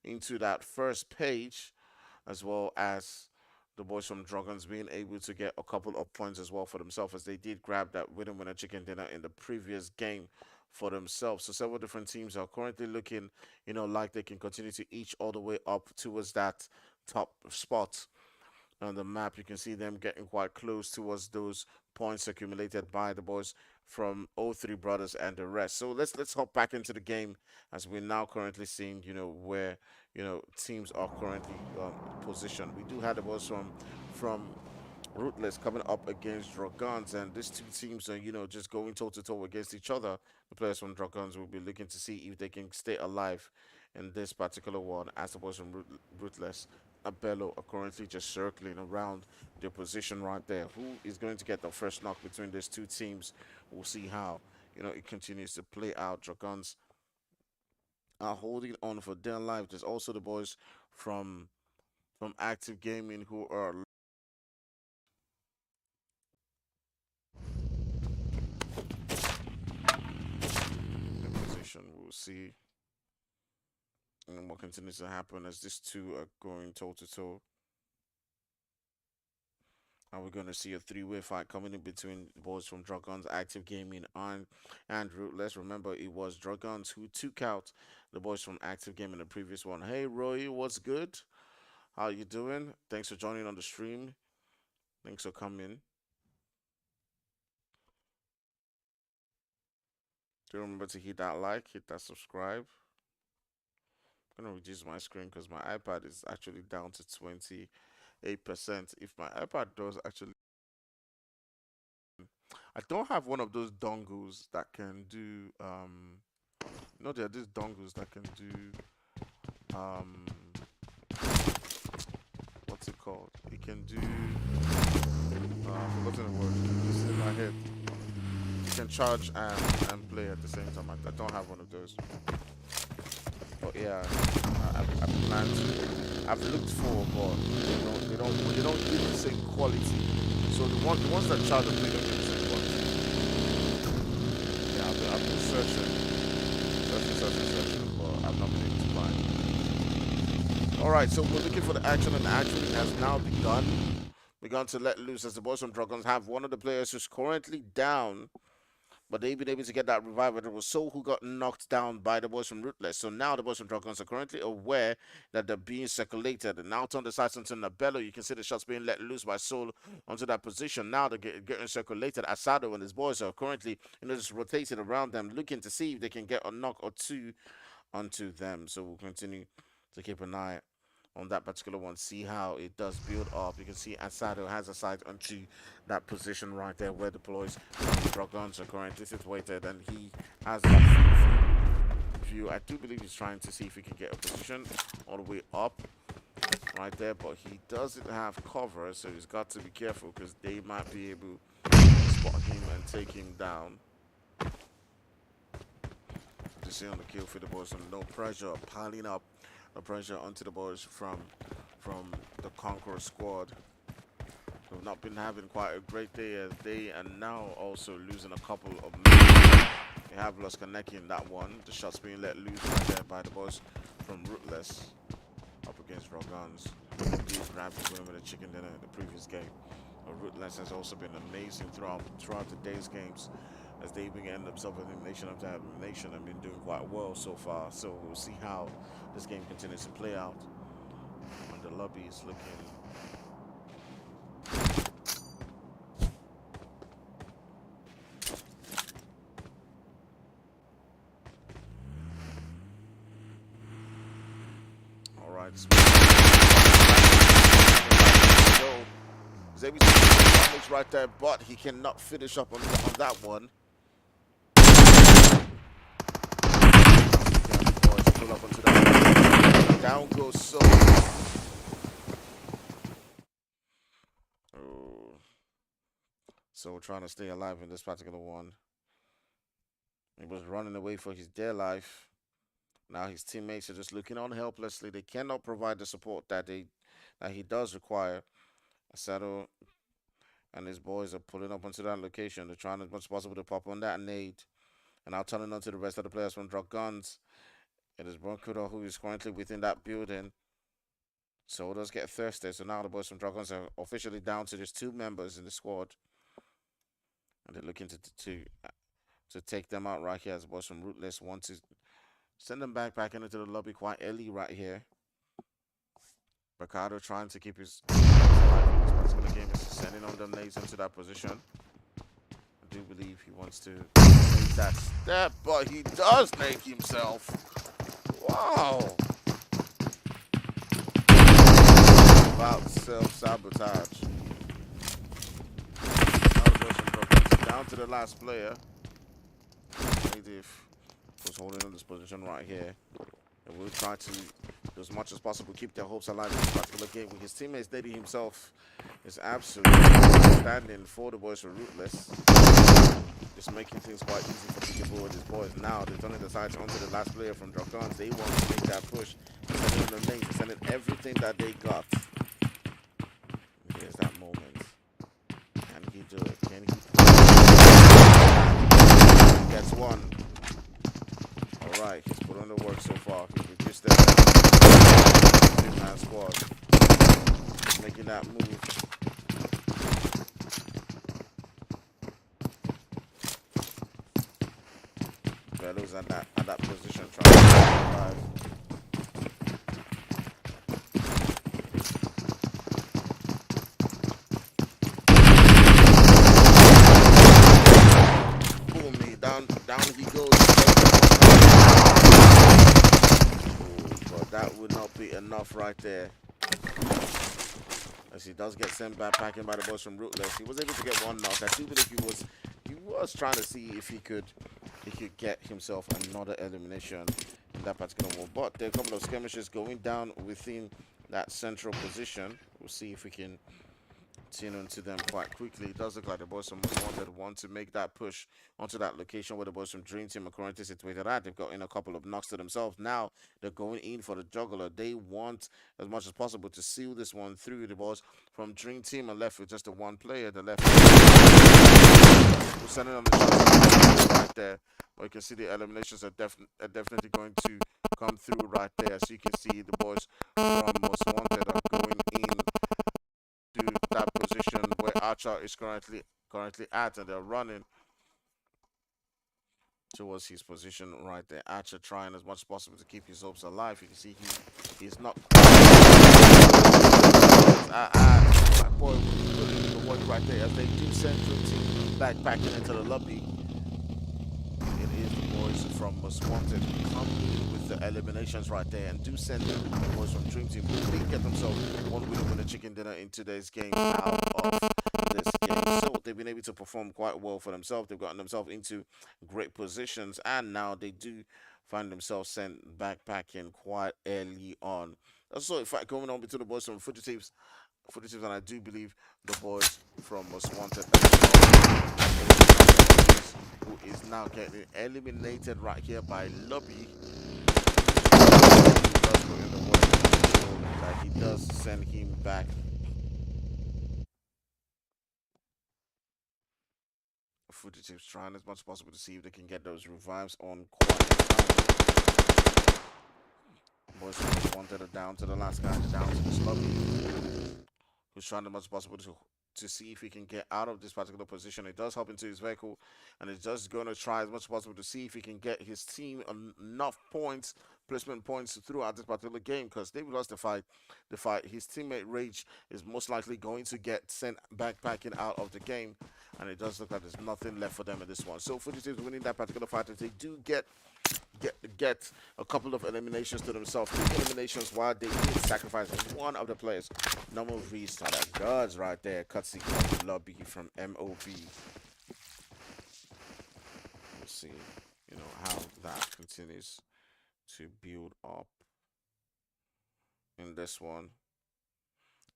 S3: into that first page, as well as the boys from Dragons being able to get a couple of points as well for themselves, as they did grab that winner chicken dinner in the previous game for themselves. So several different teams are currently looking, like they can continue to each all the way up towards that top spot on the map. You can see them getting quite close towards those points accumulated by the boys from O3 Brothers and the rest. So let's hop back into the game, as we're now currently seeing, where teams are currently positioned. We do have the boys from Rootless coming up against Dragons, and these two teams are just going toe to toe against each other. The players from Dragons will be looking to see if they can stay alive in this particular one, as the boys from Rootless Bello are currently just circling around their position right there. Who is going to get the first knock between these two teams? We'll see how it continues to play out. Dragons are holding on for their life. There's also the boys from Active Gaming who are in position. We'll see and what continues to happen as these two are going toe to toe. Are we going to see a three-way fight coming in between the boys from Dragons, Active Gaming, and Rootless? Remember, it was Dragons who took out the boys from Active Gaming in the previous one. Hey, Roy, what's good? How you doing? Thanks for joining on the stream. Thanks for coming. Do remember to hit that like, hit that subscribe. I'm going to reduce my screen because my iPad is actually down to 28%. If my iPad does actually, I don't have one of those dongles that can do there are these dongles that can do what's it called? It can do I've forgotten the word. It's in my head. You can charge and play at the same time. I don't have one of those. But yeah, I've planned to. I've looked for, but they don't give the same quality. So the ones that charge and play don't give the same quality. Yeah, I've been searching, but I've not been able to find. All right, so we're looking for the action, and the action has now begun to let loose as the boys from Dragons have one of the players who's currently down, but they've been able to get that revival. It was Soul who got knocked down by the boys from Ruthless. So now the boys from Dragons are currently aware that they're being circulated. And now turn the sights onto Nabello. You can see the shots being let loose by Soul onto that position. Now they're getting circulated. Asado and his boys are currently, just rotated around them, looking to see if they can get a knock or two onto them. So we'll continue to keep an eye on that particular one, see how it does build up. You can see Asado has a sight onto that position right there where the boys from Dragons are currently situated, and he has that view. I do believe he's trying to see if he can get a position all the way up right there, but he doesn't have cover, so he's got to be careful because they might be able to spot him and take him down. To see on the kill for the boys, and no pressure piling up. The pressure onto the boys from the Conqueror squad, who've not been having quite a great day, as they are now also losing a couple of men. They have lost Kaneki in that one. The shots being let loose right there by the boys from Ruthless up against Dragons. These rabbits went with a chicken dinner in the previous game. But Ruthless has also been amazing throughout today's games, as they've been getting themselves elimination after elimination and been doing quite well so far. So we'll see how this game continues to play out. And the lobby is looking all right. Xavier's damage right there, but he cannot finish up on that one. Pull up onto that. Down goes Soul. So we're trying to stay alive in this particular one. He was running away for his dear life. Now his teammates are just looking on helplessly. They cannot provide the support that he does require. Asado and his boys are pulling up onto that location. They're trying as much as possible to pop on that nade. And now turning on to the rest of the players from Dragons. It is Broncudo who is currently within that building. So does get thirsty. So now the boys from Dragons are officially down to just 2 members in the squad. And they're looking to take them out right here, as the boys from Ruthless want to send them back into the lobby quite early right here. Ricardo trying to keep his life in this particular game is sending on the nades into that position. I do believe he wants to make that step, but he does make himself. Wow. About self-sabotage. Down to the last player. Native was holding on this position right here. And we'll try to, as much as possible, keep their hopes alive in this particular game. With his teammates, Daddy himself is absolutely standing for the boys from Ruthless. Just making things quite easy for people with his boys. Now they're turning the sights onto the last player from Dragons. They want to make that push. They're sending the names, they're sending everything that they got. Here's that moment. Can he do it? Can he? He gets one. Alright, he's put on the work so far. He's reduced that 10-man squad. He's making that move. Bellows at that position trying to survive. Down he goes. But that would not be enough right there. As he does get sent back in by the boys from Ruthless. He was able to get one knock. I do believe he was trying to see if he could get himself another elimination in that particular war. But there are a couple of skirmishes going down within that central position. We'll see if we can continuing to them quite quickly. It does look like the boys from Most Wanted want to make that push onto that location where the boys from Dream Team are currently situated at. They've got in a couple of knocks to themselves. Now they're going in for the juggler. They want as much as possible to seal this one through. The boys from Dream Team are left with just the one player. The left who's sending on the shots right there. But you can see the eliminations are definitely going to come through right there. So you can see the boys from Most Wanted are going in to that position where Archer is currently at, and they're running towards his position right there. Archer trying as much as possible to keep his hopes alive. You can see he's not my boy putting the work right there as they do send Dream Team backpacking into the lobby. It is the boys from Most Wanted coming with the eliminations right there, and do send the boys from Dream Team who did get themselves one winner chicken dinner in today's game out of this game. So they've been able to perform quite well for themselves. They've gotten themselves into great positions, and now they do find themselves sent backpacking quite early on. That's also a fight going on between the boys from Fugitives, and I do believe the boys from Most Wanted who is now getting eliminated right here by Lobby. He does send him back. Fugitives trying as much as possible to see if they can get those revives on quite time. Boys from Most Wanted are down to the last guy, down to this Lobby, who's trying as much as possible to see if he can get out of this particular position. It does hop into his vehicle, and it's just going to try as much as possible to see if he can get his team enough points, placement points throughout this particular game, because they've lost the fight. His teammate Rage is most likely going to get sent backpacking out of the game, and it does look like there's nothing left for them in this one. So Fugitives winning that particular fight, they do get a couple of eliminations to themselves. 3 eliminations while they did sacrifice one of the players. Normal restart at guards right there. Cutsy Lobby from MOB. We'll see, how that continues to build up in this one.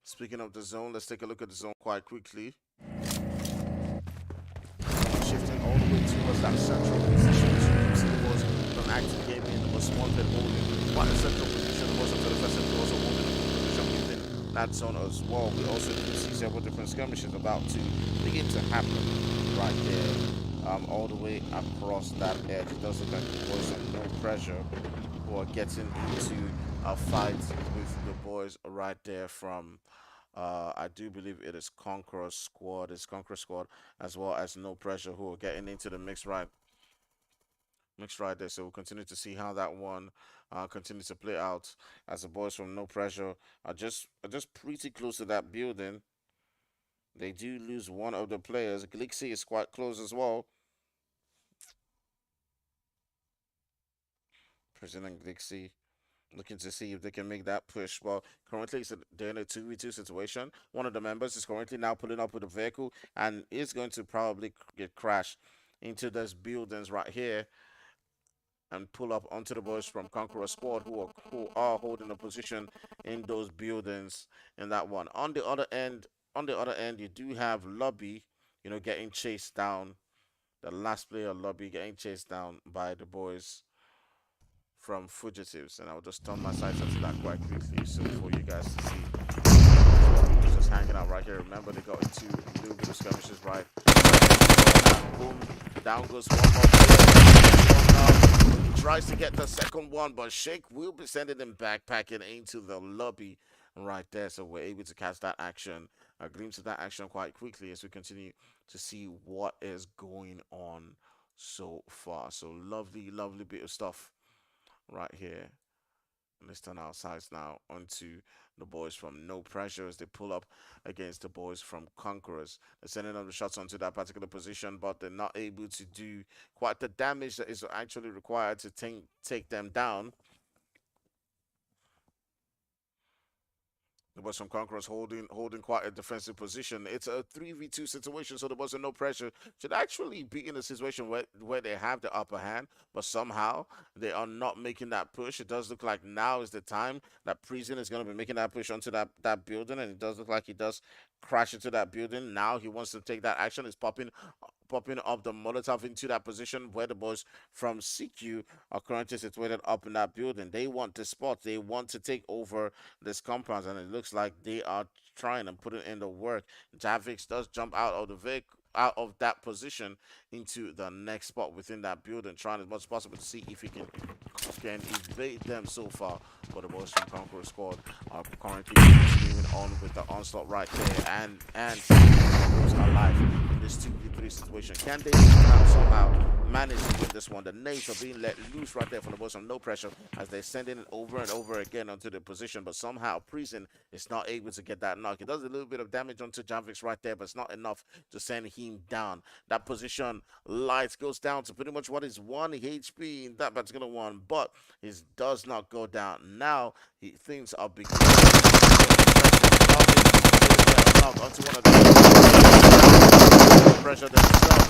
S3: Speaking of the zone, let's take a look at the zone quite quickly. Shifting all the way towards that central position. Active Gaming, the Most Wanted holding quite a central position. Also to the first and also holding a position within that zone as well. We also do see several different skirmishes about to begin to happen right there, all the way across that edge. It does look like the boys of No Pressure who are getting into a fight with the boys right there from I do believe it is Conqueror Squad. It's Conqueror Squad as well as No Pressure who are getting into the mix right there. So we'll continue to see how that one continues to play out as the boys from No Pressure are just pretty close to that building. They do lose one of the players. Glixie is quite close as well. President Glixie looking to see if they can make that push. Well, currently they're in a 2v2 situation. One of the members is currently now pulling up with a vehicle and is going to probably get crashed into those buildings right here and pull up onto the boys from Conqueror Squad who are holding a position in those buildings in that one. On the other end, you do have Lobby, getting chased down. The last player, Lobby, getting chased down by the boys from Fugitives. And I'll just turn my sights onto that quite quickly so for you guys to see. Just hanging out right here. Remember, they got into a little bit of skirmishes, right? And boom, down goes one more player. Tries to get the second one, but Shake will be sending him backpacking into the lobby right there. So we're able to catch that action, a glimpse of that action quite quickly as we continue to see what is going on so far. So lovely bit of stuff right here. And let's turn our sights now onto the boys from No Pressure as they pull up against the boys from Conquerors. They're sending them the shots onto that particular position, but they're not able to do quite the damage that is actually required to take them down. The boys from Conquerors holding quite a defensive position. It's a 3v2 situation, so the boys are no pressure. Should actually be in a situation where they have the upper hand, but somehow they are not making that push. It does look like now is the time that Prison is going to be making that push onto that building, and it does look like he does crash into that building. Now he wants to take that action. He's popping up the Molotov into that position where the boys from CQ are currently situated up in that building. They want the spot. They want to take over this compound, and it looks like they are trying and putting in the work. Javix does jump out of the vehicle, out of that position into the next spot within that building, trying as much as possible to see if he can evade them so far. But the boys from Conqueror Squad are currently continuing on with the onslaught right there, and those are alive in this 2v3 situation. Can they somehow manage to win this one? The nades are being let loose right there from the boys from No Pressure as they're sending it over and over again onto the position, but somehow Prison is not able to get that knock. It does a little bit of damage onto Javix right there, but it's not enough to send him down. That position lights goes down to pretty much what is 1 HP in that particular one, but it does not go down. Now things are beginning onto one of the pressure themselves.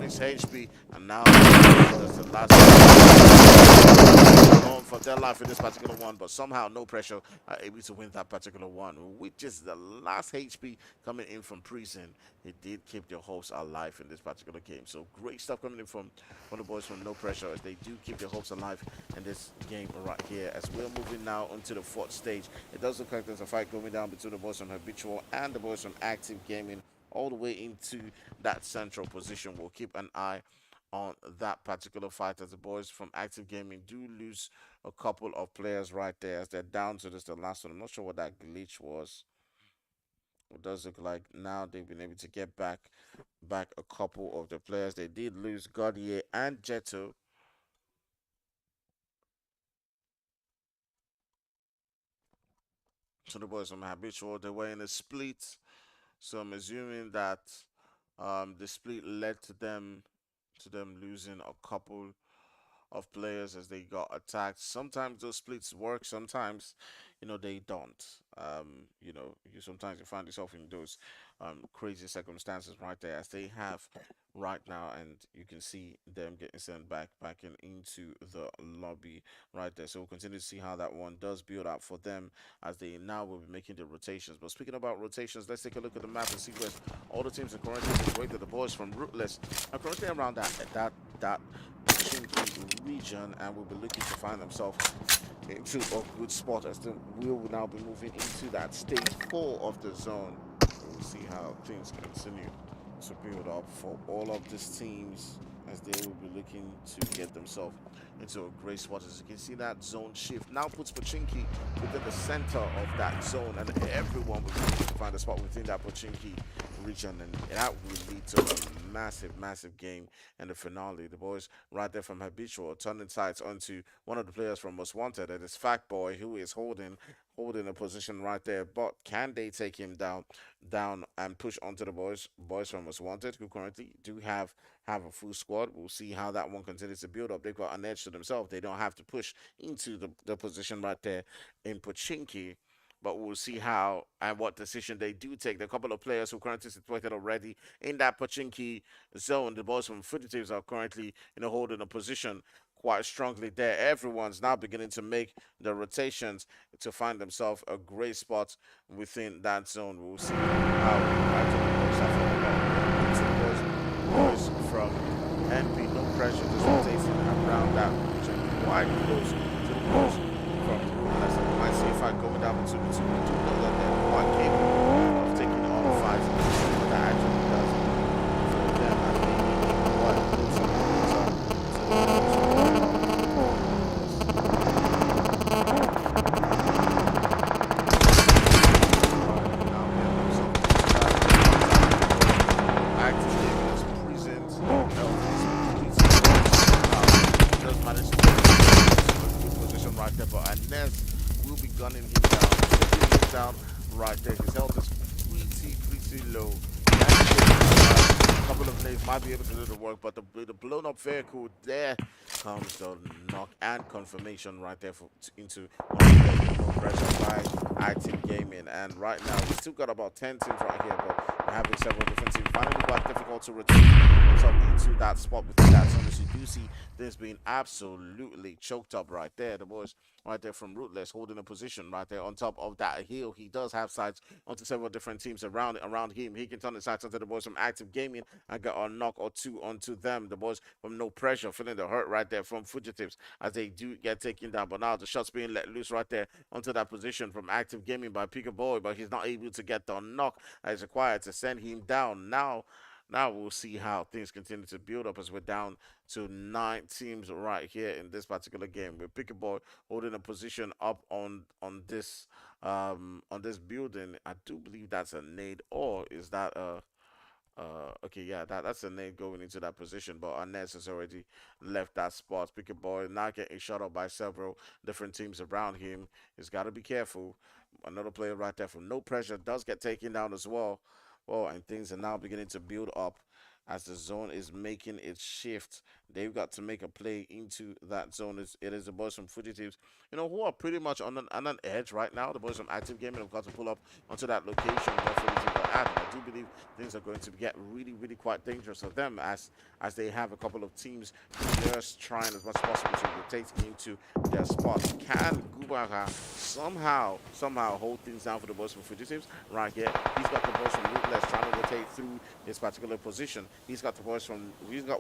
S3: His HP, and now that's the last going for their life in this particular one, but somehow No Pressure are able to win that particular one, which is the last HP coming in from Prison. It did keep their hopes alive in this particular game. So great stuff coming in from one of the boys from No Pressure as they do keep their hopes alive in this game right here. As we're moving now onto the 4th stage, it does look like there's a fight going down between the boys from Habitual and the boys from Active Gaming, all the way into that central position. We'll keep an eye on that particular fight as the boys from Active Gaming do lose a couple of players right there as they're down to this the last one. I'm not sure what that glitch was. It does look like now they've been able to get back a couple of the players. They did lose Gaudier and Jetto. So the boys from Habitual, they were in a split. So I'm assuming that the split led to them losing a couple of players as they got attacked. Sometimes those splits work, sometimes they don't. Sometimes you find yourself in those crazy circumstances right there as they have right now, and you can see them getting sent back into the lobby right there. So we'll continue to see how that one does build up for them as they now will be making the rotations. But speaking about rotations, let's take a look at the map and see where all the teams are currently situated. The boys from Rootless are currently around that Chinky region, and will be looking to find themselves into a good spot as we will now be moving into that stage 4 of the zone. We'll see how things continue to build up for all of these teams as they will be looking to get themselves into a great spot. As you can see, that zone shift now puts Pochinki within the center of that zone, and everyone will be looking to find a spot within that Pochinki region, and that will lead to a massive game in the finale. The boys right there from Habitual turning sights onto one of the players from Most Wanted, that is Fat Boy, who is holding a position right there. But can they take him down and push onto the boys from Most Wanted, who currently do have a full squad? We'll see how that one continues to build up. They've got an edge to themselves. They don't have to push into the position right there in Pochinki. But we'll see how and what decision they do take. There are a couple of players who are currently situated already in that Pochinki zone. The boys from Fugitives are currently holding a position quite strongly there. Everyone's now beginning to make the rotations to find themselves a great spot within that zone. We'll see how boys from NP, No Pressure, just rotating around that region quite close to the boys from Let's see if I go down to the two. Do know that they're quite capable of taking on fights. What that actually does for them and maybe quite close to gunning him down right there. His health is pretty low. couple of nades might be able to do the work, but the blown up vehicle, there comes the knock and confirmation right there into one of the players with no pressure by Active Gaming. And right now, we still got about 10 teams right here, but we're having several different teams. Finding it quite difficult to return into that spot within that zone. As you do see, there's been absolutely choked up right there. The boys right there from Rootless holding a position right there on top of that hill. He does have sights onto several different teams around him. He can turn his sights onto the boys from Active Gaming and get a knock or two onto them. The boys from No Pressure feeling the hurt right there from Fugitives as they do get taken down. But now the shots being let loose right there onto that position from Active Gaming by Pika Boy, but he's not able to get the knock that is required to send him down. Now we'll see how things continue to build up as we're down to 9 teams right here in this particular game. With Picky Boy holding a position up on this building. I do believe that's a nade, or is that a okay, yeah, that's a nade going into that position, but Arnez has already left that spot. Picky Boy now getting shot up by several different teams around him. He's got to be careful. Another player right there from No Pressure does get taken down as well. Well, and things are now beginning to build up as the zone is making its shift. They've got to make a play into that zone. It is the boys from Fugitives, who are pretty much on an edge right now. The boys from Active Gaming have got to pull up onto that location where Fugitives are at. And I do believe things are going to get really, really quite dangerous for them as they have a couple of teams just trying as much as possible to rotate into their spots. Can Gubaka somehow hold things down for the boys from Fugitives? Right here, he's got the boys from Rootless trying to rotate through this particular position. He's got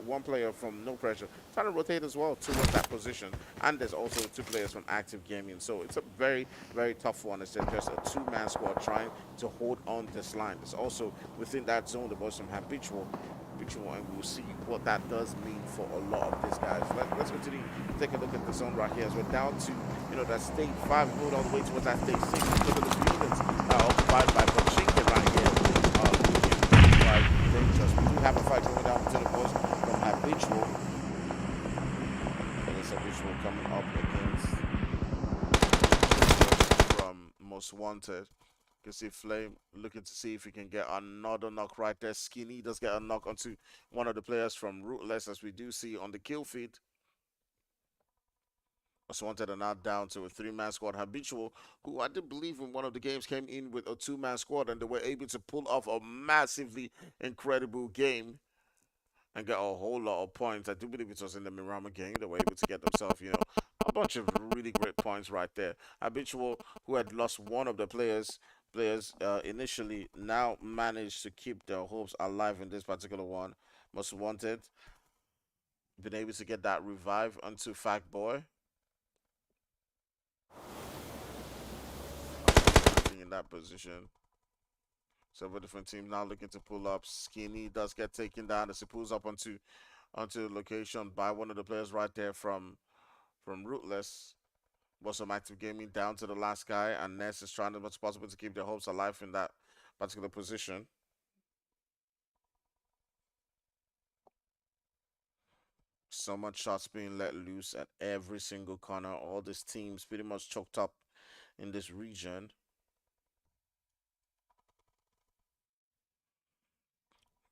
S3: one player from No Pressure trying to rotate as well towards that position, and there's also 2 players from Active Gaming. So it's a very, very tough one. It's just a 2-man squad trying to hold on this line. It's also within that zone the boys from Habitual, and we'll see what that does mean for a lot of these guys. Let's continue to take a look at the zone right here as we're down to that stage 5, going all the way towards that stage 6. Look at the buildings occupied by Pachinkin right here. Dangerous. We do have a fight going down to the boys from Habitual. That is Habitual coming up against from Most Wanted. You can see Flame looking to see if he can get another knock right there. Skinny does get a knock onto one of the players from Rootless, as we do see on the kill feed. Most Wanted are now down to a 3-man squad. Habitual, who I did believe in one of the games came in with a 2-man squad, and they were able to pull off a massively incredible game and get a whole lot of points. I do believe it was in the Mirama game. They were able to get themselves, a bunch of really great points right there. Habitual, who had lost one of the players initially, now managed to keep their hopes alive in this particular one. Most Wanted been able to get that revive onto Fact Boy. In that position, several different teams now looking to pull up. Skinny does get taken down as he pulls up onto the location by one of the players right there from Rootless. Was some Active Gaming down to the last guy, and Ness is trying as much as possible to keep their hopes alive in that particular position. So much shots being let loose at every single corner. All these teams pretty much choked up in this region.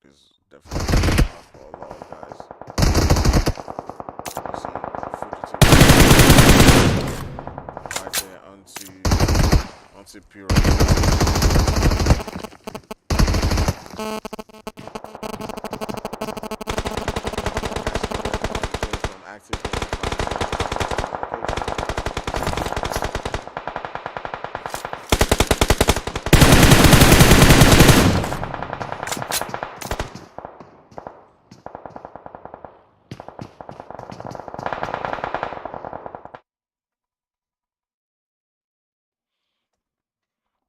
S3: Is definitely hard for a lot of guys. See right there onto Pure. From Active.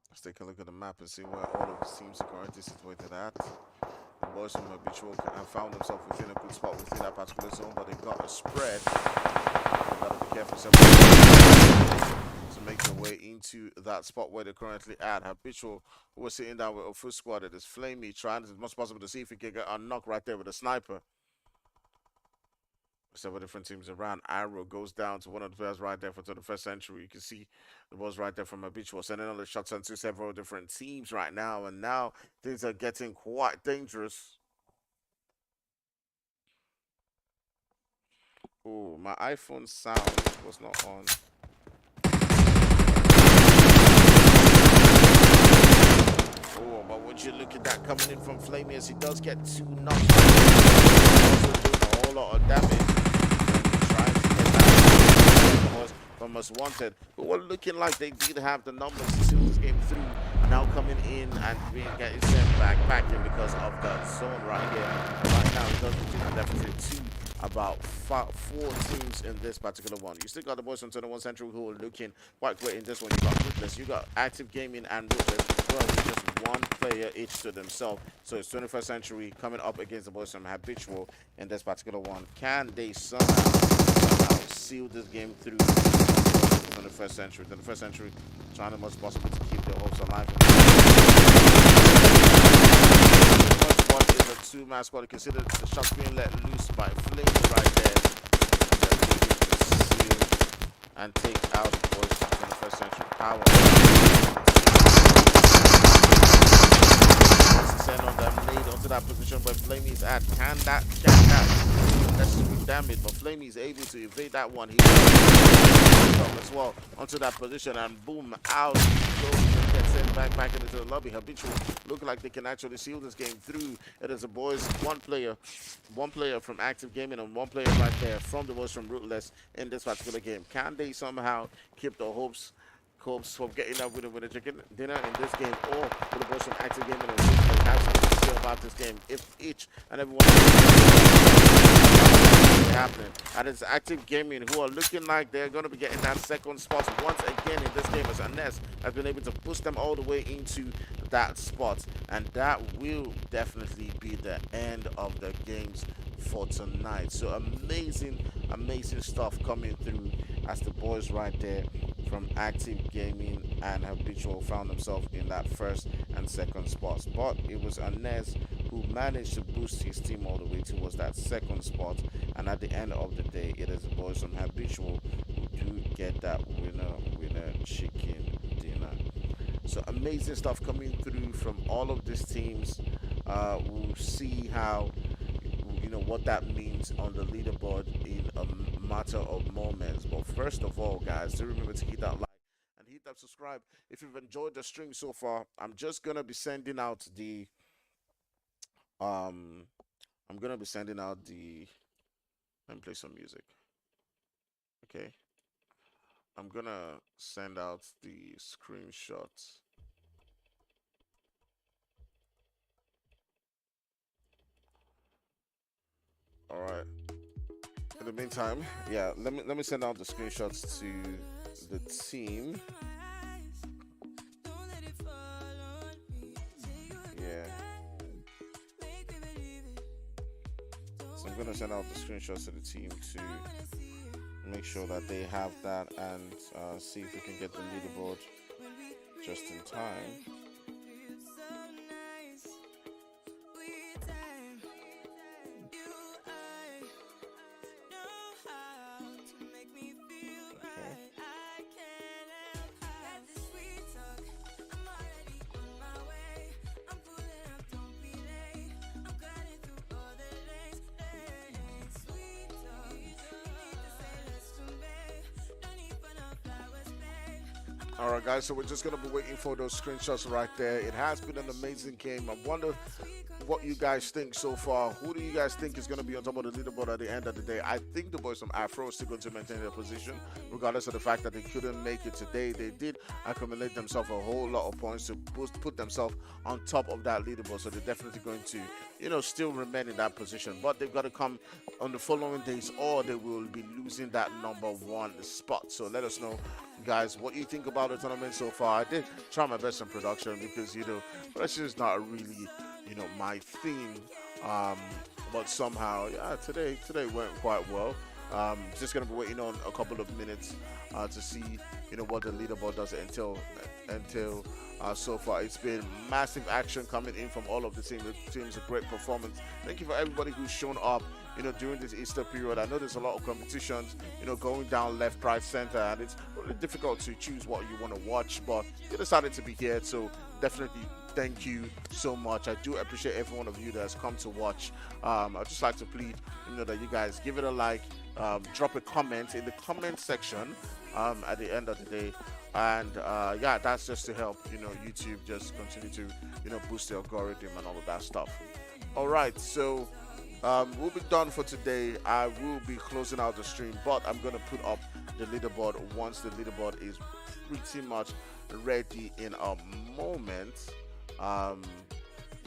S3: Let's take a look at the map and see where all of the teams are currently situated at. The boys from Habitual have found themselves within a good spot within that particular zone, but they've got a spread. They've got to be careful to make their way into that spot where they're currently at. Habitual, who was sitting down with a full squad, it is Flamey trying as much as possible to see if he can get a knock right there with a sniper. Several different teams around. Arrow goes down to one of the players right there for the first century. You can see the balls right there from Habitual sending all the shots into several different teams right now, and now things are getting quite dangerous. Oh, my iPhone sound was not on. Oh, but would you look at that coming in from Flamey as he does get 2 knocks. Also doing a whole lot of damage. And trying to get that from Most Wanted, who were looking like they did have the numbers to see this game through. Now coming in and being getting sent back in because of the zone right here. Right now, it does continue to deficit 2. About 4 teams in this particular one. You still got the boys from 21 Central who are looking quite great in this one. You got Ruthless, you got Active Gaming and Ruthless. Well, with just one player each to themselves. So it's 21st Century coming up against the boys from Habitual in this particular one. Can they somehow seal this game through? 21st Century. 21st Century trying the most possible to keep their hopes alive. Squad is a 2-man squad. Consider the shots being let loose by Flames right there. Seal and take out the boys from 21st Century Power. Send on them, laid onto that position where Flamey is at. Can that necessarily damage? But Flamey is able to evade that one. He as well onto that position and boom, out. Get sent back into the lobby. Habitual look like they can actually seal this game through. It is the boys, one player from Active Gaming and one player right there from the boys from Rootless in this particular game. Can they somehow keep the hopes from getting up with a chicken dinner in this game, or will the boys from Active Gaming and Rootless have something to say about this game if each and every one happening? And it's Active Gaming who are looking like they're going to be getting that second spot once again in this game, as Ernest has been able to push them all the way into that spot, and that will definitely be the end of the games for tonight. So amazing stuff coming through as the boys right there from Active Gaming and Habitual found themselves in that first and second spots. But it was Ernest who managed to boost his team all the way towards that second spot, and at the end of the day, it is the boys from Habitual who do get that winner chicken dinner. So amazing stuff coming through from all of these teams. We'll see how, what that means on the leaderboard in a matter of moments. But first of all, guys, do remember to hit that like and hit that subscribe if you've enjoyed the stream so far. I'm just gonna be sending out the let me play some music. Okay, I'm gonna send out the screenshots. All right. In the meantime, yeah, let me send out the screenshots to the team. Yeah. So I'm gonna send out the screenshots to the team to make sure that they have that and see if we can get the leaderboard just in time. Alright guys, so we're just going to be waiting for those screenshots right there. It has been an amazing game. I wonder what you guys think so far. Who do you guys think is going to be on top of the leaderboard at the end of the day? I think the boys from Afro are still going to maintain their position, regardless of the fact that they couldn't make it today. They did accumulate themselves a whole lot of points to put themselves on top of that leaderboard, so they're definitely going to, still remain in that position. But they've got to come on the following days, or they will be losing that #1 spot. So let us know, guys, what you think about the tournament so far. I did try my best in production because production is not really my thing, but somehow today went quite well. Just gonna be waiting on a couple of minutes to see what the leaderboard does until so far. It's been massive action coming in from all of the teams. The team's a great performance. Thank you for everybody who's shown up during this Easter period. I know there's a lot of competitions going down left, right, center, and it's really difficult to choose what you want to watch, but you decided to be here, so definitely thank you so much. I do appreciate every one of you that has come to watch. I'd just like to plead that you guys give it a like, drop a comment in the comment section at the end of the day. And yeah, that's just to help, YouTube just continue to, boost the algorithm and all of that stuff. All right, so we'll be done for today. I will be closing out the stream, but I'm going to put up the leaderboard once the leaderboard is pretty much ready in a moment.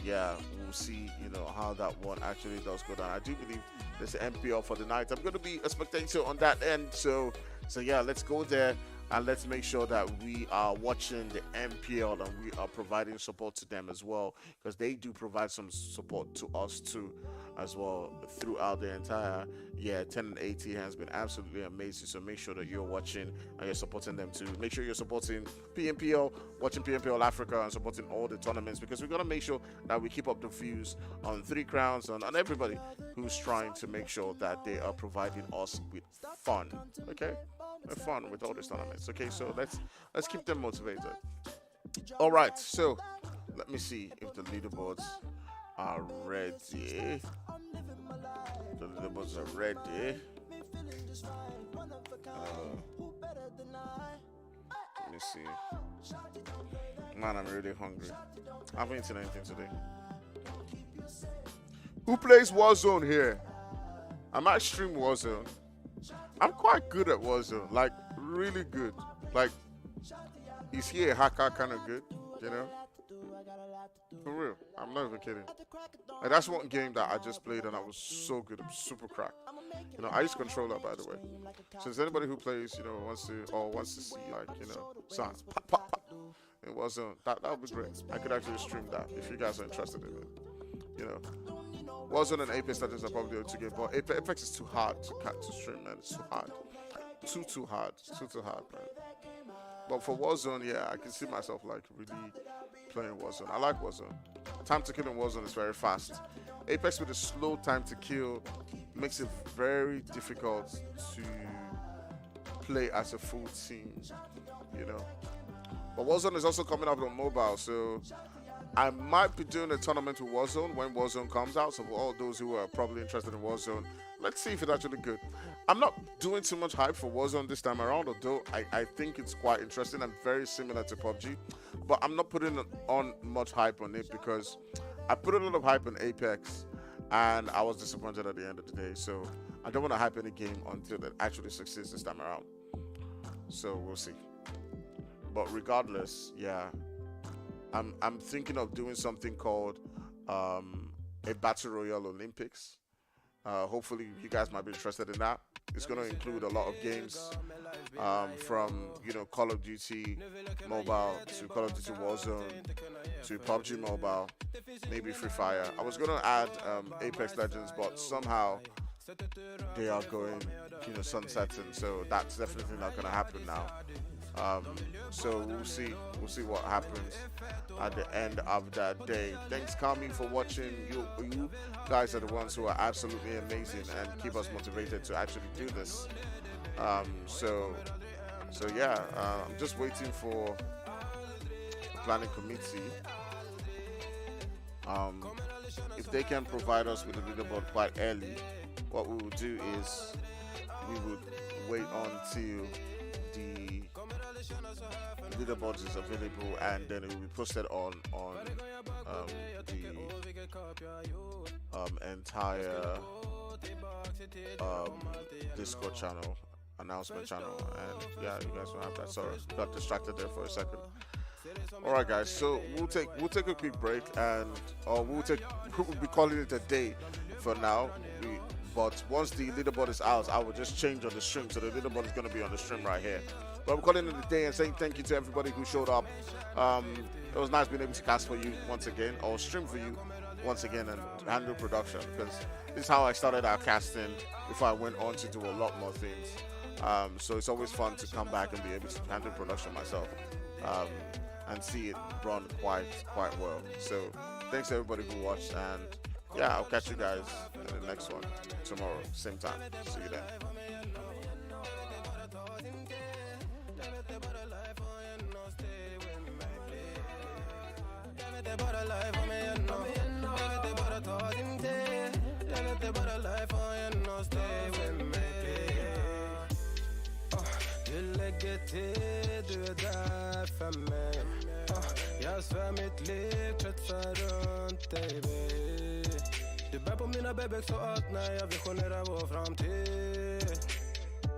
S3: Yeah, we'll see, how that one actually does go down. I do believe there's an MPL for the night. I'm going to be a spectator on that end. So yeah, let's go there and let's make sure that we are watching the MPL and we are providing support to them as well, because they do provide some support to us too as well throughout the entire 10 and 80 has been absolutely amazing. So make sure that you're watching and you're supporting them too. Make sure you're supporting PMPL, watching PMPL Africa, and supporting all the tournaments, because we're going to make sure that we keep up the views on Three Crowns and on everybody who's trying to make sure that they are providing us with fun. Okay, fun with all these tournaments. Okay, so let's keep them motivated. All right, so let me see if the leaderboards are ready. The leaderboards are ready. Let me see. Man, I'm really hungry. I haven't eaten anything today. Who plays Warzone here? I might stream Warzone. I'm quite good at Warzone, like really good. Like, is he a hacker kind of good? For real, I'm not even kidding. Like, that's one game that I just played and I was so good. I'm super cracked. I use controller, by the way. So is anybody who plays, wants to see, like, sounds pop, pop, pop. It wasn't that would be great. I could actually stream that if you guys are interested in it. Warzone and Apex Legends are probably the two games, but Apex is too hard to stream, man. It's too hard. Too hard. Too hard, man. But for Warzone, yeah, I can see myself like really playing Warzone. I like Warzone. Time to kill in Warzone is very fast. Apex with a slow time to kill makes it very difficult to play as a full team, But Warzone is also coming up on mobile, so I might be doing a tournament with Warzone when Warzone comes out. So for all those who are probably interested in Warzone, let's see if it's actually good. I'm not doing too much hype for Warzone this time around, although I think it's quite interesting and very similar to PUBG. But I'm not putting on much hype on it because I put a lot of hype on Apex and I was disappointed at the end of the day. So I don't want to hype any game until it actually succeeds this time around. So we'll see. But regardless, yeah, I'm thinking of doing something called a Battle Royale Olympics. Hopefully you guys might be interested in that. It's going to include a lot of games from Call of Duty Mobile to Call of Duty Warzone to PUBG Mobile, maybe Free Fire. I was going to add Apex Legends, but somehow they are going sunsetting, so that's definitely not going to happen now. So we'll see what happens at the end of that day. Thanks, Kami, for watching. You guys are the ones who are absolutely amazing and keep us motivated to actually do this. So yeah, I'm just waiting for the planning committee. If they can provide us with a leaderboard quite early, what we will do is we would wait until the leaderboard is available, and then it will be posted on the entire Discord channel, announcement channel, and yeah, you guys will have that. Sorry, got distracted there for a second. All right, guys. So we'll take a quick break, and we'll be calling it a day for now. But once the leaderboard is out, I will just change on the stream. So the leaderboard is going to be on the stream right here. But I'm calling it a day and saying thank you to everybody who showed up. It was nice being able to cast for you once again, or stream for you once again, and handle production, because this is how I started our casting before I went on to do a lot more things. So it's always fun to come back and be able to handle production myself and see it run quite well. So thanks to everybody who watched, and yeah, I'll catch you guys in the next one tomorrow, same time. See you then.
S4: Stay with me.
S9: alltid, du är där för mig. Jag svär mitt liv kretsar runt dig, baby. Du bär på mina bebek så att när jag visionerar vår framtid.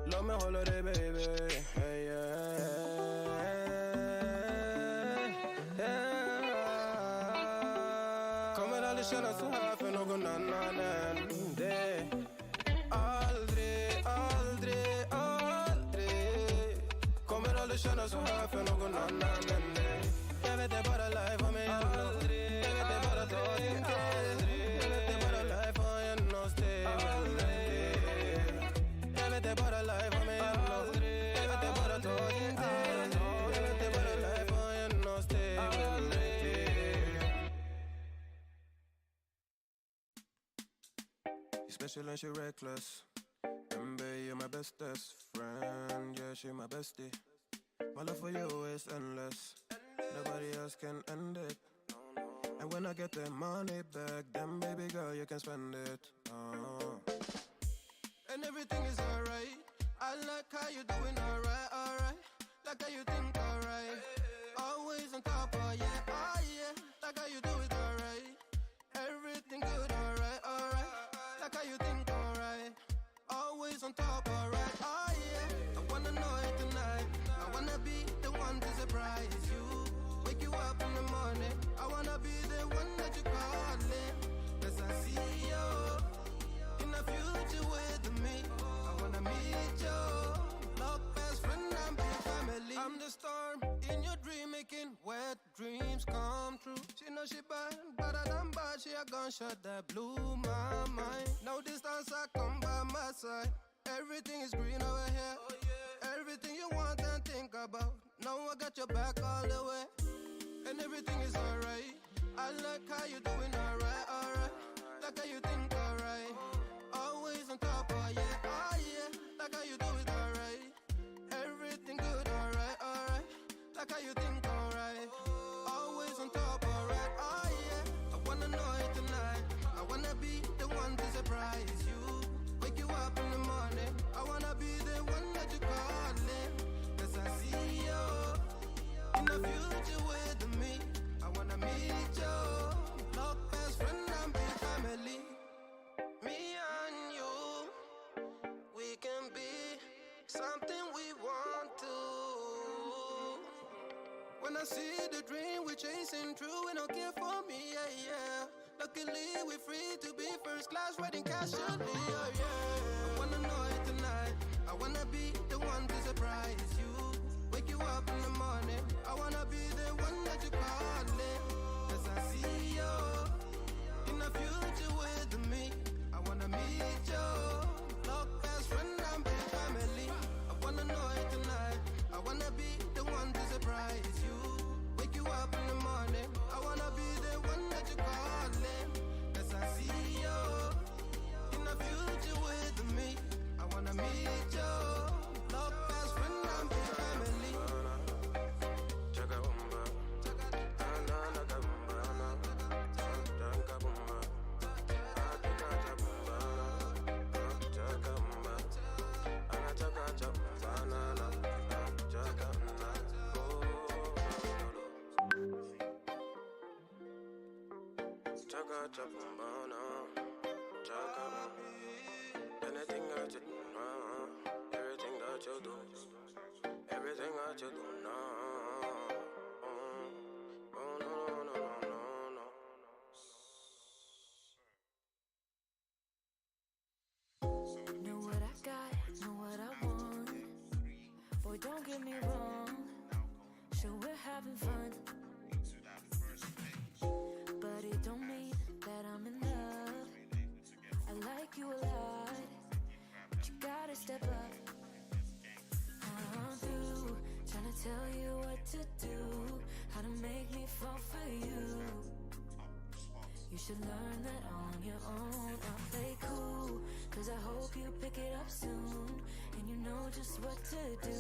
S9: Låt mig hålla dig, baby. Hey, yeah, yeah. Kommer aldrig känna så här för någon annan än dig. Aldrig, aldrig, aldrig. Kommer aldrig känna så här för någon annan än dig. Jag vet det bara life har mig aldrig. Jag vet det bara ta din tid. Jag vet det bara life har en hos dig. Jag vet det bara life har mig aldrig. Jag vet det bara ta din tid. Jag vet det bara life har en hos dig. You're special and she reckless. MB, you're my bestest friend. Yeah, she my bestie. My love for you is endless. Nobody else can end it. And when I get the money back, then baby girl, you can spend it. And everything is alright. I like how you doing alright, alright. Like how you think alright. Always on top, oh yeah, oh yeah. Like how you do it alright. Everything good, alright, alright. Like how you think alright. Always on top, alright, oh yeah. I wanna know it tonight. I wanna be the one to surprise you. Wake you up in the morning. I wanna be the one that you calling. Cause I see you in the future with me. I wanna meet you. Love best friend and big family. I'm the storm in your dream, making wet dreams come true. She know she bad, better than bad. She a gunshot that blew my mind. No distance, I come by my side. Everything is green over here. Everything you want and think about. Now I got your back all the way. And everything is alright. I like how you doing alright, alright. Like how you think alright. Always on top, oh yeah, oh yeah. Like how you do it alright. Everything good, alright, alright. Like how you think alright. Always on top, alright, oh yeah. I wanna know it tonight. I wanna be the one to surprise you. Wake you up in the morning. I wanna be the one that you calling. Cause I see you in the future with me. I wanna meet you. Love best friend and big family. Me and you, we can be something we want to. When I see the dream we're chasing true, and don't care for me, yeah, yeah. Luckily we're free to be first class, riding casually, oh yeah. I wanna know it tonight. I wanna be the one to surprise you. Wake you up in the morning. I wanna be the one that you calling. Cause I see you in the future with me. I wanna meet you. Love best friend and big family. I wanna know it tonight. I wanna be the one to surprise you. Wake you up in the morning. I wanna be the one that you calling. Cause I see you in the future with me. I wanna meet you. Love best friend and big family. Anything that you do now, everything that you do, everything that you do now. Oh, no, no, no, no, no.
S7: Know what I got, know what I want. Boy, don't get me wrong. Sure, we're having fun. But it don't mean that I'm in love. I like you a lot, but you gotta step up. I'm through trying to tell you what to do, how to make me fall for you. You should learn that on your own. I'll play cool, cause I hope you pick it up soon, and you know just what to do.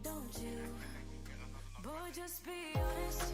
S7: Don't you? Boy, just be honest.